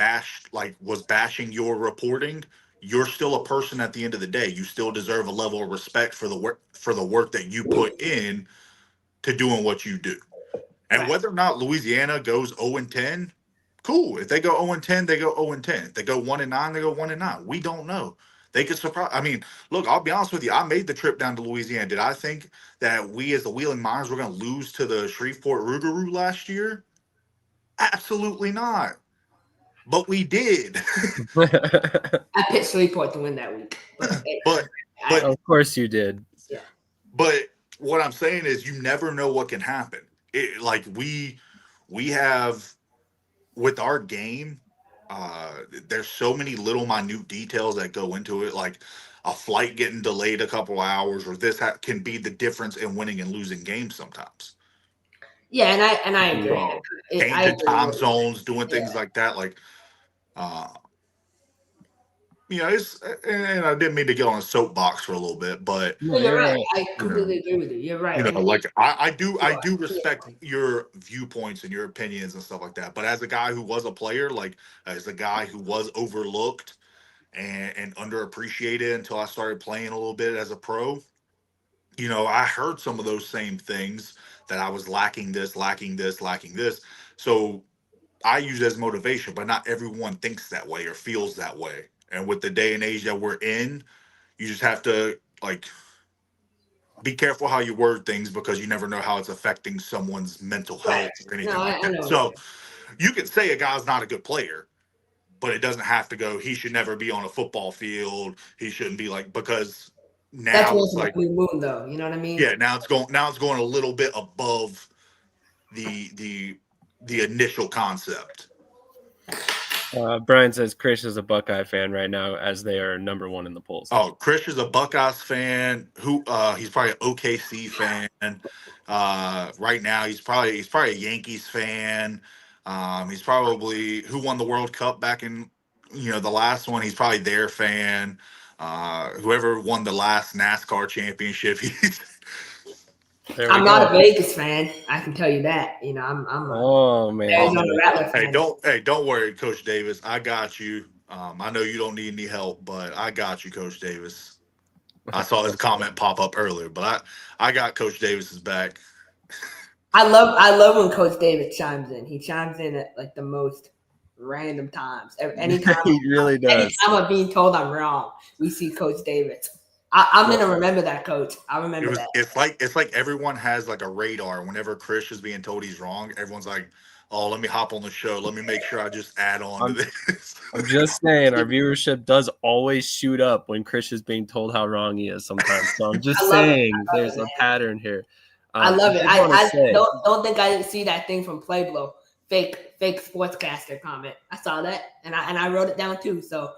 was bashing your reporting, you're still a person at the end of the day. You still deserve a level of respect for the work that you put in to doing what you do. And whether or not Louisiana goes 0-10, cool. If they go 0-10, they go 0-10. If they go 1-9, they go 1-9. We don't know. They could surprise. I mean, look, I'll be honest with you. I made the trip down to Louisiana. Did I think that we as the Wheeling Miners were going to lose to the Shreveport Rougarou last year? Absolutely not. But we did. I picked Shreveport to win that week. But of course you did. Yeah. But what I'm saying is you never know what can happen. Like we have with our game, there's so many little minute details that go into it, like a flight getting delayed a couple hours, or this can be the difference in winning and losing games sometimes. Yeah, and I agree. So, changing time zones, doing things like that, like it's, and I didn't mean to get on a soapbox for a little bit, but you're right. I completely agree with you. You're right. Like I do respect your viewpoints and your opinions and stuff like that. But as a guy who was a player, like as a guy who was overlooked and underappreciated until I started playing a little bit as a pro, I heard some of those same things that I was lacking this. So I use it as motivation, but not everyone thinks that way or feels that way. And with the day and age that we're in, you just have to be careful how you word things, because you never know how it's affecting someone's mental health or anything like that. So you could say a guy's not a good player, but it doesn't have to go, he should never be on a football field. He shouldn't be because now that's once in a blue moon, though. You know what I mean? Yeah, now it's going a little bit above the initial concept. Brian says Krish is a Buckeye fan right now, as they are number 1 in the polls. Oh, Krish is a Buckeyes fan. He's probably an OKC fan. Right now, he's probably a Yankees fan. He's probably who won the World Cup back in the last one. He's probably their fan. Whoever won the last NASCAR championship. I'm not a Vegas fan. I can tell you that. I'm Arizona Rattler fan. Don't worry, Coach Davis. I got you. I know you don't need any help, but I got you, Coach Davis. I saw his comment pop up earlier, but I got Coach Davis's back. I love when Coach Davis chimes in. He chimes in at the most random times. Anytime he really does. Anytime I'm being told I'm wrong, we see Coach Davis. I'm gonna remember that, Coach. I remember that. It's like everyone has a radar. Whenever Krish is being told he's wrong, everyone's like, "Oh, let me hop on the show. Let me make sure I just add on to this." I'm just saying, our viewership does always shoot up when Krish is being told how wrong he is sometimes. So I'm just saying, there's a pattern here. I love it. I don't think I didn't see that thing from Playblow. Fake sportscaster comment. I saw that and I wrote it down too. So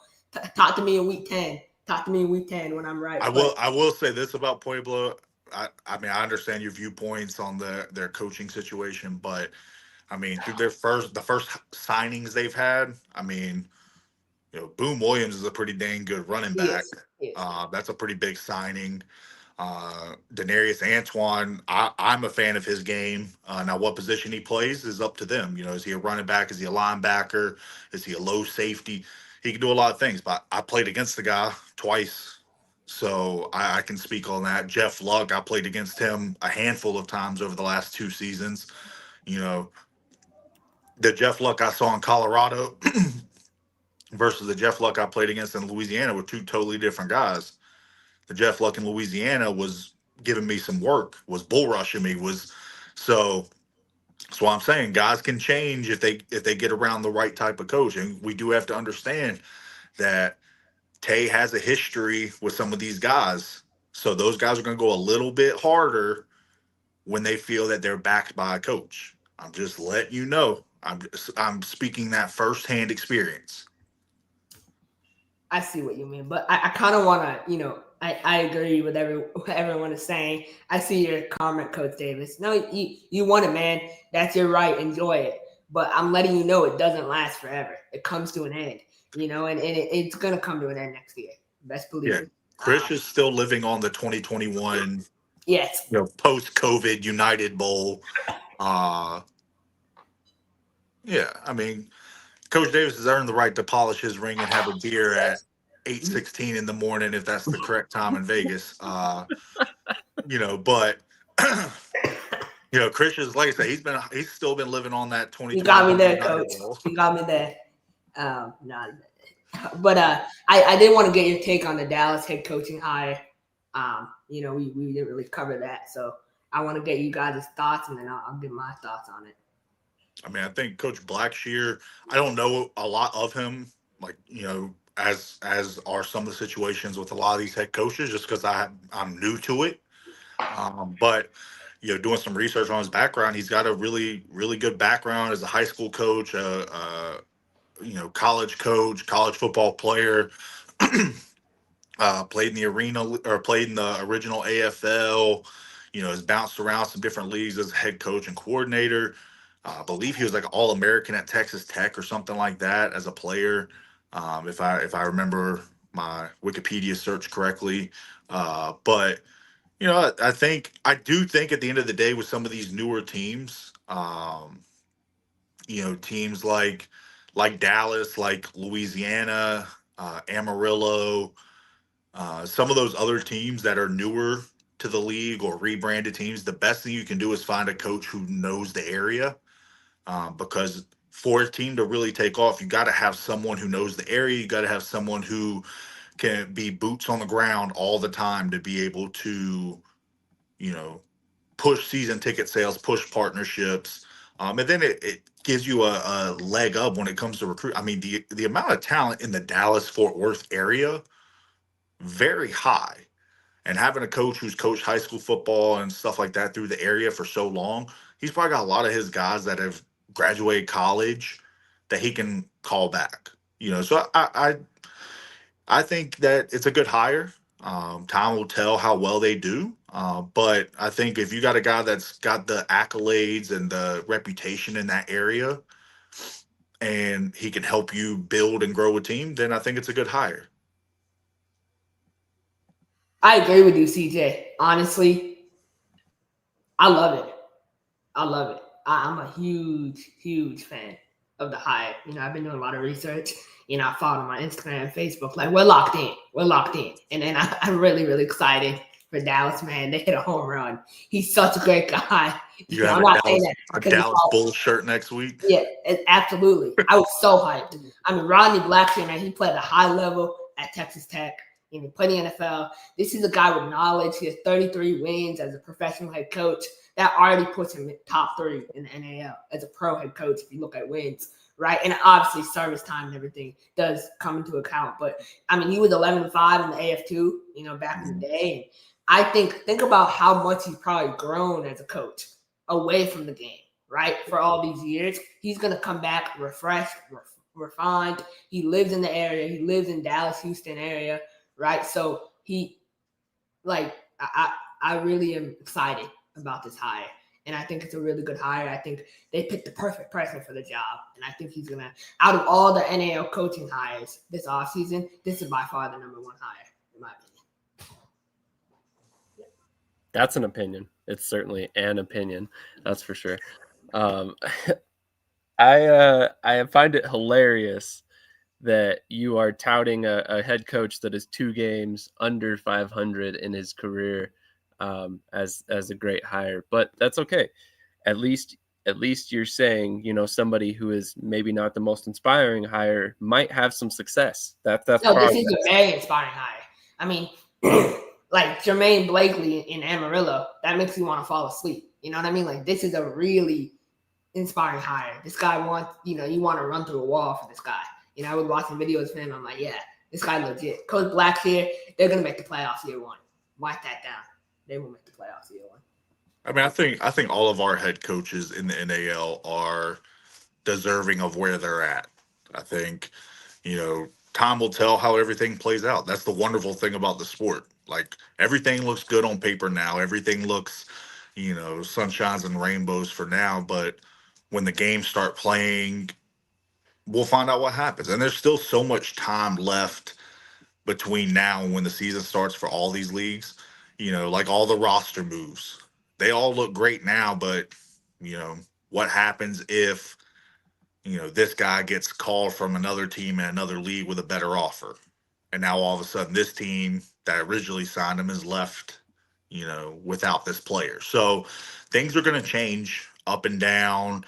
talk to me in week 10. Talk to me in week 10 when I'm right. I will say this about Pueblo. I mean, I understand your viewpoints on their coaching situation, but I mean, through the first signings they've had, I mean, Boom Williams is a pretty dang good running back. That's a pretty big signing. Denarius Antoine, I'm a fan of his game. Now, what position he plays is up to them. Is he a running back? Is he a linebacker? Is he a low safety? He can do a lot of things, but I played against the guy twice, so I can speak on that. Jeff Luck, I played against him a handful of times over the last 2 seasons. The Jeff Luck I saw in Colorado versus the Jeff Luck I played against in Louisiana were 2 totally different guys. The Jeff Luck in Louisiana was giving me some work, was bull rushing me, so that's why I'm saying guys can change if they get around the right type of coach. And we do have to understand that Tay has a history with some of these guys. So those guys are going to go a little bit harder when they feel that they're backed by a coach. I'm just letting you know. I'm speaking that firsthand experience. I see what you mean, but I kind of want to, I agree with what everyone is saying. I see your comment, Coach Davis. No, you want it, man. That's your right. Enjoy it. But I'm letting you know it doesn't last forever. It comes to an end, and it's going to come to an end next year. Best believe it. Krish is still living on the 2021 post-COVID United Bowl. Yeah, I mean, Coach Davis has earned the right to polish his ring and have a beer at 8:16 in the morning if that's the correct time in Vegas. But Krish is, like I said, he's still been living on that 2020. You got me there, Coach. You got me there. But I did want to get your take on the Dallas head coaching hire. We didn't really cover that, so I want to get you guys' thoughts, and then I'll give my thoughts on it. I mean, I think Coach Blackshear, I don't know a lot of him, like, as are some of the situations with a lot of these head coaches, just because I'm new to it. But doing some research on his background, he's got a really, really good background as a high school coach, college coach, college football player. Played in the arena or played in the original AFL. Has bounced around some different leagues as a head coach and coordinator. I believe he was like All-American at Texas Tech or something like that as a player, if I remember my Wikipedia search correctly. But I do think at the end of the day with some of these newer teams, teams like Dallas, like Louisiana, Amarillo, some of those other teams that are newer to the league or rebranded teams, the best thing you can do is find a coach who knows the area. Because for a team to really take off, you got to have someone who knows the area. You got to have someone who can be boots on the ground all the time to be able to, push season ticket sales, push partnerships. And then it gives you a leg up when it comes to recruit. I mean, the amount of talent in the Dallas-Fort Worth area, very high. And having a coach who's coached high school football and stuff like that through the area for so long, he's probably got a lot of his guys that have graduated college that he can call back. So I think that it's a good hire. Time will tell how well they do. But I think if you got a guy that's got the accolades and the reputation in that area, and he can help you build and grow a team, then I think it's a good hire. I agree with you, CJ. Honestly, I love it. I'm a huge, huge fan of the hire. I've been doing a lot of research. I followed my Instagram and Facebook. Like, we're locked in. And then I'm really, really excited for Dallas, man. They hit a home run. He's such a great guy. You have I'm not saying that a because Dallas Bulls shirt next week? Yeah, absolutely. I was so hyped. I mean, Rodney Blackshear, man, he played at a high level at Texas Tech. He played in the NFL. This is a guy with knowledge. He has 33 wins as a professional head coach. That already puts him in top 3 in the NAL as a pro head coach if you look at wins, right? And obviously service time and everything does come into account. But, I mean, he was 11-5 in the AF2, back in the day. And I think about how much he's probably grown as a coach away from the game, right? For all these years. He's going to come back refreshed, refined. He lives in the area. He lives in Dallas, Houston area, right? So I really am excited about this hire. And I think it's a really good hire. I think they picked the perfect person for the job. And I think he's going to, out of all the NAL coaching hires this offseason, this is by far the number 1 hire, in my opinion. That's an opinion. It's certainly an opinion. That's for sure. I find it hilarious that you are touting a head coach that is 2 games under 500 in his career as a great hire, but that's okay. At least you're saying, somebody who is maybe not the most inspiring hire might have some success. That's this is a very inspiring hire. I mean, like Jermaine Blakely in Amarillo, that makes you want to fall asleep. You know what I mean? Like, this is a really inspiring hire. This guy wants, you want to run through a wall for this guy. I was watching videos of him. I'm like, yeah, this guy legit. Coach Blackshear, they're going to make the playoffs year 1. Mark that down. They will make the playoffs year 1. I mean, I think all of our head coaches in the NAL are deserving of where they're at. I think, time will tell how everything plays out. That's the wonderful thing about the sport. Like, everything looks good on paper now. Everything looks, sunshines and rainbows for now. But when the games start playing, we'll find out what happens. And there's still so much time left between now and when the season starts for all these leagues. Like all the roster moves. They all look great now, but, what happens if, this guy gets called from another team in another league with a better offer? And now all of a sudden this team that originally signed him is left, without this player. So things are going to change up and down.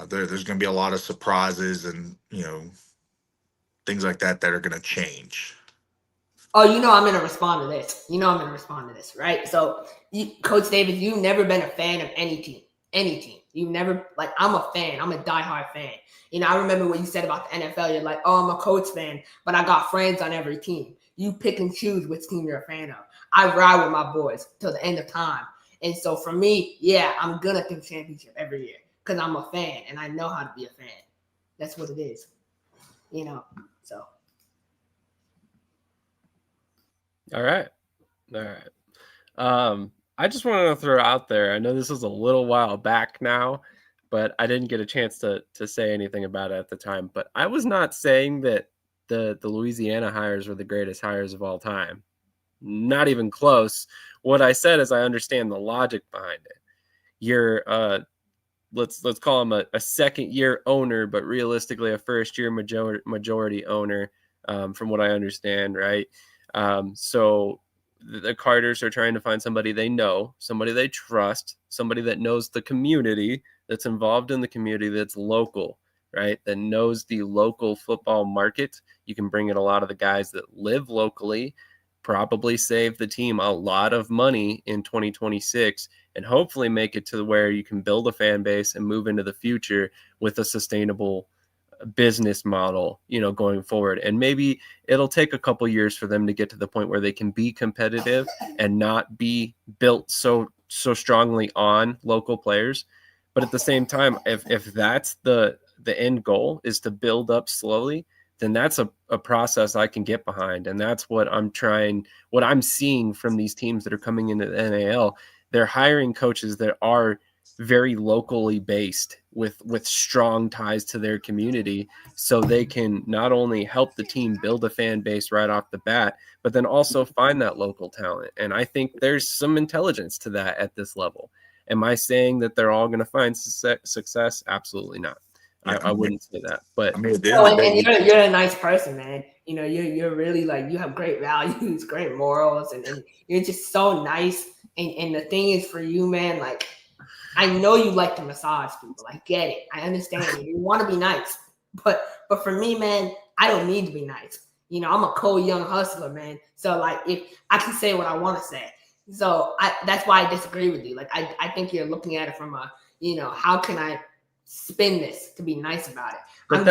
There's going to be a lot of surprises and, things like that are going to change? Oh, I'm going to respond to this. Right? So, Coach Davis, you've never been a fan of any team. You've never, I'm a fan. I'm a diehard fan. I remember what you said about the NFL. You're like, oh, I'm a Coach fan, but I got friends on every team. You pick and choose which team you're a fan of. I ride with my boys till the end of time. And so for me, yeah, I'm going to think championship every year because I'm a fan and I know how to be a fan. That's what it is. So. All right. I just wanted to throw out there, I know this is a little while back now, but I didn't get a chance to say anything about it at the time. But I was not saying that the Louisiana hires were the greatest hires of all time. Not even close. What I said is I understand the logic behind it. You're let's call him a second year owner, but realistically a first year majority owner, from what I understand, right? So the Carters are trying to find somebody they know, somebody they trust, somebody that knows the community, that's involved in the community, that's local, right? That knows the local football market. You can bring in a lot of the guys that live locally, probably save the team a lot of money in 2026, and hopefully make it to where you can build a fan base and move into the future with a sustainable business model, going forward. And maybe it'll take a couple years for them to get to the point where they can be competitive and not be built so strongly on local players. But at the same time, if that's the end goal, is to build up slowly, then that's a process I can get behind. And that's what I'm seeing from these teams that are coming into the NAL. They're hiring coaches that are very locally based with strong ties to their community, so they can not only help the team build a fan base right off the bat, but then also find that local talent. And I think there's some intelligence to that at this level. Am I saying that they're all going to find success? Absolutely not. I wouldn't say that. But and you're a nice person, man. You're really you have great values, great morals, and you're just so nice. And the thing is, for you, man, I know you like to massage people. I get it. I understand you want to be nice. But for me, man, I don't need to be nice. I'm a cold young hustler, man. So if I can say what I want to say. So that's why I disagree with you. I think you're looking at it from how can I spin this to be nice about it? But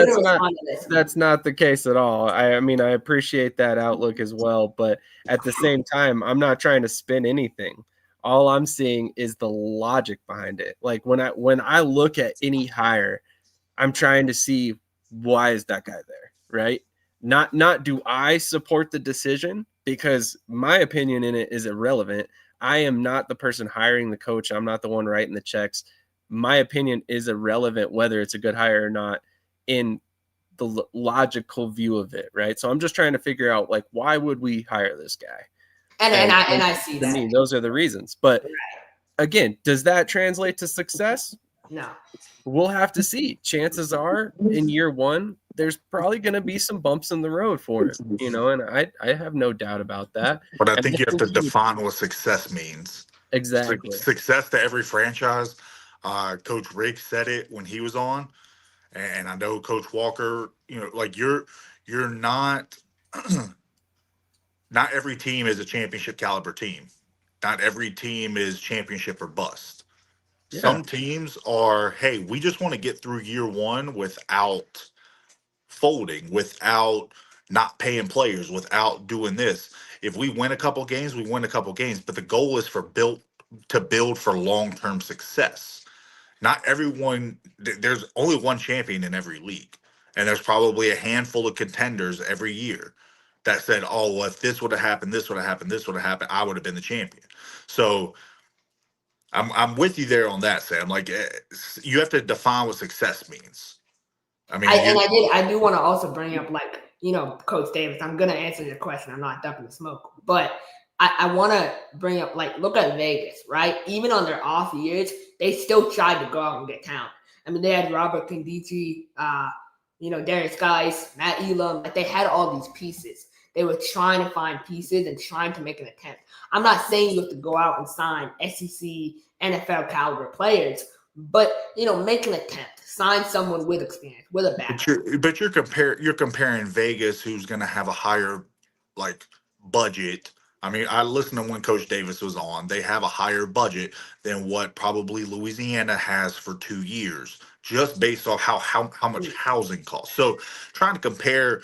that's not the case at all. I mean, I appreciate that outlook as well. But at the same time, I'm not trying to spin anything. All I'm seeing is the logic behind it. When I look at any hire, I'm trying to see, why is that guy there, right? Not do I support the decision, because my opinion in it is irrelevant. I am not the person hiring the coach. I'm not the one writing the checks. My opinion is irrelevant whether it's a good hire or not in the logical view of it, right? So I'm just trying to figure out, why would we hire this guy? And I see that. To me, those are the reasons. But again, does that translate to success? No. We'll have to see. Chances are, in year one, there's probably going to be some bumps in the road for him, and I have no doubt about that. But I think you have to define what success means. Exactly. Success to every franchise. Coach Rick said it when he was on, and I know Coach Walker, you're not not every team is a championship caliber team. Not every team is championship or bust. Yeah. Some teams are, hey, we just want to get through year one without folding, without not paying players, without doing this. If we win a couple games, we win a couple games. But the goal is to build for long-term success. Not everyone, there's only one champion in every league. And there's probably a handful of contenders every year that said, oh, well, if this would have happened, this would have happened, this would have happened, I would have been the champion. So I'm with you there on that, Sam. You have to define what success means. I mean, I do want to also bring up, Coach Davis, I'm going to answer your question. I'm not ducking the smoke. But I want to bring up, look at Vegas, right? Even on their off years, they still tried to go out and get talent. I mean, they had Robert Condici, Darius Geis, Matt Elam. They had all these pieces. They were trying to find pieces and trying to make an attempt. I'm not saying you have to go out and sign SEC, NFL caliber players, but make an attempt. Sign someone with experience, with a background. But you're comparing Vegas, who's going to have a higher budget. I mean, I listened to when Coach Davis was on. They have a higher budget than what probably Louisiana has for 2 years, just based off how much housing costs. So trying to compare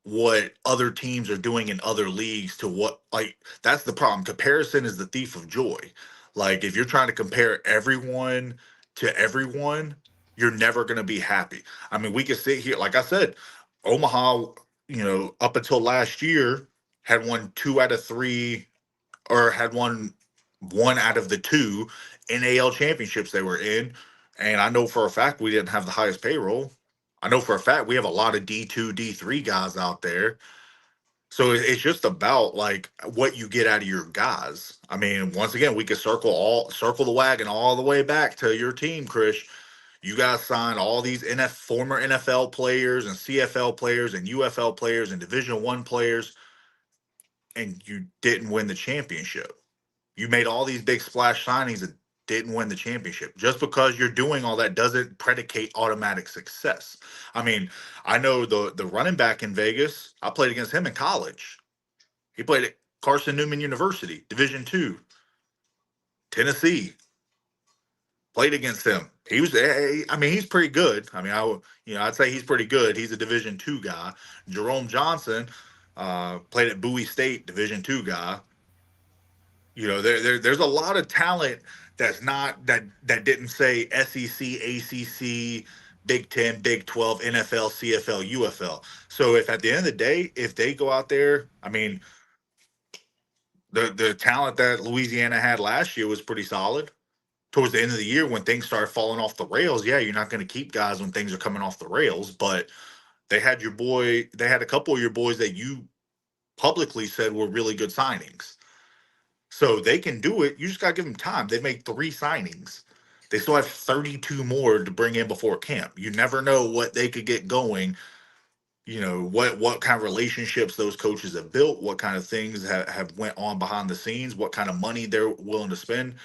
what other teams are doing in other leagues to what that's the problem. Comparison is the thief of joy. Like if you're trying to compare everyone to everyone, you're never going to be happy. I mean, we could sit here, like I said, Omaha, up until last year had won 2 out of 3 or had won 1 out of the 2 NAL championships they were in. And I know for a fact we didn't have the highest payroll. I know for a fact we have a lot of D2, D3 guys out there. So it's just about what you get out of your guys. I mean, once again, we could circle the wagon all the way back to your team, Krish. You guys signed all these former NFL players and CFL players and UFL players and Division I players, and you didn't win the championship. You made all these big splash signings that didn't win the championship. Just because you're doing all that doesn't predicate automatic success. I mean, I know the running back in Vegas, I played against him in college. He played at Carson Newman University, Division II, Tennessee. Played against him. He was, I mean, he's pretty good. I mean, I'd say he's pretty good. He's a Division II guy. Jerome Johnson played at Bowie State, Division II guy. There's a lot of talent that's not that didn't say SEC, ACC, Big 10, Big 12, NFL, CFL, UFL. So if at the end of the day, if they go out there, I mean, the talent that Louisiana had last year was pretty solid. Towards the end of the year, when things started falling off the rails, yeah, you're not going to keep guys when things are coming off the rails. But they had a couple of your boys that you publicly said were really good signings. So they can do it. You just got to give them time. They made 3 signings. They still have 32 more to bring in before camp. You never know what they could get going. What kind of relationships those coaches have built, what kind of things have went on behind the scenes, what kind of money they're willing to spend.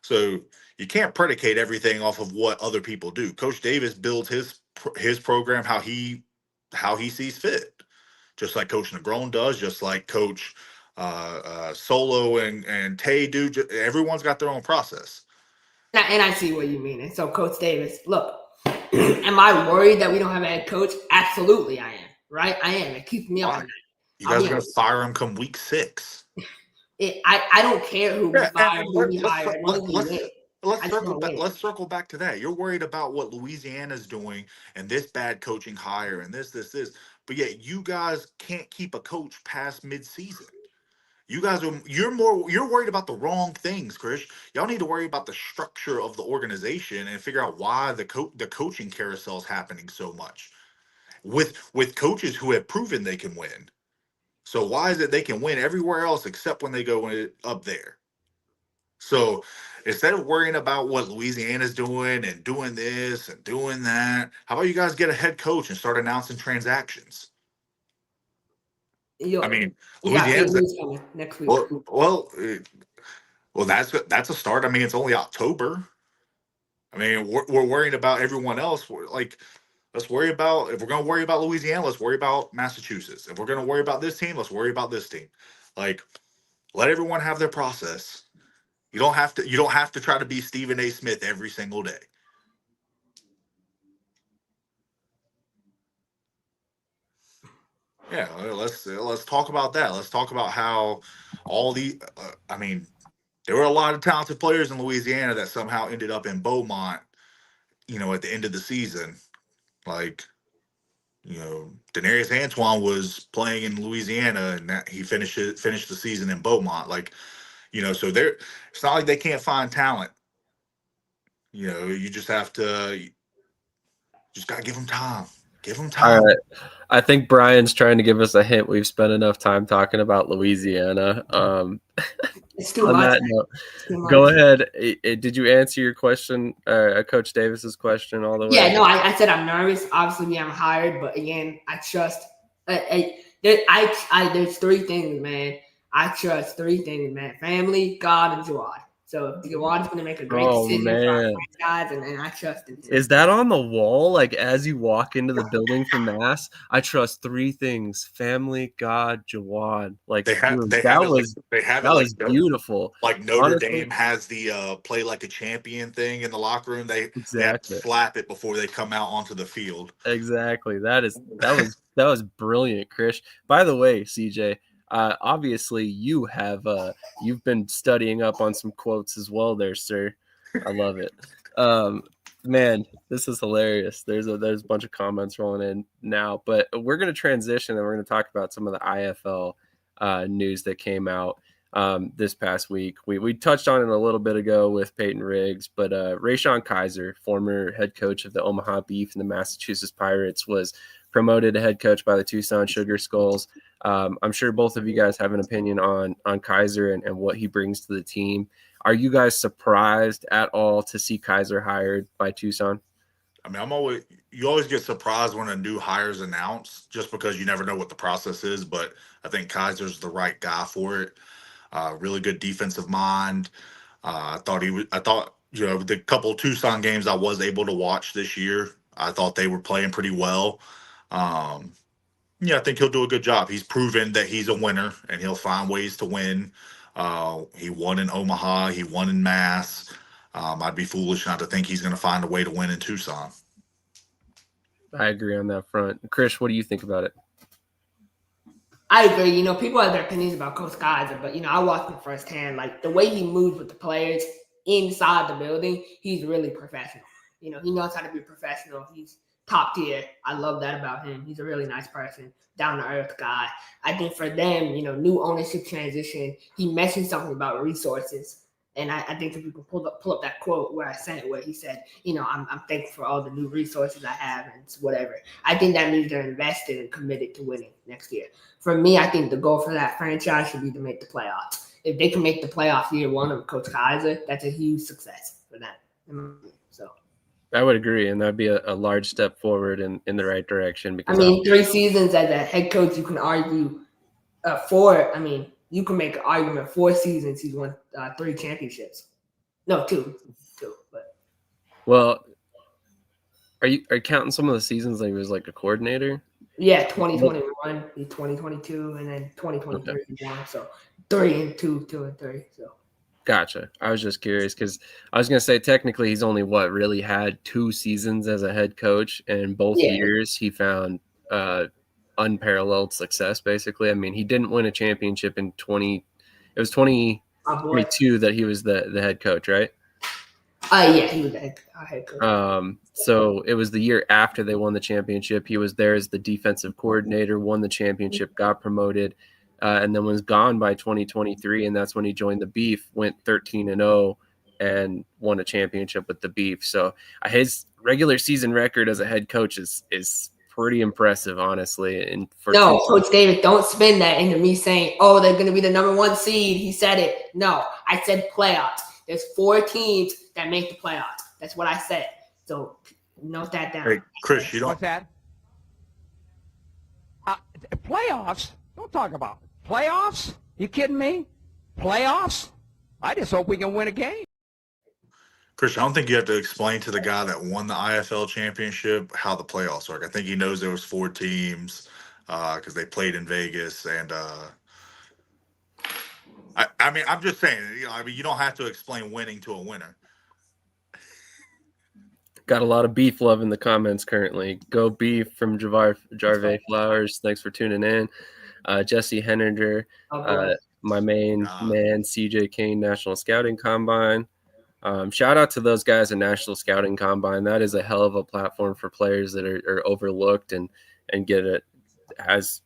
So you can't predicate everything off of what other people do. Coach Davis builds his program how he sees fit, just like Coach Negron does, just like Coach Solo and Tay do. Everyone's got their own process. And I see what you mean. And so, Coach Davis, look, am I worried that we don't have a head coach? Absolutely, I am. Right? I am. It keeps me up at night. You guys are going to fire him come week 6. I don't care who we fire, who we hire. Let's circle back to that. You're worried about what Louisiana's doing and this bad coaching hire and this. But yet you guys can't keep a coach past mid-season. You're worried about the wrong things, Krish. Y'all need to worry about the structure of the organization and figure out why the coaching carousel is happening so much with coaches who have proven they can win. So why is it they can win everywhere else except when they go up there? So instead of worrying about what Louisiana's doing and doing this and doing that, how about you guys get a head coach and start announcing transactions? I mean, Louisiana's next week. Well, that's a start. I mean, it's only October. I mean, we're worrying about everyone else. Let's worry about, if we're going to worry about Louisiana, let's worry about Massachusetts. If we're going to worry about this team, let's worry about this team. Let everyone have their process. You don't have to try to be Stephen A. Smith every single day. Yeah, let's talk about that. Let's talk about how all the I mean, there were a lot of talented players in Louisiana that somehow ended up in Beaumont, at the end of the season. Denarius Antoine was playing in Louisiana and that he finished the season in Beaumont. So it's not like they can't find talent. You just have to gotta give them time. Give them time. All right. I think Brian's trying to give us a hint. We've spent enough time talking about Louisiana. It's too much. Go ahead. Did you answer your question, Coach Davis's question all the way? Yeah, no, I said I'm nervous. Obviously, we haven't hired, but again, I trust. There's 3 things, man. I trust 3 things, man. Family, God, and Gerard. So Jawad is going to make a great Oh decision for our man, franchise, and I trust in him. is that on the wall? Like as you walk into the building for mass, I trust three things: family, God, Jawad. Like, They have dude, they that have it like was they have it that was like beautiful. Notre Honestly, Dame has the play like a champion thing in the locker room. They have to exactly. slap it before they come out onto the field. Exactly. That was brilliant, Krish. By the way, CJ, obviously you've been studying up on some quotes as well there, sir. I love it. Man, this is hilarious. There's a bunch of comments rolling in now, but we're gonna transition and we're gonna talk about some of the IFL news that came out this past week. We touched on it a little bit ago with Peyton Riggs, but Rayshon Kaiser, former head coach of the Omaha Beef and the Massachusetts Pirates, was promoted to head coach by the Tucson Sugar Skulls. I'm sure both of you guys have an opinion on Kaiser and what he brings to the team. Are you guys surprised at all to see Kaiser hired by Tucson? I mean, you always get surprised when a new hire is announced, just because you never know what the process is. But I think Kaiser's the right guy for it. Really good defensive mind. I thought the couple Tucson games I was able to watch this year, I thought they were playing pretty well. Yeah, I think he'll do a good job. He's proven that he's a winner and he'll find ways to win. He won in Omaha. He won in Mass. I'd be foolish not to think he's going to find a way to win in Tucson. I agree on that front. Krish, what do you think about it? I agree. People have their opinions about Coach Kaiser, but I watched him firsthand. Like the way he moves with the players inside the building, he's really professional. He knows how to be professional. He's top tier. I love that about him. Up really nice person, down to earth guy. I think for them, new ownership transition, he mentioned something about resources. And I think if you can pull up that quote where I sent it, where he said, I'm thankful for all the new resources I have and whatever. I think that means they're invested and committed to winning next year. For me, I think the goal for that franchise should be to make the playoffs. If they can make the playoffs year one of Coach Kaiser, that's a huge success for them. So I would agree, and that'd be a large step forward in the right direction. Because 3 seasons as a head coach, you can argue you can make an argument 4 seasons he's won 3 championships. No, 2, but well, are you counting some of the seasons that he was like a coordinator? Yeah, 2021, 2022, and then 2023 he won. So 3 and 2, 2 and 3. So gotcha. I was just curious because I was gonna say technically he's only really had 2 seasons as a head coach, and both years he found unparalleled success. Basically, I mean, he didn't win a championship in 2022 that he was the head coach, right? Yeah, he was the head coach. So it was the year after they won the championship. He was there as the defensive coordinator, won the championship, got promoted, and then was gone by 2023. And that's when he joined the Beef, went 13-0, and won a championship with the Beef. So his regular season record as a head coach is pretty impressive, honestly. And Coach David, don't spin that into me saying, "Oh, they're going to be the number 1 seed." He said it. No, I said playoffs. There's 4 teams that make the playoffs. That's what I said. So note that down. Hey, Krish, you don't. What's that? Playoffs? Don't talk about it. Playoffs? You kidding me? Playoffs? I just hope we can win a game. Krish, I don't think you have to explain to the guy that won the IFL championship how the playoffs work. I think he knows there was 4 teams because they played in Vegas, and I mean, I'm just saying, you don't have to explain winning to a winner. Got a lot of beef love in the comments currently. Go Beef from Jarve Flowers. Thanks for tuning in. Jesse Henninger, my main man, CJ Kane, National Scouting Combine. Shout out to those guys at National Scouting Combine. That is a hell of a platform for players that are overlooked and has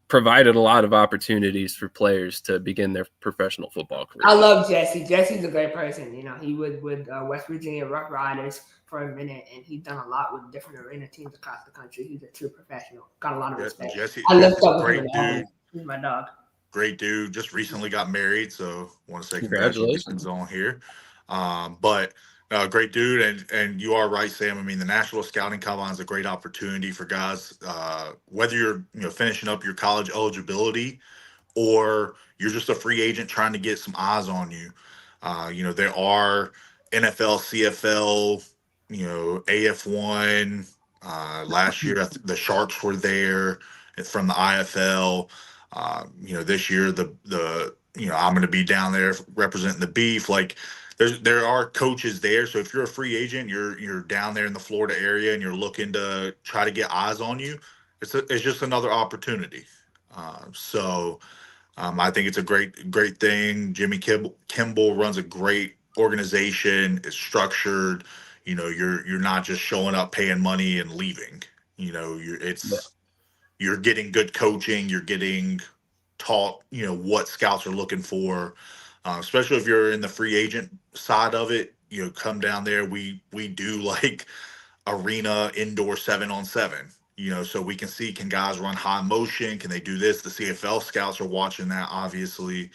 provided a lot of opportunities for players to begin their professional football career. I love Jesse. Jesse's a great person. He was with West Virginia Rough Riders for a minute, and he's done a lot with different arena teams across the country. He's a true professional. Got a lot of respect. I lift up great dude. He's my dog. Great dude. Just recently got married, so I want to say congratulations on here. But great dude, and you are right, Sam. I mean, the National Scouting Combine is a great opportunity for guys, whether you're finishing up your college eligibility or you're just a free agent trying to get some eyes on you. There are NFL, CFL, AF1. Last year, the Sharks were there from the IFL. This year I'm going to be down there representing the Beef. Like, there are coaches there. So if you're a free agent, you're down there in the Florida area and you're looking to try to get eyes on you, it's just another opportunity. I think it's a great thing. Jimmy Kimball runs a great organization. It's structured. You're not just showing up, paying money, and leaving. You're getting good coaching. You're getting taught, what scouts are looking for, especially if you're in the free agent side of it. Come down there. We do like arena indoor 7-on-7. So we can see, can guys run high motion? Can they do this? The CFL scouts are watching that, obviously.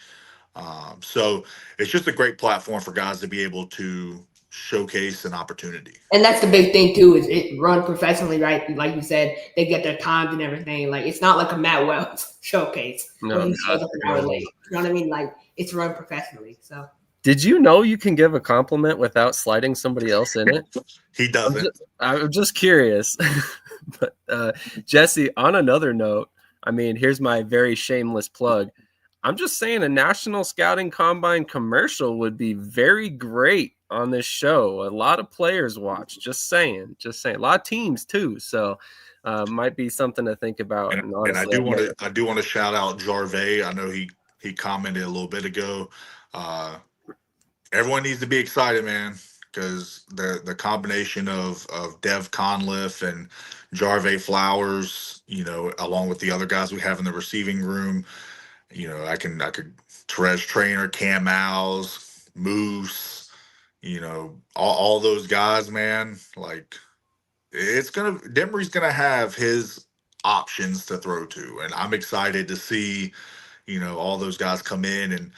So it's just a great platform for guys to be able to showcase an opportunity. And that's the big thing too, is it run professionally, right? Like you said, they get their times and everything. Like, it's not like a Matt Wells showcase where he shows up an hour late. You know what I mean? Like, it's run professionally. So did you know you can give a compliment without sliding somebody else in it? He doesn't. I'm just curious. But Jesse, on another note, I mean, here's my very shameless plug. I'm just saying a National Scouting Combine commercial would be very great on this show. A lot of players watch. Just saying. A lot of teams too. So might be something to think about. And I do want to shout out Jarvey. I know he commented a little bit ago. Everyone needs to be excited, man, because the combination of Dev Conliff and Jarvey Flowers, along with the other guys we have in the receiving room, I could Terez Trainer, Cam Alves, Moose, all those guys, man. Like, Demery's gonna have his options to throw to, and I'm excited to see, all those guys come in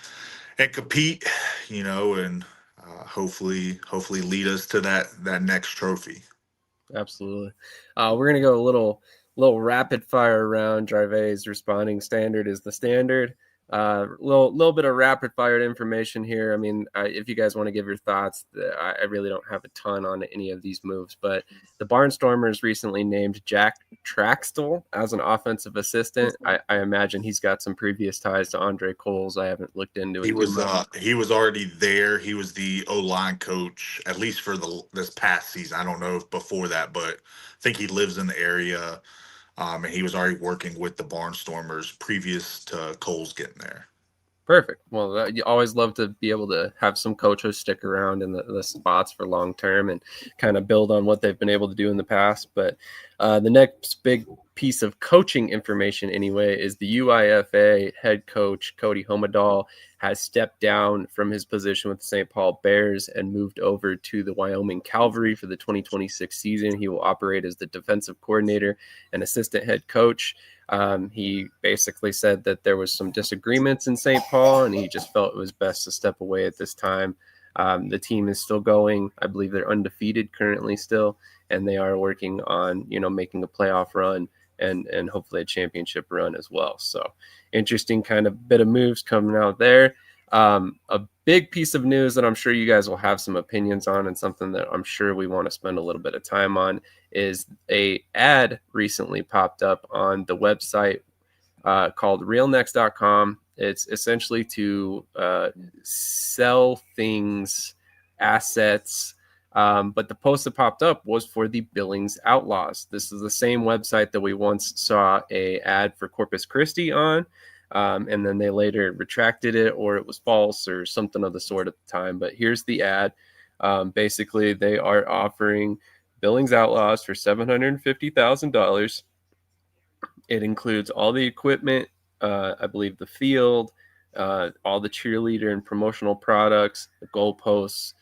and compete, and hopefully lead us to that next trophy. Absolutely. We're gonna go a little rapid fire round. Jarvey's responding standard is the standard. Little bit of rapid fire information here. I mean, if you guys want to give your thoughts, I really don't have a ton on any of these moves, but the Barnstormers recently named Jack Traxtel as an offensive assistant. I imagine he's got some previous ties to Andre Coles. I haven't looked into it. He was already there. He was the O-line coach, at least for this past season. I don't know if before that, but I think he lives in the area. And he was already working with the Barnstormers previous to Coles getting there. Perfect. Well, you always love to be able to have some coaches stick around in the spots for long term and kind of build on what they've been able to do in the past. But the next big piece of coaching information, anyway, is the UIFA head coach Cody Homadal has stepped down from his position with the St. Paul Bears and moved over to the Wyoming Cavalry for the 2026 season. He will operate as the defensive coordinator and assistant head coach. He basically said that there was some disagreements in St. Paul, and he just felt it was best to step away at this time. The team is still going. I believe they're undefeated currently still, and they are working on, making a playoff run and hopefully a championship run as well. So interesting kind of bit of moves coming out there. A big piece of news that I'm sure you guys will have some opinions on, and something that I'm sure we want to spend a little bit of time on, is a ad recently popped up on the website called realnext.com. It's essentially to sell things, assets, but the post that popped up was for the Billings Outlaws. This is the same website that we once saw a ad for Corpus Christi on. And then they later retracted it, or it was false or something of the sort at the time. But here's the ad. Basically, they are offering Billings Outlaws for $750,000. It includes all the equipment, I believe the field, all the cheerleader and promotional products, the goalposts,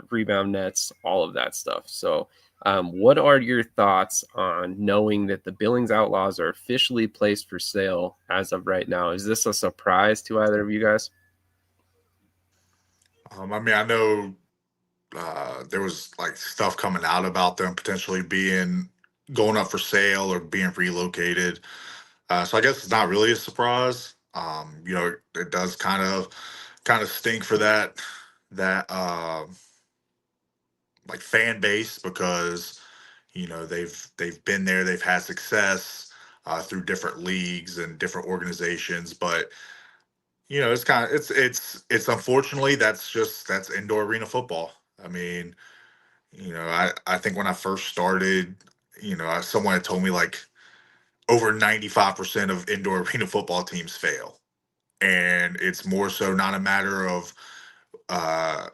rebound nets, all of that stuff. So what are your thoughts on knowing that the Billings Outlaws are officially placed for sale as of right now? Is this a surprise to either of you guys? I mean, I know there was like stuff coming out about them potentially going up for sale or being relocated. So I guess it's not really a surprise. It does kind of stink for that that like fan base because they've been there, they've had success through different leagues and different organizations, but it's kind of it's unfortunately that's indoor arena football. I mean, I think when I first started, someone had told me like over 95% of indoor arena football teams fail, and it's more so not a matter of uh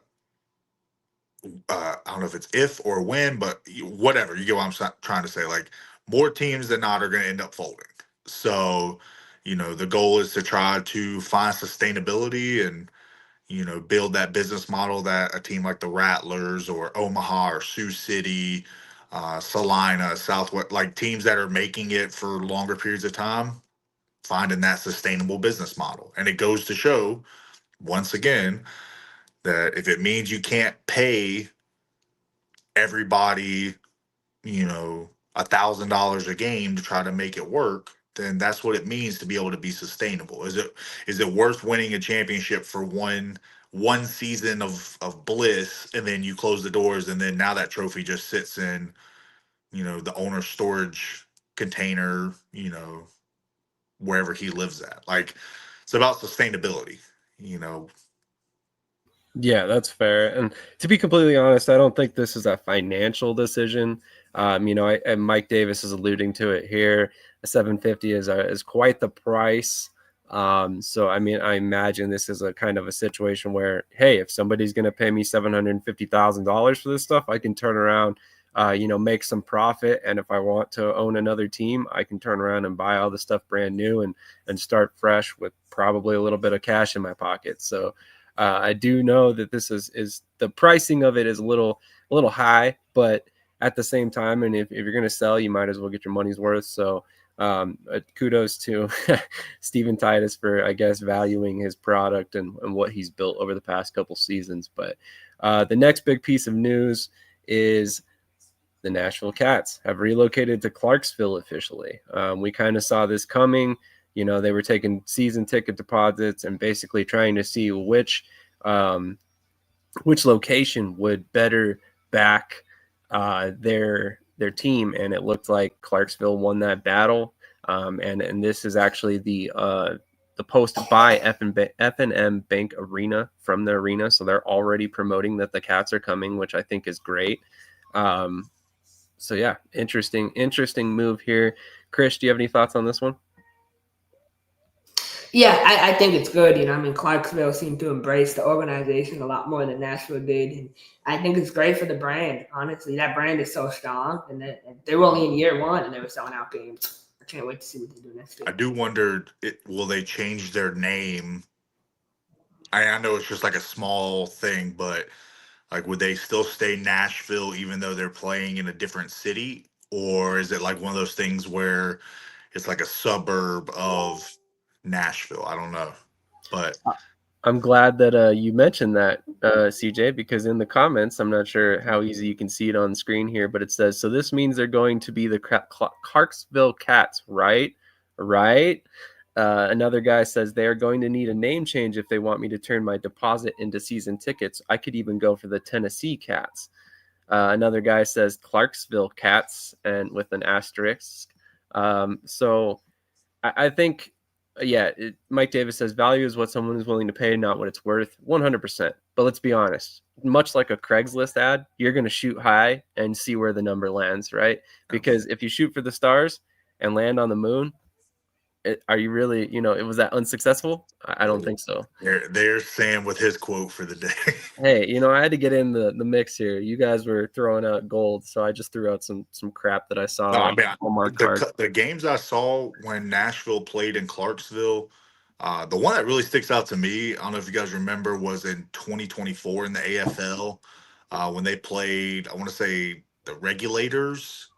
I don't know if it's if or when, but whatever. You get what trying to say. Like more teams than not are going to end up folding. So, the goal is to try to find sustainability and build that business model that a team like the Rattlers or Omaha or Sioux City, Salina, Southwest, like teams that are making it for longer periods of time, finding that sustainable business model. And it goes to show once again that if it means you can't pay everybody, $1,000 a game to try to make it work, then that's what it means to be able to be sustainable. Is it worth winning a championship for one season of bliss and then you close the doors and then now that trophy just sits in, the owner's storage container, wherever he lives at. Like it's about sustainability, Yeah, that's fair. And to be completely honest, I don't think this is a financial decision. And Mike Davis is alluding to it here. A 750 is quite the price. So I mean, I imagine this is a kind of a situation where, hey, if somebody's going to pay me $750,000 for this stuff, I can turn around, make some profit. And if I want to own another team, I can turn around and buy all the stuff brand new and start fresh with probably a little bit of cash in my pocket. So I do know that this is the pricing of it is a little high, but at the same time, and if you're going to sell, you might as well get your money's worth. So kudos to Steven Titus for, I guess, valuing his product and what he's built over the past couple seasons. But the next big piece of news is the Nashville Cats have relocated to Clarksville officially. We kind of saw this coming. They were taking season ticket deposits and basically trying to see which location would better back their team, and it looked like Clarksville won that battle. And this is actually the post by F&M Bank Arena from the arena, so they're already promoting that the Cats are coming, which I think is great. So yeah, interesting move here. Krish, do you have any thoughts on this one? Yeah, I think it's good. Clarksville seemed to embrace the organization a lot more than Nashville did. And I think it's great for the brand. Honestly, that brand is so strong. And they were only in year one and they were selling out games. I can't wait to see what they do next year. I do wonder, will they change their name? I know it's just like a small thing, but like, would they still stay Nashville even though they're playing in a different city? Or is it like one of those things where it's like a suburb of Nashville? I don't know. But I'm glad that you mentioned that, CJ, because in the comments, I'm not sure how easy you can see it on screen here, but it says, so this means they're going to be the Clarksville Cats, right? Right? Another guy says they are going to need a name change if they want me to turn my deposit into season tickets. I could even go for the Tennessee Cats. Another guy says Clarksville Cats, and with an asterisk. So I think, yeah, Mike Davis says value is what someone is willing to pay, not what it's worth. 100%. But let's be honest, much like a Craigslist ad, you're going to shoot high and see where the number lands, right? Because if you shoot for the stars and land on the moon, are you really, it was that unsuccessful? I don't think so. There's Sam with his quote for the day. Hey, I had to get in the mix here. You guys were throwing out gold, so I just threw out some crap that I saw. No, I mean, the games I saw when Nashville played in Clarksville, the one that really sticks out to me, I don't know if you guys remember, was in 2024 in the AFL when they played, I want to say, the Regulators.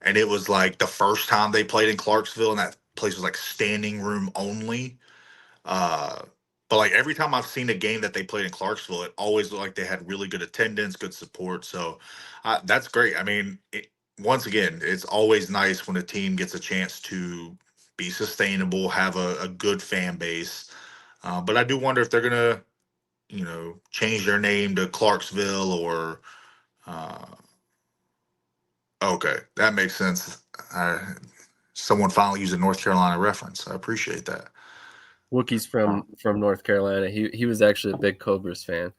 And it was like the first time they played in Clarksville, and that place was like standing room only. But like every time I've seen a game that they played in Clarksville, it always looked like they had really good attendance, good support. So that's great. I mean, once again, it's always nice when a team gets a chance to be sustainable, have a good fan base. But I do wonder if they're gonna change their name to Clarksville or okay, that makes sense. Someone finally used a North Carolina reference. I appreciate that. Wookie's from North Carolina. He was actually a big Cobras fan.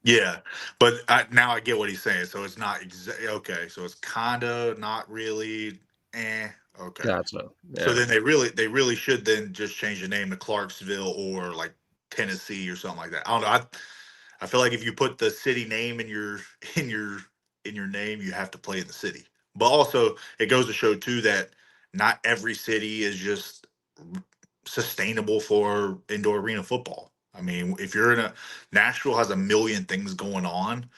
Yeah, but now I get what he's saying. So it's not okay. So it's kind of not really. Okay. Gotcha. So Yeah. then they really should then just change the name to Clarksville or like Tennessee or something like that. I don't know. I feel like if you put the city name in your in your in your name, you have to play in the city. But also, it goes to show too that not every city is just sustainable for indoor arena football. I mean, if you're in a Nashville has a million things going on,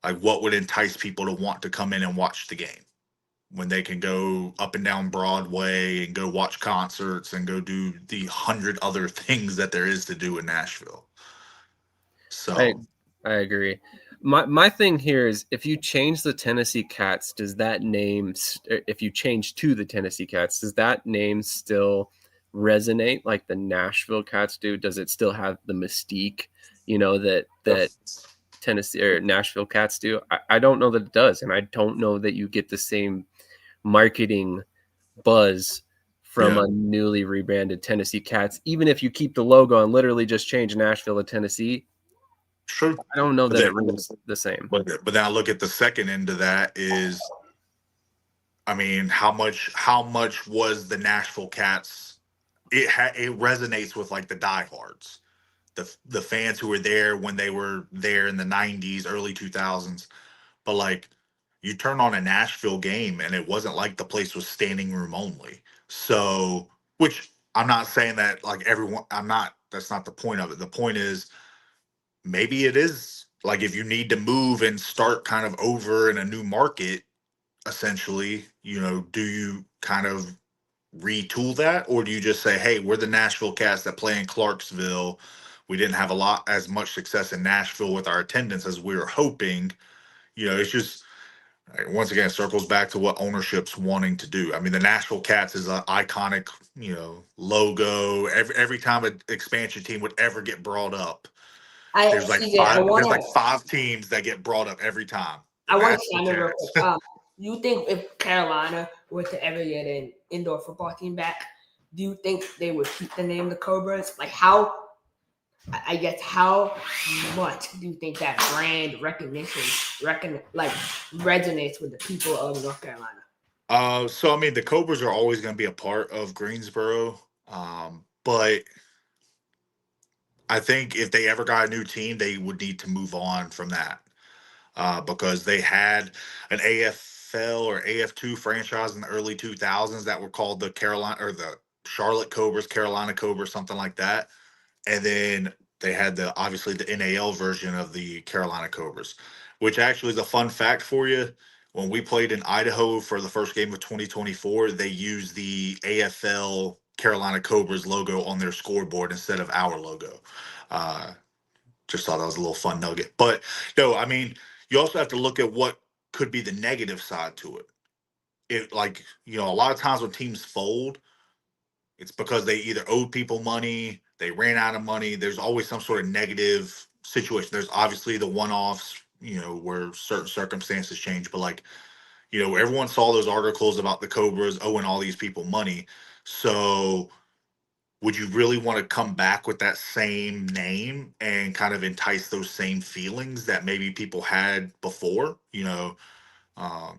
like what would entice people to want to come in and watch the game when they can go up and down Broadway and go watch concerts and go do the 100 other things that there is to do in Nashville. So I agree. My thing here is if you change the Tennessee Cats, does that name if you change to the Tennessee Cats, does that name still resonate like the Nashville Cats do? Does it still have the mystique, that Tennessee or Nashville Cats do? I don't know that it does, and I don't know that you get the same marketing buzz from a newly rebranded Tennessee Cats, even if you keep the logo and literally just change Nashville to Tennessee. Sure. I don't know that it rings the same. But then I look at the second end of that is, I mean, how much was the Nashville Cats? It resonates with like the diehards, the fans who were there when they were there in the 90s, early 2000s. But like you turn on a Nashville game and it wasn't like the place was standing room only. So, which I'm not saying that like everyone, that's not the point of it. The point is maybe it is like if you need to move and start kind of over in a new market, essentially, do you kind of retool that, or do you just say, hey, we're the Nashville Cats that play in Clarksville. We didn't have as much success in Nashville with our attendance as we were hoping. It's just once again, it circles back to what ownership's wanting to do. I mean, the Nashville Cats is an iconic, logo. Every time an expansion team would ever get brought up, there's like five teams that get brought up every time. I want to chime in real quick. You think if Carolina were to ever get an indoor football team back, do you think they would keep the name the Cobras? Like how much do you think that brand recognition resonates with the people of North Carolina? So I mean, the Cobras are always going to be a part of Greensboro, but I think if they ever got a new team, they would need to move on from that because they had an AFL or AF2 franchise in the early 2000s that were called the the Charlotte Cobras, Carolina Cobras, something like that. And then they had obviously the NAL version of the Carolina Cobras, which actually is a fun fact for you. When we played in Idaho for the first game of 2024, they used the AFL Carolina Cobras logo on their scoreboard instead of our logo. Just thought that was a little fun nugget. But no, I mean, you also have to look at what could be the negative side to it. A lot of times when teams fold, it's because they either owed people money, they ran out of money. There's always some sort of negative situation. There's obviously the one-offs, where certain circumstances change. But everyone saw those articles about the Cobras owing all these people money. So would you really want to come back with that same name and kind of entice those same feelings that maybe people had before?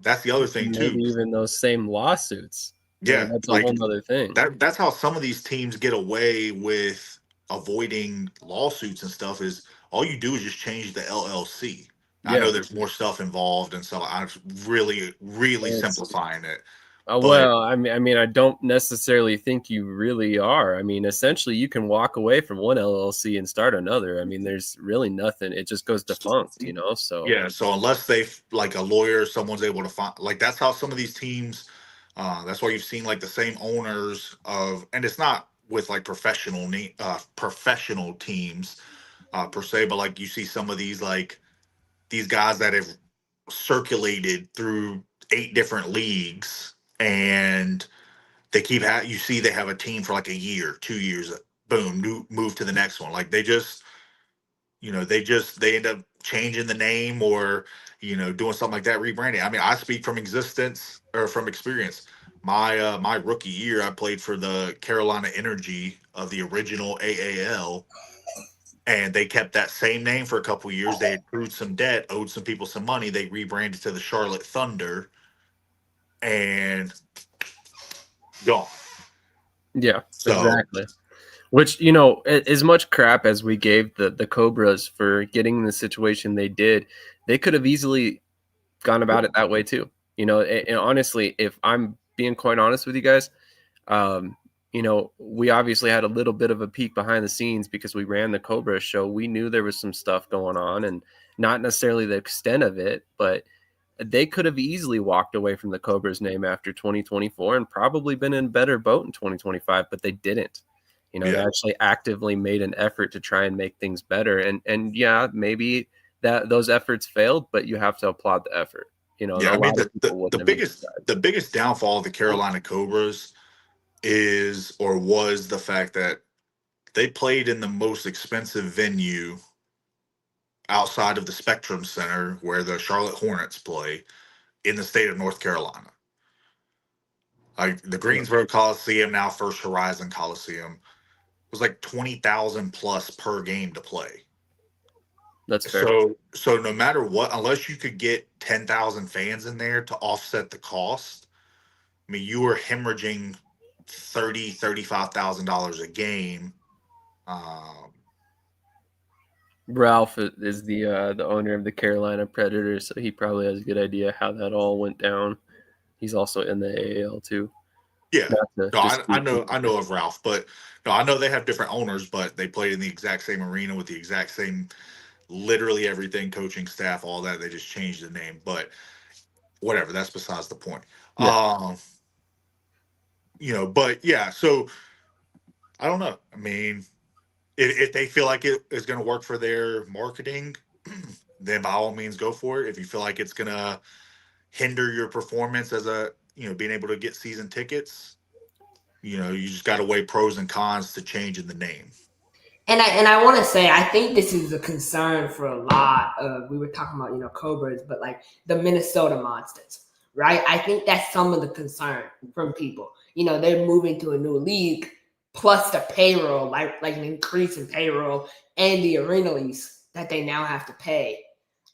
That's the other thing too. Maybe even those same lawsuits. Yeah, that's a whole other thing. That's how some of these teams get away with avoiding lawsuits and stuff is all you do is just change the LLC. Yeah. I know there's more stuff involved, and so I'm really, really simplifying it. Well, I mean, I don't necessarily think you really are. I mean, essentially, you can walk away from one LLC and start another. I mean, there's really nothing. It just goes defunct, So yeah. So unless they like a lawyer, someone's able to find that's how some of these teams. That's why you've seen like the same owners and it's not with like professional teams per se, but like you see some of these guys that have circulated through 8 different leagues and they they have a team for like a year, 2 years, boom, move to the next one. Like they just they end up changing the name or doing something like that, rebranding. I mean, I speak from experience. My rookie year, I played for the Carolina Energy of the original AAL, and they kept that same name for a couple years. They accrued some debt, owed some people some money. They rebranded to the Charlotte Thunder, and gone. Yeah, So, exactly. Which, as much crap as we gave the Cobras for getting in the situation they did, they could have easily gone about it that way too. And honestly, if I'm being quite honest with you guys, we obviously had a little bit of a peek behind the scenes because we ran the Cobra show. We knew there was some stuff going on, and not necessarily the extent of it, but they could have easily walked away from the Cobras name after 2024 and probably been in a better boat in 2025, but they didn't. They actually actively made an effort to try and make things better. And yeah, maybe those efforts failed, but you have to applaud the effort. I mean, the biggest downfall of the Carolina Cobras was the fact that they played in the most expensive venue outside of the Spectrum Center where the Charlotte Hornets play in the state of North Carolina. Like the Greensboro Coliseum, now First Horizon Coliseum, was like 20,000 plus per game to play. That's fair. So no matter what, unless you could get 10,000 fans in there to offset the cost, I mean, you were hemorrhaging $35,000 a game. Ralph is the owner of the Carolina Predators, so he probably has a good idea how that all went down. He's also in the AAL too. Yeah, I know of Ralph, but no, I know they have different owners, but they played in the exact same arena with the exact same, literally everything, coaching staff, all that. They just changed the name, but whatever. That's besides the point. Yeah. But yeah, so I don't know. I mean, if they feel like it is going to work for their marketing, then by all means go for it. If you feel like it's going to hinder your performance as being able to get season tickets, you just got to weigh pros and cons to changing the name. And I want to say, I think this is a concern for a lot of, we were talking about, Cobras, but like the Minnesota Monsters, right? I think that's some of the concern from people. They're moving to a new league, plus the payroll, like an increase in payroll and the arena lease that they now have to pay,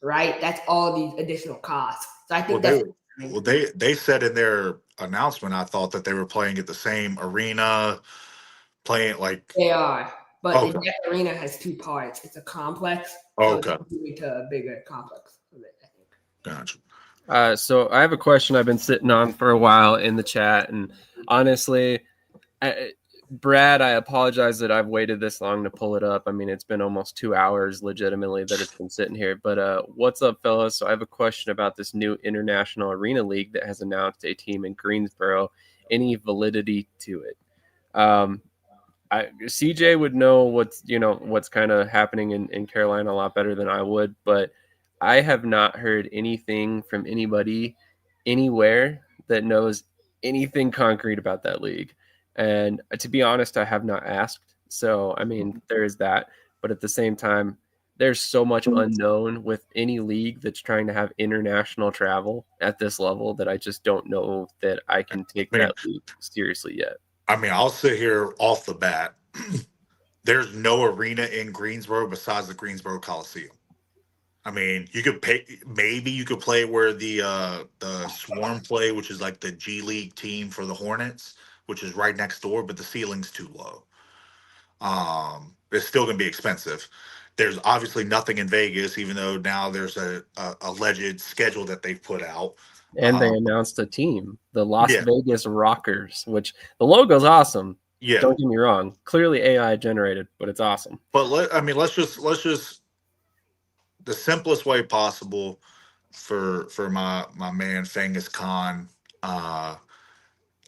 right? That's all these additional costs. So I think they said in their announcement, I thought that they were playing at the same arena, playing like they are, but the arena has two parts. It's a complex. So okay, it's moving to a bigger complex. I think. Gotcha. So I have a question I've been sitting on for a while in the chat, and honestly, Brad, I apologize that I've waited this long to pull it up. I mean, it's been almost 2 hours legitimately that it's been sitting here. But what's up, fellas? So I have a question about this new International Arena League that has announced a team in Greensboro. Any validity to it? CJ would know what's kind of happening in Carolina a lot better than I would, but I have not heard anything from anybody anywhere that knows anything concrete about that league. And to be honest, I have not asked. So, I mean, there is that. But at the same time, there's so much unknown with any league that's trying to have international travel at this level that I just don't know that I can take that league seriously yet. I mean, I'll sit here off the bat. There's no arena in Greensboro besides the Greensboro Coliseum. I mean, you could maybe you could play where the Swarm play, which is like the G League team for the Hornets, which is right next door, but the ceiling's too low. It's still going to be expensive. There's obviously nothing in Vegas, even though now there's a alleged schedule that they've put out. And they announced a team, the Las Vegas Rockers, which the logo's awesome. Yeah, don't get me wrong. Clearly AI generated, but it's awesome. But let's just the simplest way possible for my man Fengus Khan.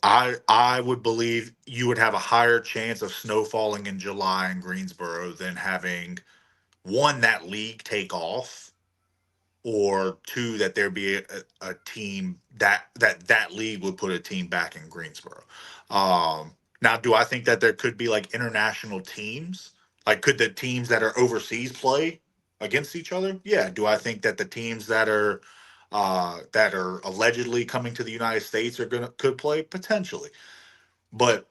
I would believe you would have a higher chance of snow falling in July in Greensboro than having one, that league take off, or two, that there be a team that league would put a team back in Greensboro. Now, do I think that there could be like international teams? Like, could the teams that are overseas play against each other? Yeah. Do I think that the teams that are allegedly coming to the United States could play? Potentially. But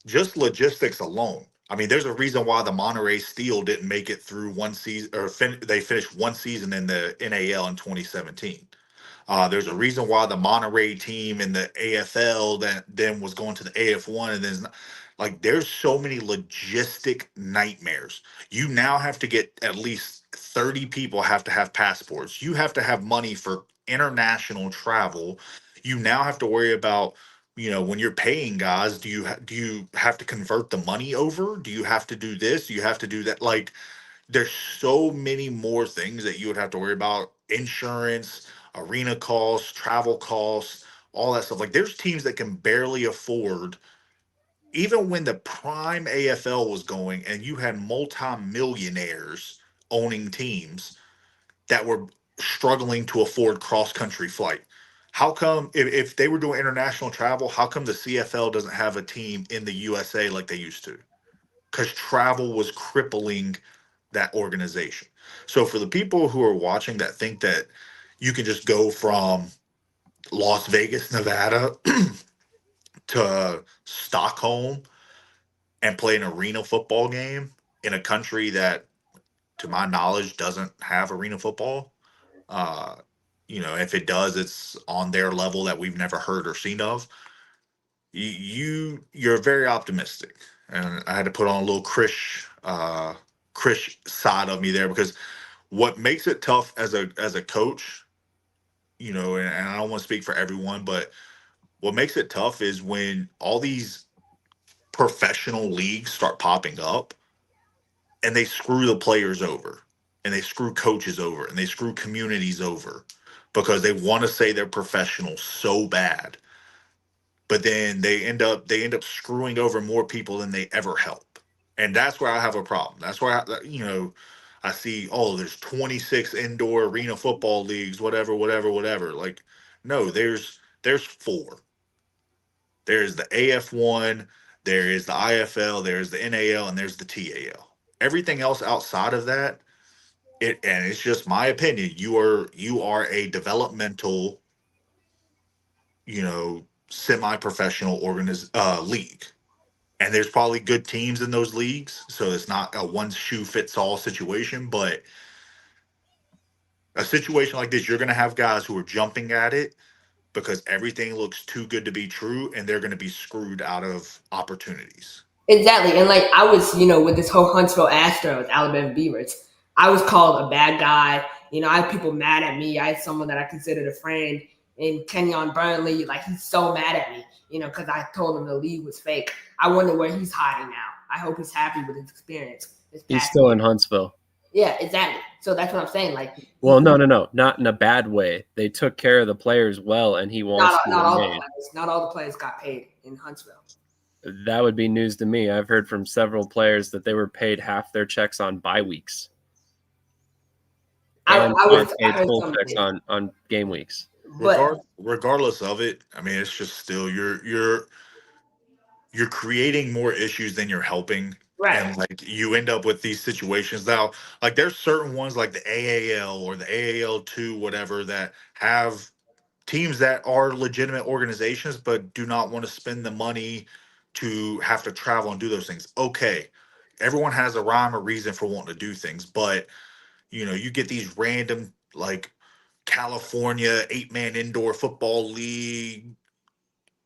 just logistics alone. I mean, there's a reason why the Monterey Steel didn't make it through one season, or they finished one season in the NAL in 2017. There's a reason why the Monterey team in the AFL that then was going to the AF1, and then like there's so many logistic nightmares. You now have to get at least 30 people have to have passports. You have to have money for international travel. You now have to worry about, when you're paying guys, do you have to convert the money over? Do you have to do this? Do you have to do that? Like there's so many more things that you would have to worry about: insurance, arena costs, travel costs, all that stuff. Like there's teams that can barely afford, even when the prime AFL was going and you had multi-millionaires owning teams that were struggling to afford cross-country flight. How come if they were doing international travel, how come the CFL doesn't have a team in the USA like they used to? Because travel was crippling that organization. So for the people who are watching that think that you can just go from Las Vegas, Nevada to Stockholm and play an arena football game in a country that, to my knowledge, doesn't have arena football. Uh, if it does, it's on their level that we've never heard or seen of. You're very optimistic, and I had to put on a little Krish side of me there, because what makes it tough as a coach, and I don't want to speak for everyone, but what makes it tough is when all these professional leagues start popping up and they screw the players over and they screw coaches over and they screw communities over because they want to say they're professional so bad, but then they end up screwing over more people than they ever help. And that's where I have a problem. That's where I see, oh, there's 26 indoor arena football leagues, whatever, whatever, whatever. Like, no, there's four. There's the AF1, there is the IFL, there's the NAL, and there's the TAL. Everything else outside of that, and it's just my opinion, you are a developmental, semi-professional league. And there's probably good teams in those leagues, so it's not a one shoe fits all situation, but a situation like this, you're going to have guys who are jumping at it because everything looks too good to be true, and they're going to be screwed out of opportunities. Exactly. And like I was, with this whole Huntsville Astros, Alabama Beavers, I was called a bad guy. I had people mad at me. I had someone that I considered a friend in Kenyon Burnley. Like he's so mad at me, because I told him the league was fake. I wonder where he's hiding now. I hope he's happy with his experience. He's still in Huntsville. Yeah, exactly. So that's what I'm saying. Like, well, no, not in a bad way. They took care of the players well, and he wants not all the players got paid in Huntsville. That would be news to me. I've heard from several players that they were paid half their checks on bye weeks. And paid full checks on game weeks. Regardless of it, I mean, it's just still you're creating more issues than you're helping. Right. And like you end up with these situations now, like there's certain ones like the AAL or the AAL2, whatever, that have teams that are legitimate organizations but do not want to spend the money to have to travel and do those things. Okay, everyone has a rhyme or reason for wanting to do things, but you get these random like California 8-man indoor football league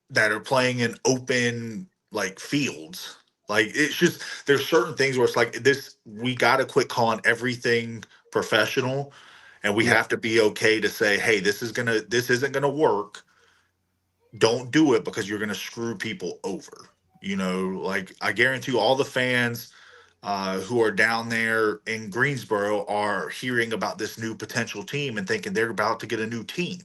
that are playing in open like fields. Like it's just there's certain things where it's like this, we got to quit calling everything professional, and we have to be okay to say, hey, this isn't gonna work. Don't do it because you're gonna screw people over. Like I guarantee you all the fans who are down there in Greensboro are hearing about this new potential team and thinking they're about to get a new team.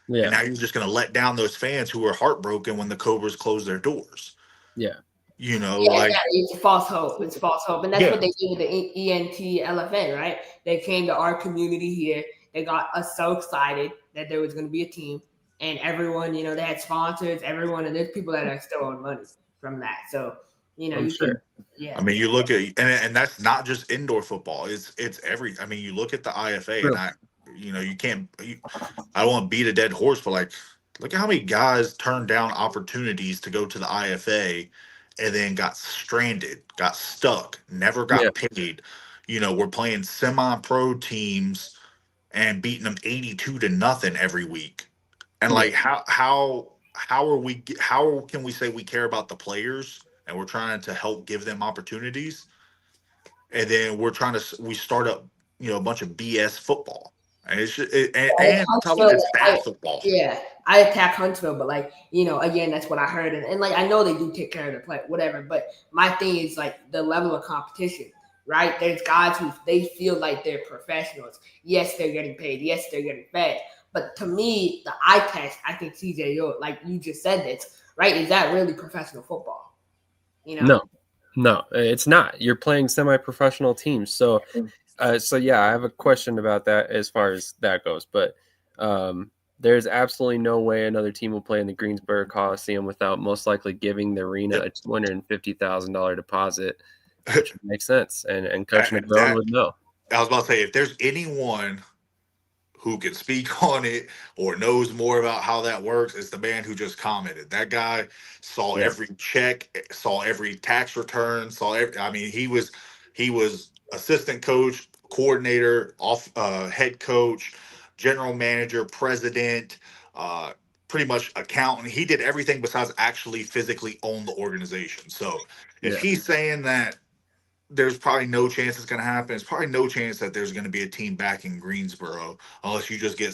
Yeah. And now you're just going to let down those fans who are heartbroken when the Cobras close their doors. Yeah. It's false hope. It's false hope. And that's what they did with the ENT-LFN, right? They came to our community here. They got us so excited that there was going to be a team. And everyone, they had sponsors, everyone, and there's people that are still owing money from that. So, You know, I'm you sure. can, yeah. I mean, you look at and that's not just indoor football. It's every. I mean, you look at the IFA, True. and you can't. I don't want to beat a dead horse, but like, look at how many guys turned down opportunities to go to the IFA, and then got stranded, got stuck, never Yeah. got paid. We're playing semi-pro teams and beating them 82-0 every week. And like, how can we say we care about the players and we're trying to help give them opportunities, and then we start up a bunch of BS football, and it's just, and top of it, it's bad football. Yeah, I attack Huntsville, but like, again, that's what I heard, and like I know they do take care of the play, whatever. But my thing is like the level of competition, right? There's guys who they feel like they're professionals. Yes, they're getting paid. Yes, they're getting fed. But to me, the eye test, I think CJ, like you just said this, right? Is that really professional football? No, it's not. You're playing semi-professional teams. So yeah, I have a question about that as far as that goes. But there's absolutely no way another team will play in the Greensboro Coliseum without most likely giving the arena a $250,000 deposit, which makes sense. And Coach McGrone would know. I was about to say, if there's anyone who can speak on it or knows more about how that works, is the man who just commented. That guy saw every check, saw every tax return, he was assistant coach, coordinator, head coach, general manager, president, pretty much accountant. He did everything besides actually physically own the organization. So if he's saying that there's probably no chance it's going to happen, there's probably no chance that there's going to be a team back in Greensboro unless you just get,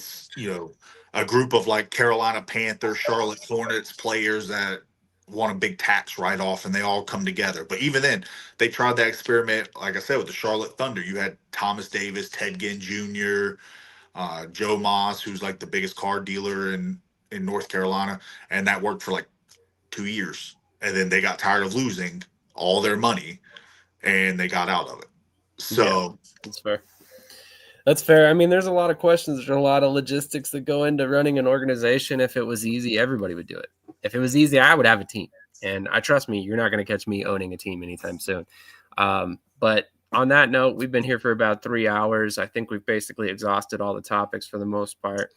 a group of like Carolina Panthers, Charlotte Hornets players that want a big tax write-off and they all come together. But even then, they tried that experiment, like I said, with the Charlotte Thunder. You had Thomas Davis, Ted Ginn Jr., Joe Moss, who's like the biggest car dealer in North Carolina, and that worked for like 2 years. And then they got tired of losing all their money and they got out of it. So that's fair. That's fair. I mean, there's a lot of questions. There's a lot of logistics that go into running an organization. If it was easy, everybody would do it. If it was easy, I would have a team. And trust me, you're not going to catch me owning a team anytime soon. But on that note, we've been here for about 3 hours. I think we've basically exhausted all the topics for the most part.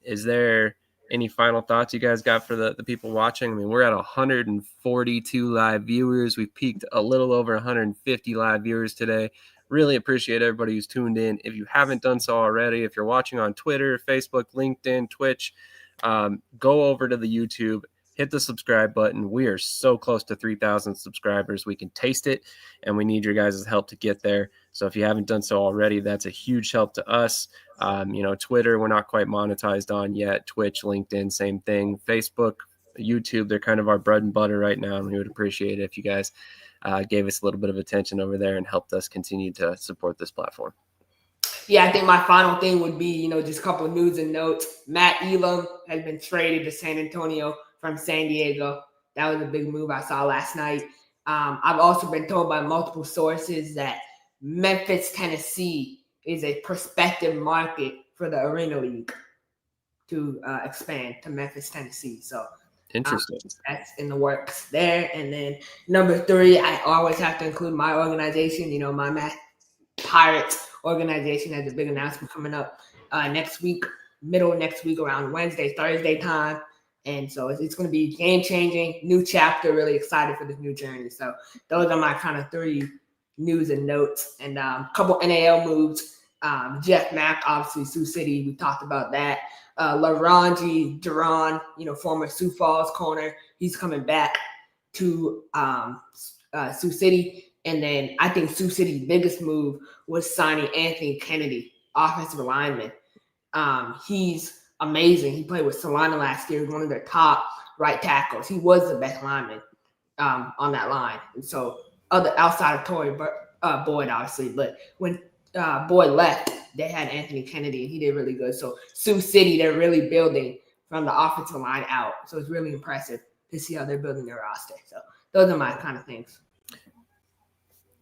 Is there any final thoughts you guys got for the people watching? I mean, we're at 142 live viewers. We've peaked a little over 150 live viewers today. Really appreciate everybody who's tuned in. If you haven't done so already, if you're watching on Twitter, Facebook, LinkedIn, Twitch, go over to the YouTube, hit the subscribe button. We are so close to 3,000 subscribers. We can taste it, and we need your guys' help to get there. So if you haven't done so already, that's a huge help to us. Twitter, we're not quite monetized on yet. Twitch, LinkedIn, same thing. Facebook, YouTube, they're kind of our bread and butter right now, and we would appreciate it if you guys gave us a little bit of attention over there and helped us continue to support this platform. Yeah, I think my final thing would be, just a couple of news and notes. Matt Elam has been traded to San Antonio from San Diego. That was a big move I saw last night. I've also been told by multiple sources that Memphis, Tennessee is a prospective market for the Arena League to expand to Memphis, Tennessee. So interesting. That's in the works there. And then number 3, I always have to include my organization. My Matt Pirates organization has a big announcement coming up next week, middle of next week, around Wednesday, Thursday time. And so it's going to be game-changing, new chapter, really excited for this new journey. So those are my kind of 3 news and notes. And a couple NAL moves. Jeff Mack, obviously, Sioux City, we talked about that. LaRonji Duran, former Sioux Falls corner, he's coming back to Sioux City. And then I think Sioux City's biggest move was signing Anthony Kennedy, offensive lineman. He's amazing. He played with Salina last year, one of their top right tackles. He was the best lineman on that line. And so outside of Torrey Boyd, obviously, but when Boyd left, they had Anthony Kennedy, and he did really good. So Sioux City, they're really building from the offensive line out. So it's really impressive to see how they're building their roster. So those are my kind of things.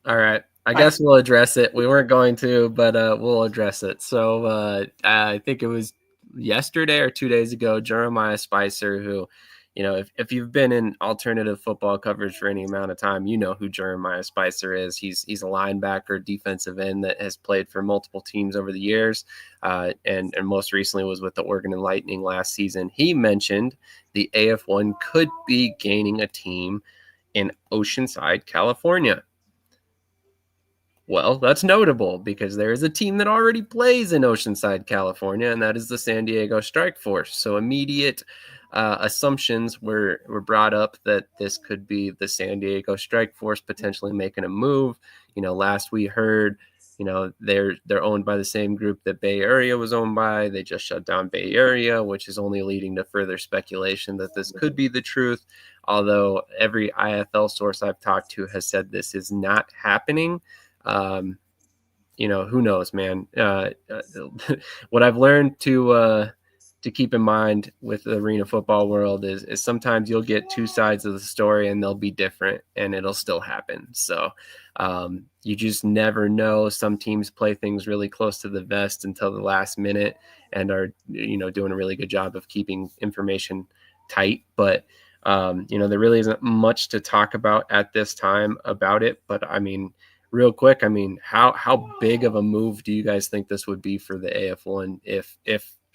All right. I guess we'll address it. We weren't going to, but we'll address it. So I think it was yesterday or 2 days ago, Jeremiah Spicer, who, if you've been in alternative football coverage for any amount of time, you know who Jeremiah Spicer is. He's a linebacker, defensive end that has played for multiple teams over the years, and most recently was with the Oregon Lightning last season. He mentioned the AF1 could be gaining a team in Oceanside, California. Well, that's notable because there is a team that already plays in Oceanside, California, and that is the San Diego Strike Force. So immediate assumptions were brought up that this could be the San Diego Strike Force potentially making a move. Last we heard, they're owned by the same group that Bay Area was owned by. They just shut down Bay Area, which is only leading to further speculation that this could be the truth. Although every IFL source I've talked to has said this is not happening. Who knows, man? What I've learned to keep in mind with the arena football world is sometimes you'll get two sides of the story and they'll be different and it'll still happen. So you just never know. Some teams play things really close to the vest until the last minute and are, doing a really good job of keeping information tight. But there really isn't much to talk about at this time about it. But I mean, real quick, how big of a move do you guys think this would be for the AF1 if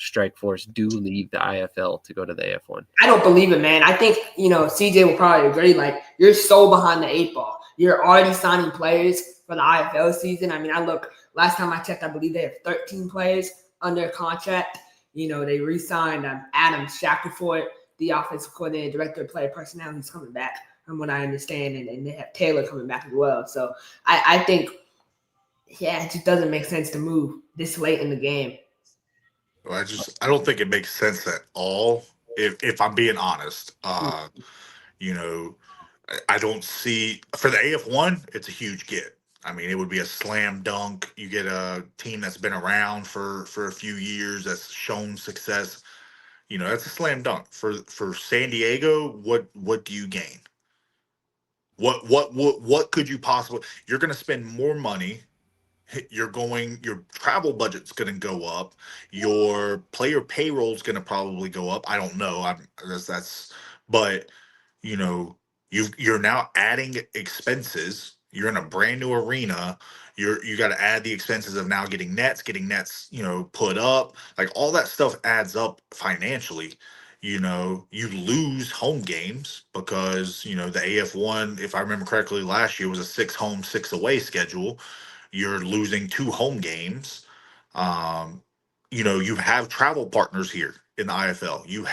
Strike Force do leave the IFL to go to the AF1? I don't believe it, man. I think, CJ will probably agree. Like, you're so behind the 8-ball. You're already signing players for the IFL season. Last time I checked, I believe they have 13 players under contract. They re-signed Adam Shackelford, the offensive coordinator, director of player personnel. He's coming back, from what I understand, and they have Taylor coming back as well. So I think, it just doesn't make sense to move this late in the game. I don't think it makes sense at all. If I'm being honest, I don't see for the AF1. It's a huge get. It would be a slam dunk. You get a team that's been around for a few years, that's shown success. That's a slam dunk. For San Diego, what do you gain? What could you possibly? You're going to spend more money. Your travel budget's going to go up. Your player payroll's going to probably go up. I don't know. But you're now adding expenses. You're in a brand new arena. You got to add the expenses of now getting nets, put up. Like, all that stuff adds up financially. You lose home games because, the AF1, if I remember correctly, last year was a 6 home, 6 away schedule. You're losing 2 home games. You have travel partners here in the IFL. You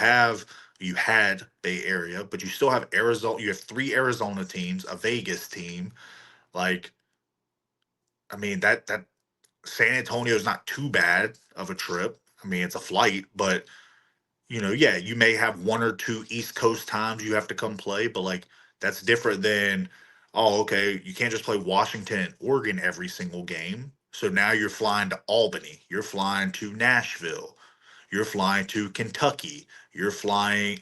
had Bay Area, but you still have Arizona. You have 3 Arizona teams, a Vegas team. Like, that San Antonio is not too bad of a trip. It's a flight, but you may have 1 or 2 East Coast times you have to come play, but like, that's different than, oh, okay, you can't just play Washington and Oregon every single game. So now you're flying to Albany, you're flying to Nashville, you're flying to Kentucky, you're flying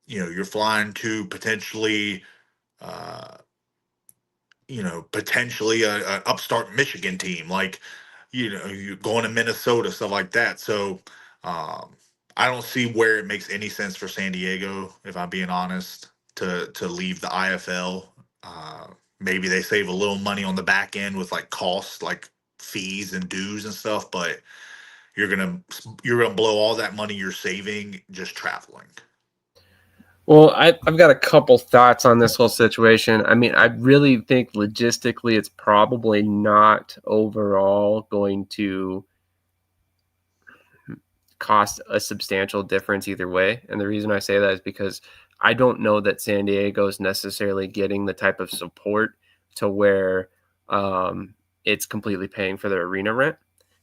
you're flying to potentially potentially a upstart Michigan team, you're going to Minnesota, stuff like that. So I don't see where it makes any sense for San Diego, if I'm being honest, to leave the IFL. Maybe they save a little money on the back end with costs, like fees and dues and stuff, but you're gonna blow all that money you're saving just traveling. Well, I've got a couple thoughts on this whole situation. I really think logistically it's probably not overall going to cost a substantial difference either way. And the reason I say that is because I don't know that San Diego is necessarily getting the type of support to where it's completely paying for their arena rent.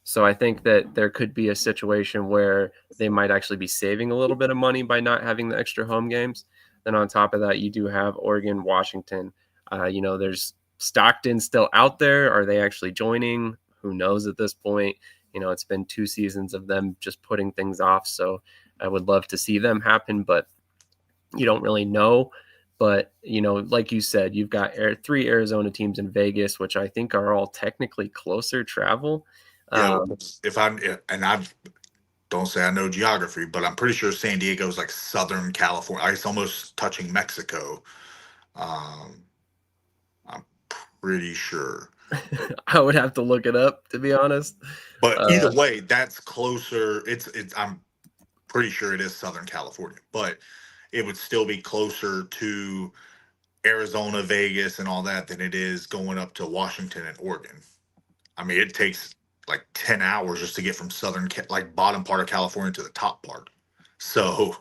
So I think that there could be a situation where they might actually be saving a little bit of money by not having the extra home games. Then on top of that, you do have Oregon, Washington. There's Stockton still out there. Are they actually joining? Who knows at this point? It's been 2 seasons of them just putting things off. So I would love to see them happen, but you don't really know. But, like you said, you've got 3 Arizona teams in Vegas, which I think are all technically closer travel. don't say I know geography, but I'm pretty sure San Diego is like Southern California. It's almost touching Mexico. I'm pretty sure. I would have to look it up, to be honest. But either way, that's closer. I'm pretty sure it is Southern California, but it would still be closer to Arizona, Vegas, and all that than it is going up to Washington and Oregon. I mean, it takes like 10 hours just to get from like bottom part of California to the top part. So,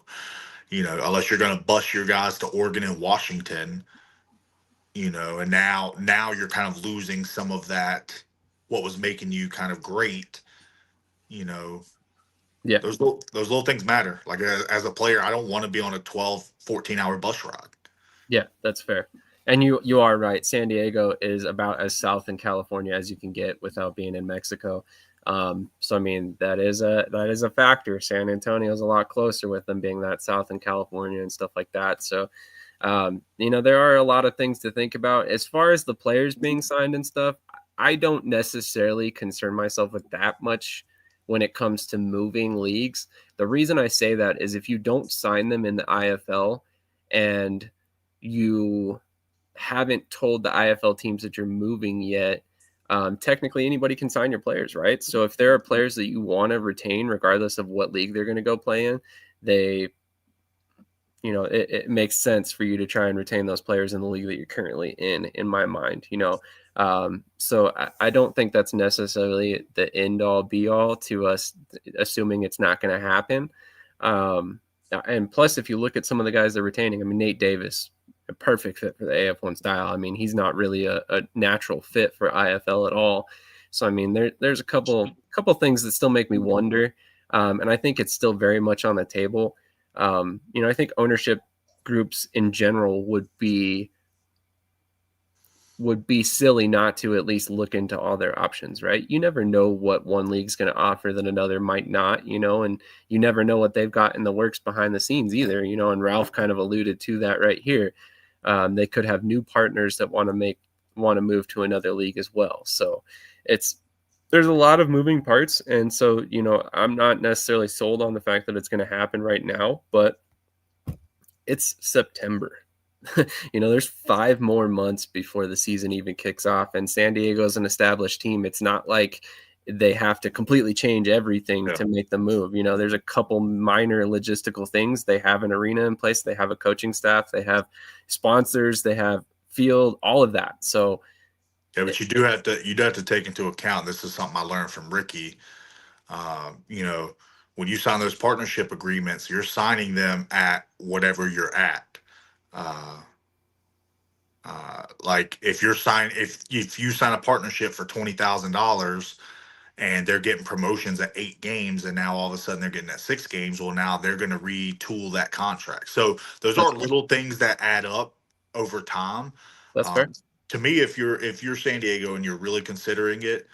unless you're going to bus your guys to Oregon and Washington, and now you're kind of losing some of that, what was making you kind of great, Yeah. Those little things matter. Like as a player, I don't want to be on a 12, 14-hour bus ride. Yeah, that's fair. And you are right. San Diego is about as south in California as you can get without being in Mexico. So I mean that is a factor. San Antonio's a lot closer with them being that south in California and stuff like that. So there are a lot of things to think about. As far as the players being signed and stuff, I don't necessarily concern myself with that much when it comes to moving leagues. The reason I say that is if you don't sign them in the IFL and you haven't told the IFL teams that you're moving yet, technically anybody can sign your players, right? So if there are players that you want to retain, regardless of what league they're going to go play in, it makes sense for you to try and retain those players in the league that you're currently in my mind, So I don't think that's necessarily the end all be all to us assuming it's not going to happen. And plus, if you look at some of the guys they're retaining, I mean, Nate Davis, a perfect fit for the AF1 style. I mean, he's not really a natural fit for IFL at all. So, I mean, there's a couple things that still make me wonder. And I think it's still very much on the table. I think ownership groups in general would be silly not to at least look into all their options, right? You never know what one league's going to offer that another might not, and you never know what they've got in the works behind the scenes either, and Ralph kind of alluded to that right here. They could have new partners that want to move to another league as well. So there's a lot of moving parts. And so, I'm not necessarily sold on the fact that it's going to happen right now, but it's September. There's 5 more months before the season even kicks off, and San Diego is an established team. It's not like they have to completely change everything to make the move. There's a couple minor logistical things. They have an arena in place. They have a coaching staff. They have sponsors. They have field, all of that. So, yeah, but you do have to take into account. This is something I learned from Ricky. When you sign those partnership agreements, you're signing them at whatever you're at. Like if you sign a partnership for $20,000 and they're getting promotions at 8 games, and now all of a sudden they're getting at 6 games, well, now they're going to retool that contract. So those are little things that add up over time. That's fair. To me, if you're San Diego and you're really considering it,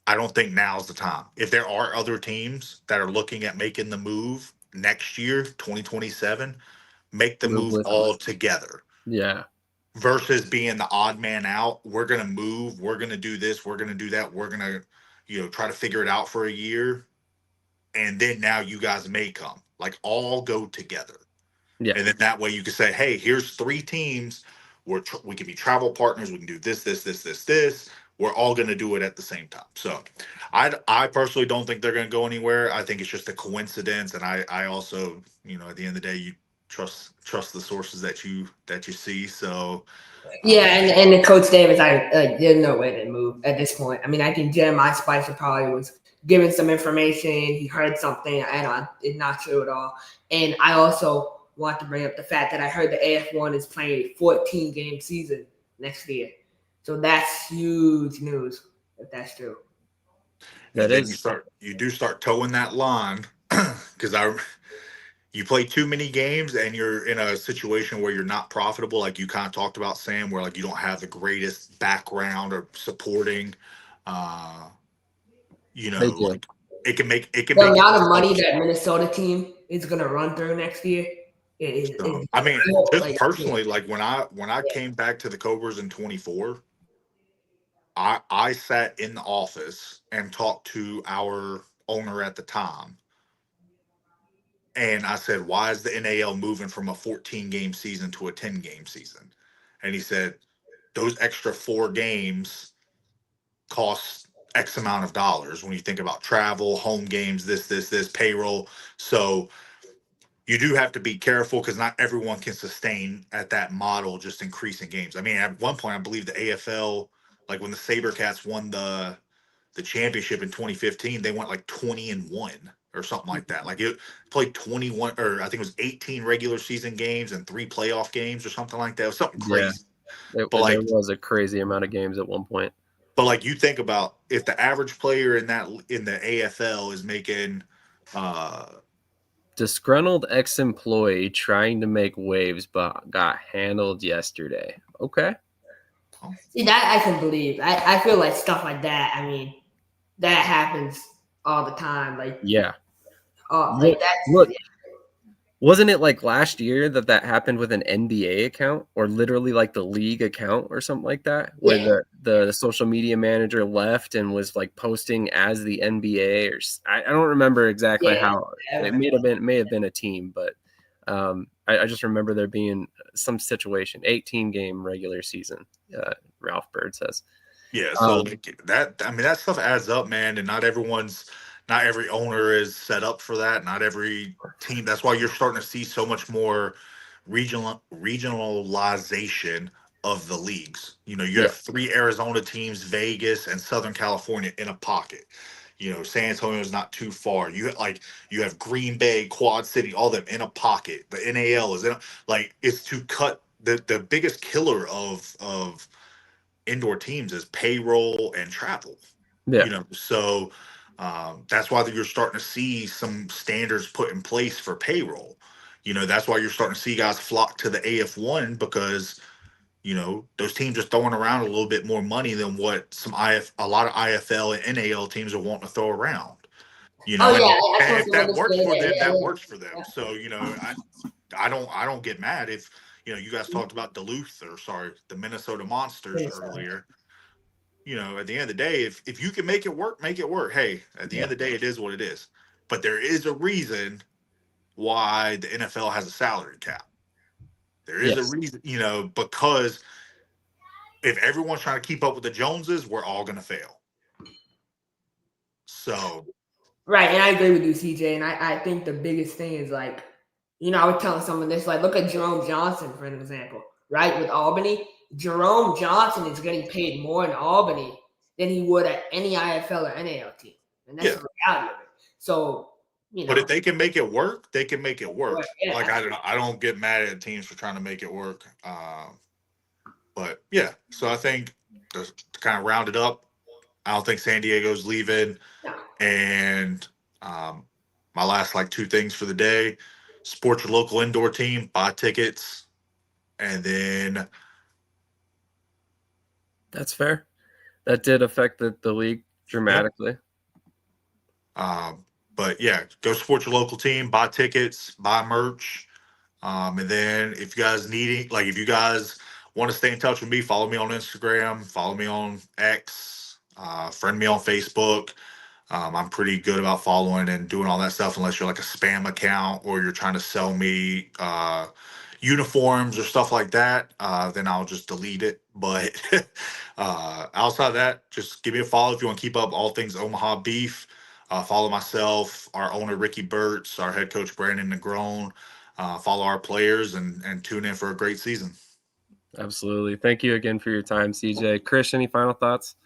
I don't think now's the time. If there are other teams that are looking at making the move next year, 2027, make the move all together. Yeah. Versus being the odd man out. We're going to move. We're going to do this. We're going to do that. We're going to, try to figure it out for a year. And then now you guys may come. Like all go together. Yeah. And then that way you can say, hey, here's 3 teams. We can be travel partners. We can do this. We're all going to do it at the same time. So I personally don't think they're going to go anywhere. I think it's just a coincidence. And I also, at the end of the day, you trust the sources that you see. So yeah, and the Coach Davis, there's no way to move at this point. I mean, I think Jeremiah Spicer probably was given some information. He heard something, and I'm not true at all. And I also want to bring up the fact that I heard the AF1 is playing a 14-game season next year. So that's huge news if that's true. And then you do start towing that line because you play too many games and you're in a situation where you're not profitable, like you kind of talked about, Sam, where like you don't have the greatest background or supporting, like it can make the amount of money that Minnesota team is going to run through next year. I mean, just personally, like when I came back to the Cobras in 24, I sat in the office and talked to our owner at the time And I said, why is the NAL moving from a 14-game season to a 10-game season? And he said, those extra 4 games cost X amount of dollars when you think about travel, home games, this, payroll. So you do have to be careful because not everyone can sustain at that model, just increasing games. I mean, at one point, I believe the AFL, like when the SaberCats won the championship in 2015, they went like 20-1 or something like that. Like it played 21, or I think it was 18 regular season games and 3 playoff games or something like that. It was something Yeah, crazy. But there like, was a crazy amount of games at one point. but like you think about if the average player in the AFL is making disgruntled ex-employee trying to make waves but got handled yesterday. Okay. See, that I can believe. I feel like stuff like that. I mean, that happens all the time. Like, Yeah. like that's Look, wasn't it like last year that happened with an NBA account, or literally like the league account or something like that, where the social media manager left and was like posting as the NBA, or I don't remember exactly how it may have been a team, but I just remember there being some situation. 18-game regular season, Ralph Bird says. Yeah, so like that, I mean, that stuff adds up, man, and not every owner is set up for that. Not every team. That's why you're starting to see so much more regionalization of the leagues. You know, you have 3 Arizona teams, Vegas and Southern California in a pocket. You know, San Antonio is not too far. You have Green Bay, Quad City, all them in a pocket. The NAL is it's to cut the biggest killer of indoor teams is payroll and travel. Yeah. You know, so that's why you're starting to see some standards put in place for payroll. You know, that's why you're starting to see guys flock to the AF1 because, you know, those teams are throwing around a little bit more money than what a lot of IFL and NAL teams are wanting to throw around. You know, and if that works for them, that works for them. So, you know, I don't get mad if, you know, you guys talked about the Minnesota Monsters earlier. You know, at the end of the day, if you can make it work, make it work. Hey, at the end of the day, it is what it is. But there is a reason why the NFL has a salary cap. There is a reason, you know, because if everyone's trying to keep up with the Joneses, we're all going to fail. So. Right, and I agree with you, CJ. And I think the biggest thing is like, you know, I was telling someone this, like, look at Jerome Johnson, for an example, right? With Albany, Jerome Johnson is getting paid more in Albany than he would at any IFL or NAL team. And that's the reality of it. So, you know. But if they can make it work, they can make it work. Right, yeah. Like, I don't get mad at teams for trying to make it work. But, yeah, so I think to kind of round it up, I don't think San Diego's leaving. No. And my last, 2 things for the day, support your local indoor team, buy tickets, and then. That's fair. That did affect the league dramatically. But yeah, go support your local team, buy tickets, buy merch. And then if you guys if you guys want to stay in touch with me, follow me on Instagram, follow me on X, friend me on Facebook. I'm pretty good about following and doing all that stuff unless you're like a spam account or you're trying to sell me uniforms or stuff like that. Then I'll just delete it. But outside of that, just give me a follow if you want to keep up all things Omaha Beef. Follow myself, our owner Ricky Burtz, our head coach Brandon Negrone. Follow our players and tune in for a great season. Absolutely. Thank you again for your time, CJ. Krish, any final thoughts?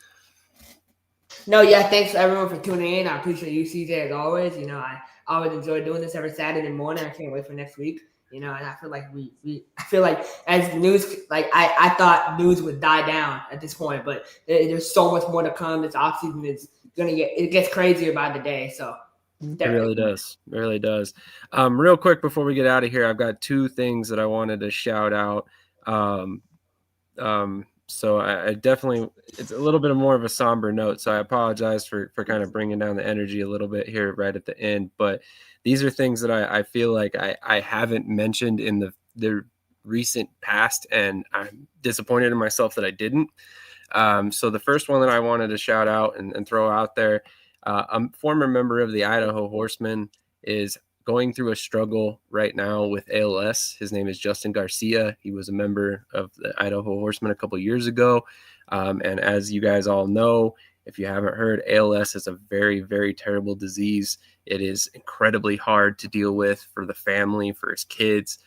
No, yeah, thanks everyone for tuning in. I appreciate you, CJ, as always. You know, I always enjoy doing this every Saturday morning. I can't wait for next week. You know, and I feel like I feel like as news, like I thought news would die down at this point, but there's so much more to come. This offseason is it gets crazier by the day. So It really does. It really does. Real quick before we get out of here, I've got 2 things that I wanted to shout out. So I definitely, it's a little bit more of a somber note. So I apologize for kind of bringing down the energy a little bit here right at the end. But these are things that I feel like I haven't mentioned in the recent past, and I'm disappointed in myself that I didn't. So the first one that I wanted to shout out and throw out there, a former member of the Idaho Horsemen is going through a struggle right now with ALS. His name is Justin Garcia. He was a member of the Idaho Horsemen a couple years ago. And as you guys all know, if you haven't heard, ALS is a very, very terrible disease. It is incredibly hard to deal with for the family, for his kids.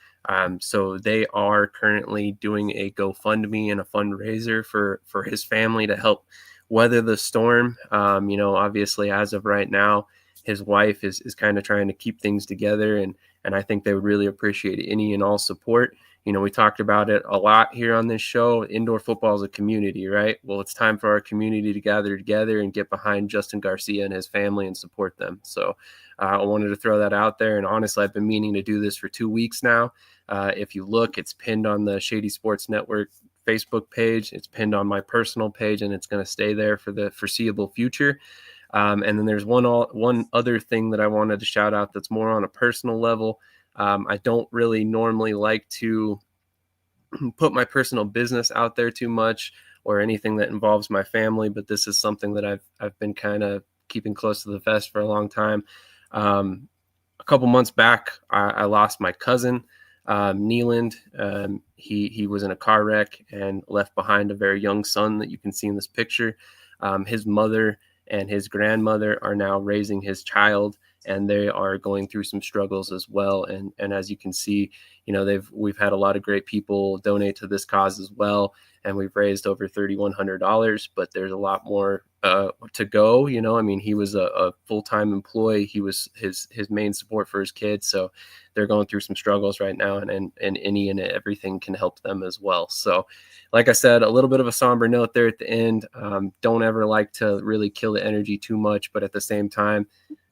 So they are currently doing a GoFundMe and a fundraiser for his family to help weather the storm. Obviously, as of right now, his wife is kind of trying to keep things together, and I think they would really appreciate any and all support. We talked about it a lot here on this show. Indoor football is a community, right? Well, it's time for our community to gather together and get behind Justin Garcia and his family and support them. So I wanted to throw that out there. And honestly, I've been meaning to do this for 2 weeks now. If you look, it's pinned on the Shady Sports Network Facebook page. It's pinned on my personal page, and it's going to stay there for the foreseeable future. And then there's one other thing that I wanted to shout out that's more on a personal level. I don't really normally like to put my personal business out there too much or anything that involves my family, but this is something that I've been kind of keeping close to the vest for a long time. A couple months back, I lost my cousin, Neeland. He was in a car wreck and left behind a very young son that you can see in this picture. His mother and his grandmother are now raising his child, and they are going through some struggles as well. And as you can see, we've had a lot of great people donate to this cause as well, and we've raised over $3,100. But there's a lot more to go. He was a full-time employee. He was his main support for his kids. So they're going through some struggles right now, and any and everything can help them as well. So, like I said, a little bit of a somber note there at the end. Don't ever like to really kill the energy too much, but at the same time,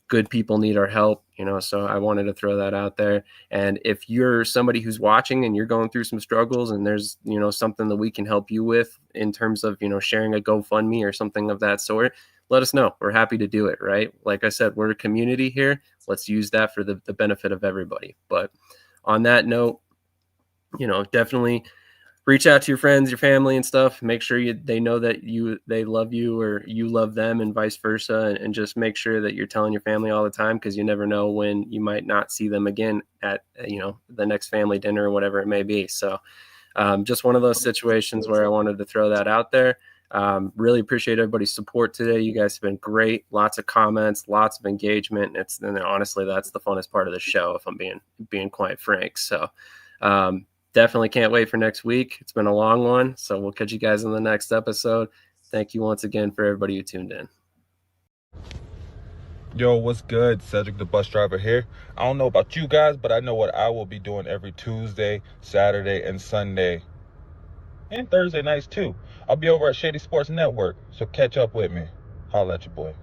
good people need our help, so I wanted to throw that out there. And if you're somebody who's watching and you're going through some struggles and there's, something that we can help you with in terms of, sharing a GoFundMe or something of that sort, let us know. We're happy to do it, right? Like I said, we're a community here. Let's use that for the benefit of everybody. But on that note, definitely reach out to your friends, your family and stuff. Make sure they know that they love you or you love them and vice versa. And just make sure that you're telling your family all the time, because you never know when you might not see them again at, the next family dinner or whatever it may be. So just one of those situations where I wanted to throw that out there. Really appreciate everybody's support today. You guys have been great. Lots of comments, lots of engagement. And honestly, that's the funnest part of the show, if I'm being quite frank. So definitely can't wait for next week. It's been a long one, so we'll catch you guys in the next episode. Thank you once again for everybody who tuned in. Yo, what's good? Cedric the bus driver here. I don't know about you guys, but I know what I will be doing every Tuesday, Saturday, and Sunday, and Thursday nights too. I'll be over at Shady Sports Network, so catch up with me. Holla at your boy.